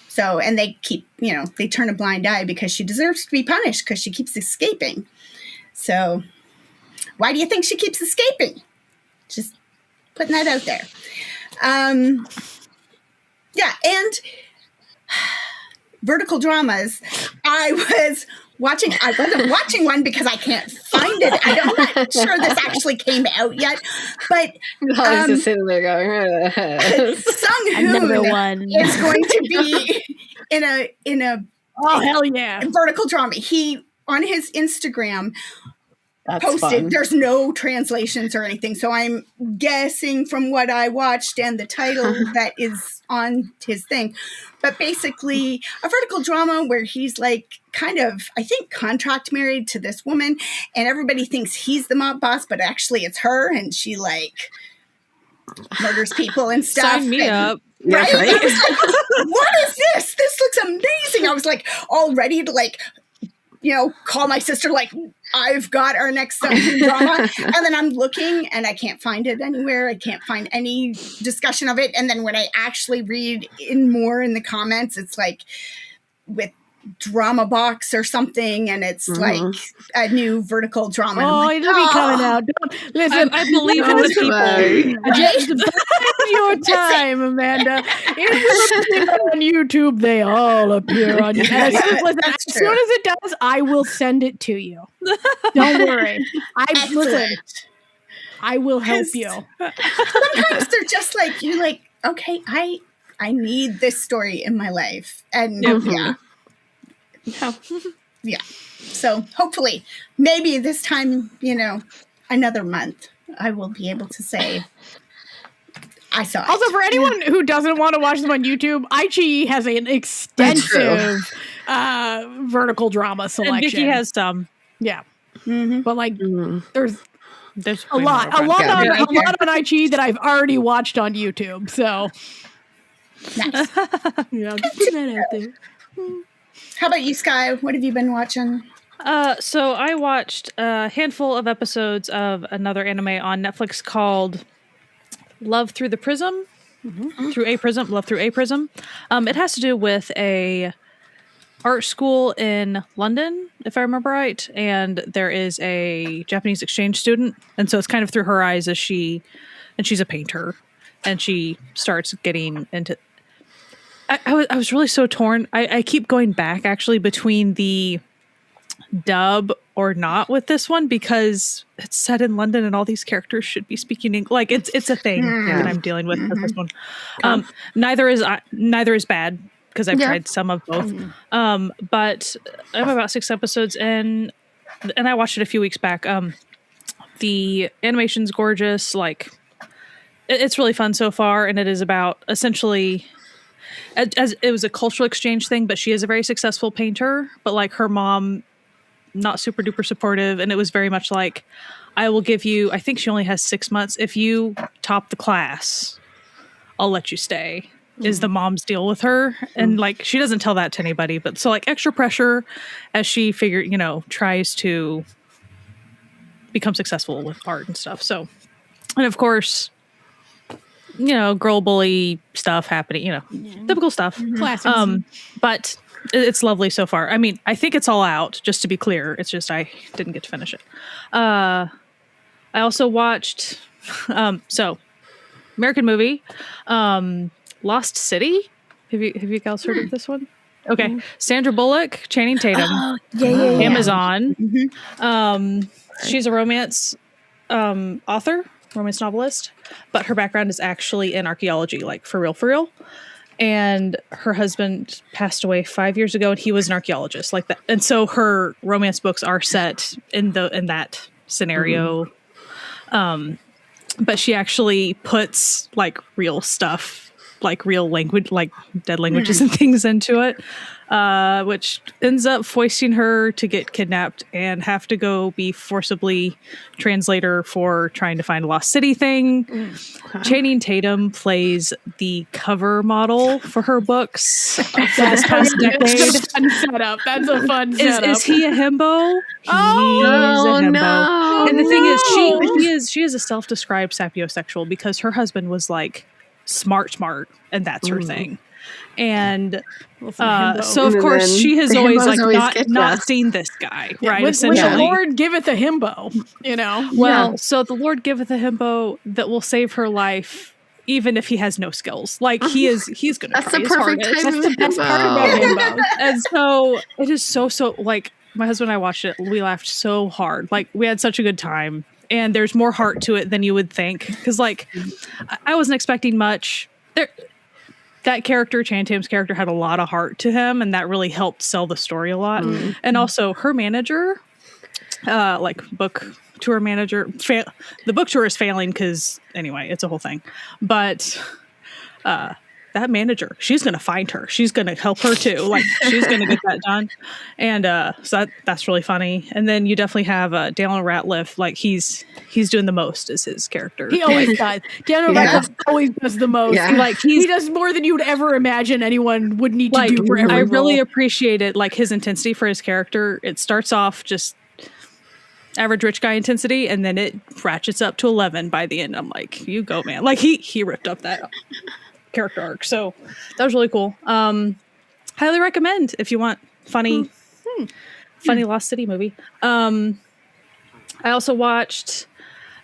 So, and they keep, you know, they turn a blind eye because she deserves to be punished because she keeps escaping. So, why do you think she keeps escaping? Just putting that out there. And vertical dramas. I wasn't watching one because I can't find it. I'm not sure this actually came out yet. But I was just sitting there going, Sung Hoon is going to be in a oh hell yeah vertical drama. He on his Instagram posted fun. There's no translations or anything, so I'm guessing from what I watched and the title that is on his thing, but basically a vertical drama where he's like kind of, I think, contract married to this woman, and everybody thinks he's the mob boss, but actually it's her, and she like murders people and stuff. Sign me up. Right? I was like, what is this? This looks amazing. I was like all ready to like, you know, call my sister like, I've got our next drama. And then I'm looking and I can't find it anywhere. I can't find any discussion of it. And then when I actually read in more in the comments, it's like with drama box or something, and it's like a new vertical drama. Oh, like, it'll be coming out. Listen, I believe in the people. Just bide your time, Amanda. It will appear on YouTube. They all appear on YouTube. As soon as it does, I will send it to you. Don't worry. Listen. I will help you. Sometimes they're just like, you're like, okay, I need this story in my life. And yeah. So hopefully, maybe this time, another month, I will be able to say I saw it. Also, for anyone who doesn't want to watch them on YouTube, iQIYI has an extensive vertical drama selection. And Vicky has some. Yeah. But there's a way lot more on iQIYI that I've already watched on YouTube. So nice. Just put that out there. How about you, Sky? What have you been watching? So I watched a handful of episodes of another anime on Netflix called Love Through the Prism. Love Through a Prism. It has to do with a art school in London, if I remember right, and there is a Japanese exchange student, and so it's kind of through her eyes as she's a painter, and she starts getting into. I was really so torn. I keep going back actually between the dub or not with this one because it's set in London and all these characters should be speaking English. Like it's a thing that I'm dealing with this one. Neither is bad because I've tried some of both. But I'm about 6 episodes in, and I watched it a few weeks back. The animation's gorgeous. Like it's really fun so far, and it is about essentially. As it was a cultural exchange thing, but she is a very successful painter, but like her mom, not super duper supportive. And it was very much like, I will give you, I think she only has 6 months. If you top the class, I'll let you stay is the mom's deal with her. And like, she doesn't tell that to anybody, but so like extra pressure as she tries to become successful with art and stuff. So, and of course, girl bully stuff happening, typical stuff. Classics. But it's lovely so far. I mean, I think it's all out, just to be clear. It's just I didn't get to finish it. I also watched, American movie, Lost City. Have you guys heard of this one? Okay. Sandra Bullock, Channing Tatum. Amazon. She's a romance author. Romance novelist, but her background is actually in archaeology, like for real. And her husband passed away 5 years ago, and he was an archaeologist, like that. And so her romance books are set in that scenario. But she actually puts like real stuff, like real language, like dead languages and things into it, which ends up foisting her to get kidnapped and have to go be forcibly translator for trying to find a lost city thing. Channing Tatum plays the cover model for her books for this past decade. That's a fun setup. That's a fun setup. Is he a himbo? He's a himbo. No. And the thing is, she is a self-described sapiosexual because her husband was like smart, and that's her thing. And so of course she has always like not seen this guy, right? When Essentially, the Lord giveth a himbo, Well, so the Lord giveth a himbo that will save her life, even if he has no skills. Like he's going to try his hardest. That's the best part about himbo. And so it is so like my husband and I watched it. We laughed so hard. Like we had such a good time. And there's more heart to it than you would think. Because, like, I wasn't expecting much. That character, Channing Tatum's character, had a lot of heart to him. And that really helped sell the story a lot. And also, her manager, book tour manager, the book tour is failing because, anyway, it's a whole thing. But that manager, she's going to find her. She's going to help her, too. Like, she's going to get that done. And so that's really funny. And then you definitely have Daniel Radcliffe. Like, he's doing the most as his character. He always does. Daniel Radcliffe always does the most. Yeah. Like, he does more than you'd ever imagine anyone would need to do for every I role. really appreciated, like, his intensity for his character. It starts off just average rich guy intensity, and then it ratchets up to 11 by the end. I'm like, you go, man. Like, he ripped up that character arc. So that was really cool. Highly recommend if you want Funny Lost City movie. I also watched,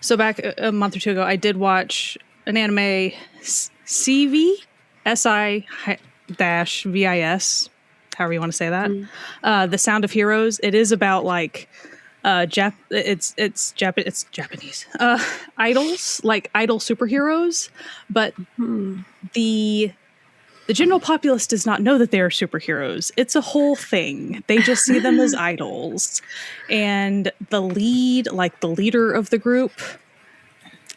so back a month or two ago, I did watch an anime, CV, SI-VIS, however you want to say that. The Sound of Heroes. It is about like it's Japanese idols, like idol superheroes, but the general populace does not know that they are superheroes. It's a whole thing. They just see them as idols. And the leader of the group,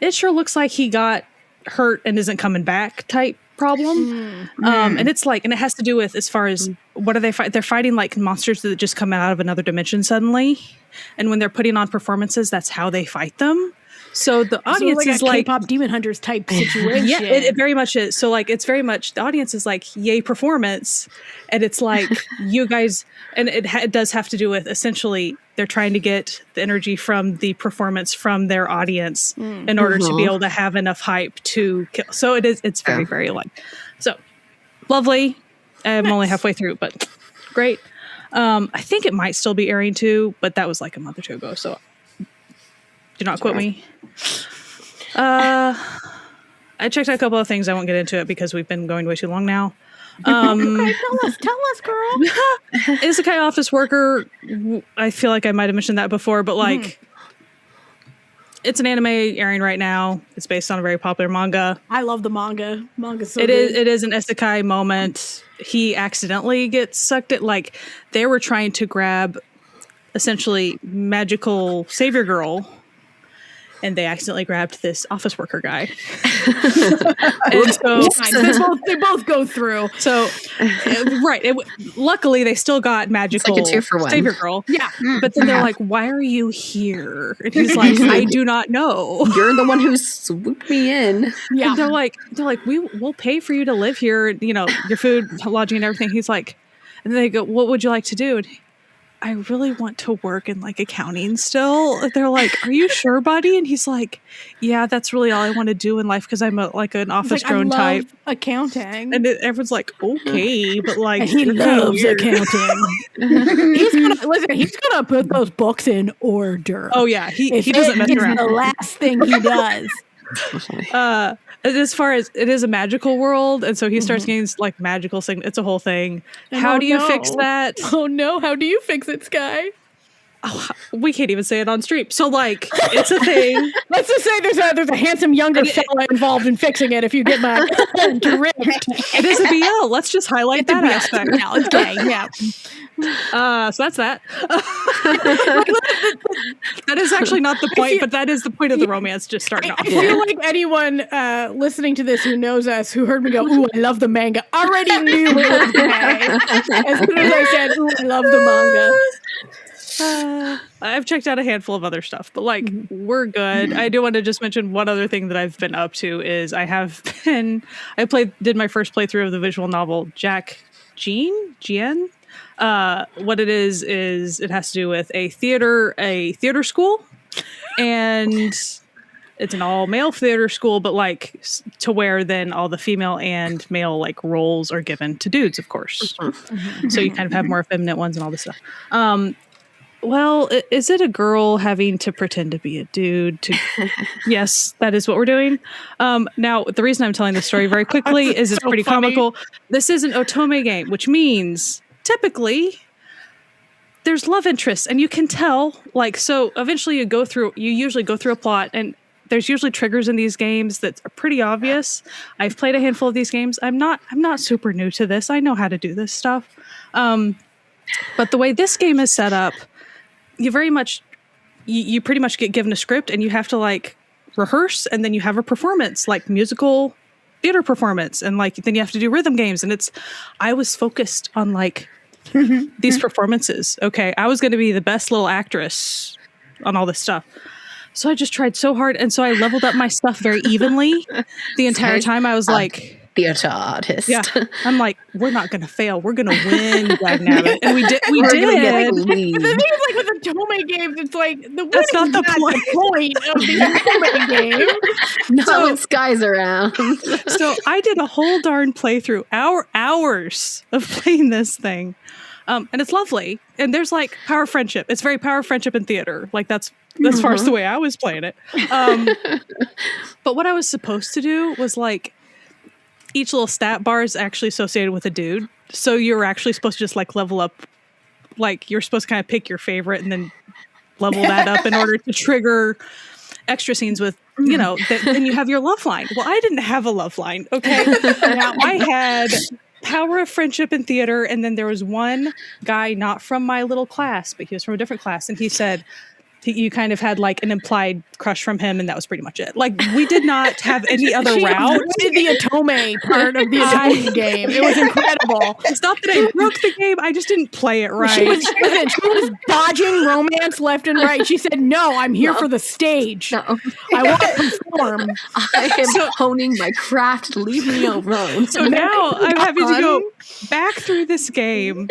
it sure looks like he got hurt and isn't coming back type problem. And it's like, and it has to do with, as far as what are they fighting? They're fighting like monsters that just come out of another dimension suddenly. And when they're putting on performances, that's how they fight them. So the audience is like K-pop Demon Hunters type situation. Yeah, it very much is. So like, it's very much, the audience is like, yay performance. And it's like, you guys, and it does have to do with, essentially, they're trying to get the energy from the performance from their audience in order to be able to have enough hype to kill. So it's very, very like, so lovely. I'm only halfway through, but great. I think it might still be airing too, but that was like a month or two ago. So do not quote me. I checked out a couple of things. I won't get into it because we've been going way too long now. Okay, tell us, girl. Isekai Office Worker. I feel like I might have mentioned that before, but like, it's an anime airing right now. It's based on a very popular manga. I love the manga. Manga's so It good. is an isekai moment. He accidentally gets sucked at, like, they were trying to grab essentially magical savior girl, and they accidentally grabbed this office worker guy. And so they both go through. So, right. Luckily, they still got magical like a 2-for-1 savior girl. Yeah. But then they're like, why are you here? And he's like, I do not know. You're the one who swooped me in. Yeah. And they're like, we'll pay for you to live here, you know, your food, lodging, and everything. He's like, and then they go, what would you like to do? And I really want to work in like accounting still. They're like, are you sure, buddy? And he's like, yeah, that's really all I want to do in life because I'm like an office drone type. Accounting. And everyone's like, okay, but like he loves accounting. He's gonna put those books in order. Oh yeah, he doesn't mess around. It's the last thing he does. As far as it is a magical world, and so he starts getting like magical signal. It's a whole thing. How do you fix that? Oh no! How do you fix it, Sky? Oh, we can't even say it on stream. So like, it's a thing. Let's just say there's a handsome younger fella involved in fixing it. If you get my drift, it is a BL. Let's just highlight that aspect. Okay, yeah. So that's that. That is actually not the point, but that is the point of the romance. Just starting off. I feel like anyone listening to this who knows us, who heard me go, "Ooh, I love the manga," already knew it was gay. As soon as I said, "Ooh, I love the manga." I've checked out a handful of other stuff, but like we're good. I do want to just mention one other thing that I've been up to is did my first playthrough of the visual novel Jack Jean. What it is it has to do with a theater school, and it's an all male theater school, but like to where then all the female and male like roles are given to dudes, of course. So you kind of have more effeminate ones and all this stuff. Well, is it a girl having to pretend to be a dude? Yes, that is what we're doing. Now, the reason I'm telling this story very quickly is it's so pretty funny. Comical. This is an otome game, which means typically there's love interests, and you can tell. Like, so eventually you usually go through a plot, and there's usually triggers in these games that are pretty obvious. I've played a handful of these games. I'm not super new to this. I know how to do this stuff. But the way this game is set up, you pretty much get given a script, and you have to like rehearse, and then you have a performance, like musical theater performance, and like then you have to do rhythm games. And I was focused on like these performances. Okay, I was going to be the best little actress on all this stuff. So I just tried so hard, and so I leveled up my stuff very evenly the entire time. I was like, theater artist. Yeah, I'm like, we're not going to fail. We're going to win, dagnabbit. And we did. We did. The thing is, like with the Otome games, it's like that's not the point of the Otome game. No, Sky's around. So I did a whole darn playthrough, hours of playing this thing. And it's lovely. And there's like power friendship. It's very power friendship in theater. Like that's as far as the way I was playing it. But what I was supposed to do was like each little stat bar is actually associated with a dude. So you're actually supposed to just like level up. Like you're supposed to kind of pick your favorite and then level that up in order to trigger extra scenes with, then you have your love line. Well, I didn't have a love line. Okay. Now I had power of friendship in theater. And then there was one guy not from my little class, but he was from a different class. And he said, you kind of had like an implied crush from him, and that was pretty much it. Like we did not have any other route. Did the Otome part of the Otome game? It was incredible. It's not that I broke the game; I just didn't play it right. She was dodging romance left and right. She said, "No, I'm here for the stage. No. I want to perform. I am honing my craft. Leave me alone." So now I'm having to go back through this game,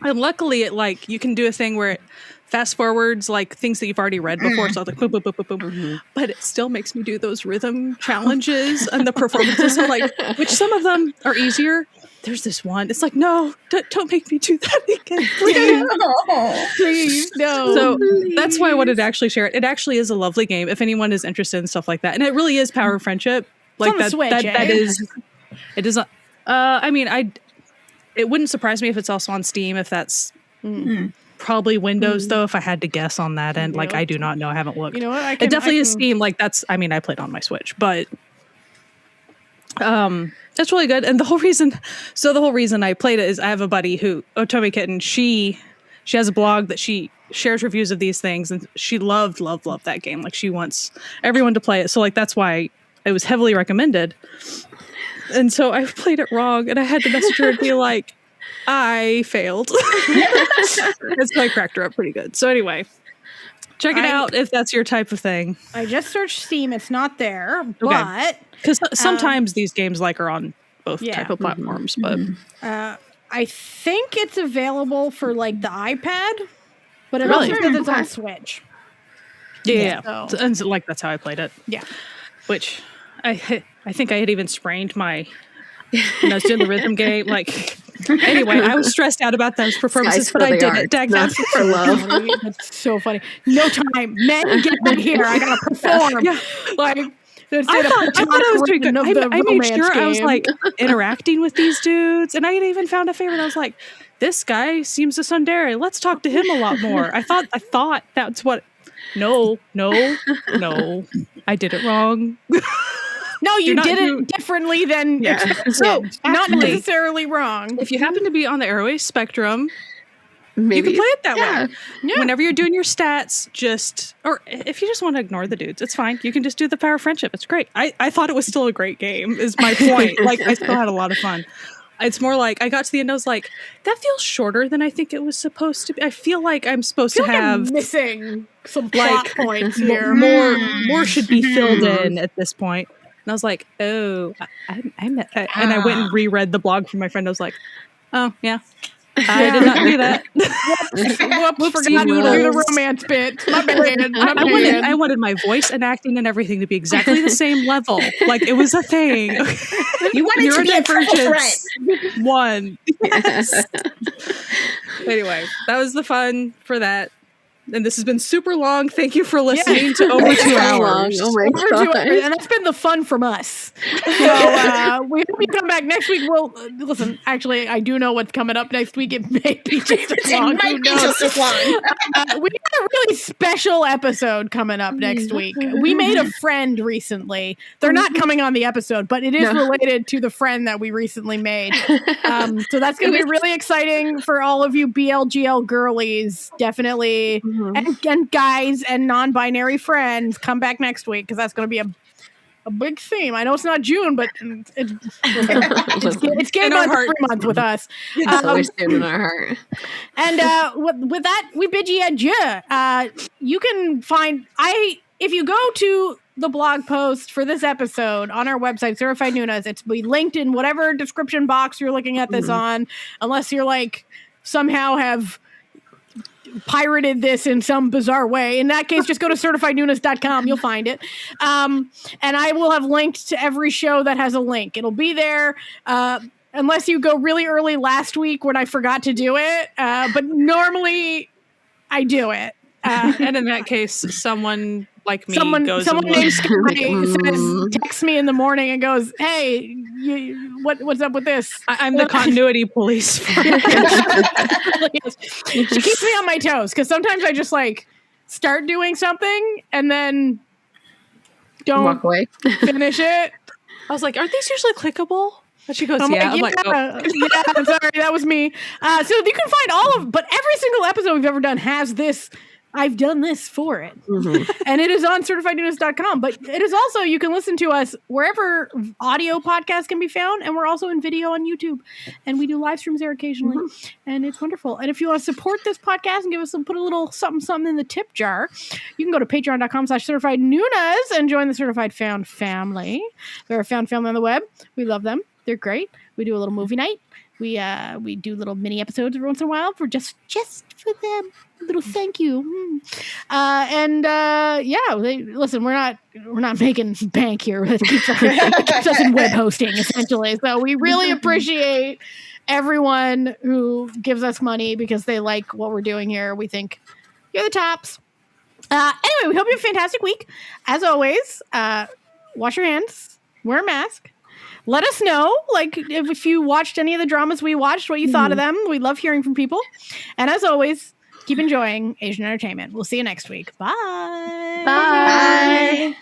and luckily, you can do a thing where it fast forwards like things that you've already read before, so I was like boom, boom, boom, boom, boom. But it still makes me do those rhythm challenges and the performances. So like, which some of them are easier. There's this one. It's like, no, don't make me do that again, please, please, no. So that's why I wanted to actually share it. It actually is a lovely game if anyone is interested in stuff like that, and it really is power of friendship. Like that, Switch, that is. It is. I mean, it wouldn't surprise me if it's also on Steam. If that's. Probably Windows though, if I had to guess on that end. Like I do not know. I haven't looked. You know what? It definitely is Steam. Like that's. I mean, I played on my Switch, but that's really good. And the whole reason I played it is I have a buddy who Otome Kitten. She has a blog that she shares reviews of these things, and she loved that game. Like she wants everyone to play it. So like that's why it was heavily recommended. And so I played it wrong, and I had to message her and be like, I failed. That's why I cracked her up pretty good. So anyway, check it out if that's your type of thing. I just searched Steam. It's not there, but because sometimes these games are on both type of platforms. But I think it's available for like the iPad, but it also says it's on Switch. Yeah. So. And so, like that's how I played it. Yeah, which I think I had even sprained my. When I was doing the rhythm game, like anyway, I was stressed out about those performances, but I did it. That's for love. That's so funny. No time, men, get in here. I gotta perform. Yeah. Like I thought I was doing good. I made sure I was like interacting with these dudes, and I even found a favorite. I was like, this guy seems a tsundere. Let's talk to him a lot more. I thought that's what. No, I did it wrong. No, you did it differently than expected. So, not necessarily wrong. If you happen to be on the airway spectrum, maybe you can play it that way. Yeah. Whenever you're doing your stats, or if you just want to ignore the dudes, it's fine. You can just do the power of friendship. It's great. I thought it was still a great game, is my point. Like, I still had a lot of fun. It's more like, I got to the end, I was like, that feels shorter than I think it was supposed to be. I feel like I'm supposed to have... I'm missing some plot points here. More should be filled in at this point. And I was like, oh, and I went and reread the blog from my friend. I was like, oh, yeah. I did not do that. Whoops, forgot to do the romance bit. My bad. I wanted my voice and acting and everything to be exactly the same level. Like, it was a thing. You wanted to be a triple threat. One. Yes. Anyway, that was the fun for that. And this has been super long. Thank you for listening to over 2 hours. Oh my God. And that's been the fun from us. So we hope you come back next week. Well, listen, actually, I do know what's coming up next week. It may be just as long. It might be just as long. We got a really special episode coming up next week. We made a friend recently. They're not coming on the episode, but it is related to the friend that we recently made. So that's going to be really exciting for all of you BLGL girlies. Definitely. And guys and non-binary friends, come back next week because that's going to be a big theme. I know it's not June, but it's Gay Month, Free Month with us. It's always soon in our heart. And with that, we bid you adieu. You can find if you go to the blog post for this episode on our website, Certified Noonas, it's be linked in whatever description box you're looking at this on, unless you're like somehow have pirated this in some bizarre way. In that case, just go to certifiednoonas.com. You'll find it. And I will have linked to every show that has a link. It'll be there. unless you go really early last week when I forgot to do it. But normally I do it. And in that case, someone like me someone goes named Sky says, texts me in the morning and goes, "Hey, what's up with this?" I'm the continuity police. She keeps me on my toes because sometimes I just like start doing something and then don't walk away, finish it. I was like, "Aren't these usually clickable?" And she goes, I'm "Yeah." like, I'm like, "Oh." yeah, sorry, that was me. So you can find but every single episode we've ever done has this. I've done this for it. And it is on certifiednoonas.com. But it is also, you can listen to us wherever audio podcasts can be found. And we're also in video on YouTube. And we do live streams there occasionally. And it's wonderful. And if you want to support this podcast and give us put a little something in the tip jar, you can go to patreon.com/certifiednoonas and join the Certified Found family. They're a found family on the web. We love them. They're great. We do a little movie night. We do little mini episodes every once in a while for just for them. A little thank you. Listen, we're not making bank here. It keeps us in web hosting essentially. So we really appreciate everyone who gives us money because they like what we're doing here. We think you're the tops. Anyway, we hope you have a fantastic week. As always, wash your hands, wear a mask. Let us know, like, if you watched any of the dramas we watched, what you thought of them. We love hearing from people. And as always, keep enjoying Asian entertainment. We'll see you next week. Bye. Bye.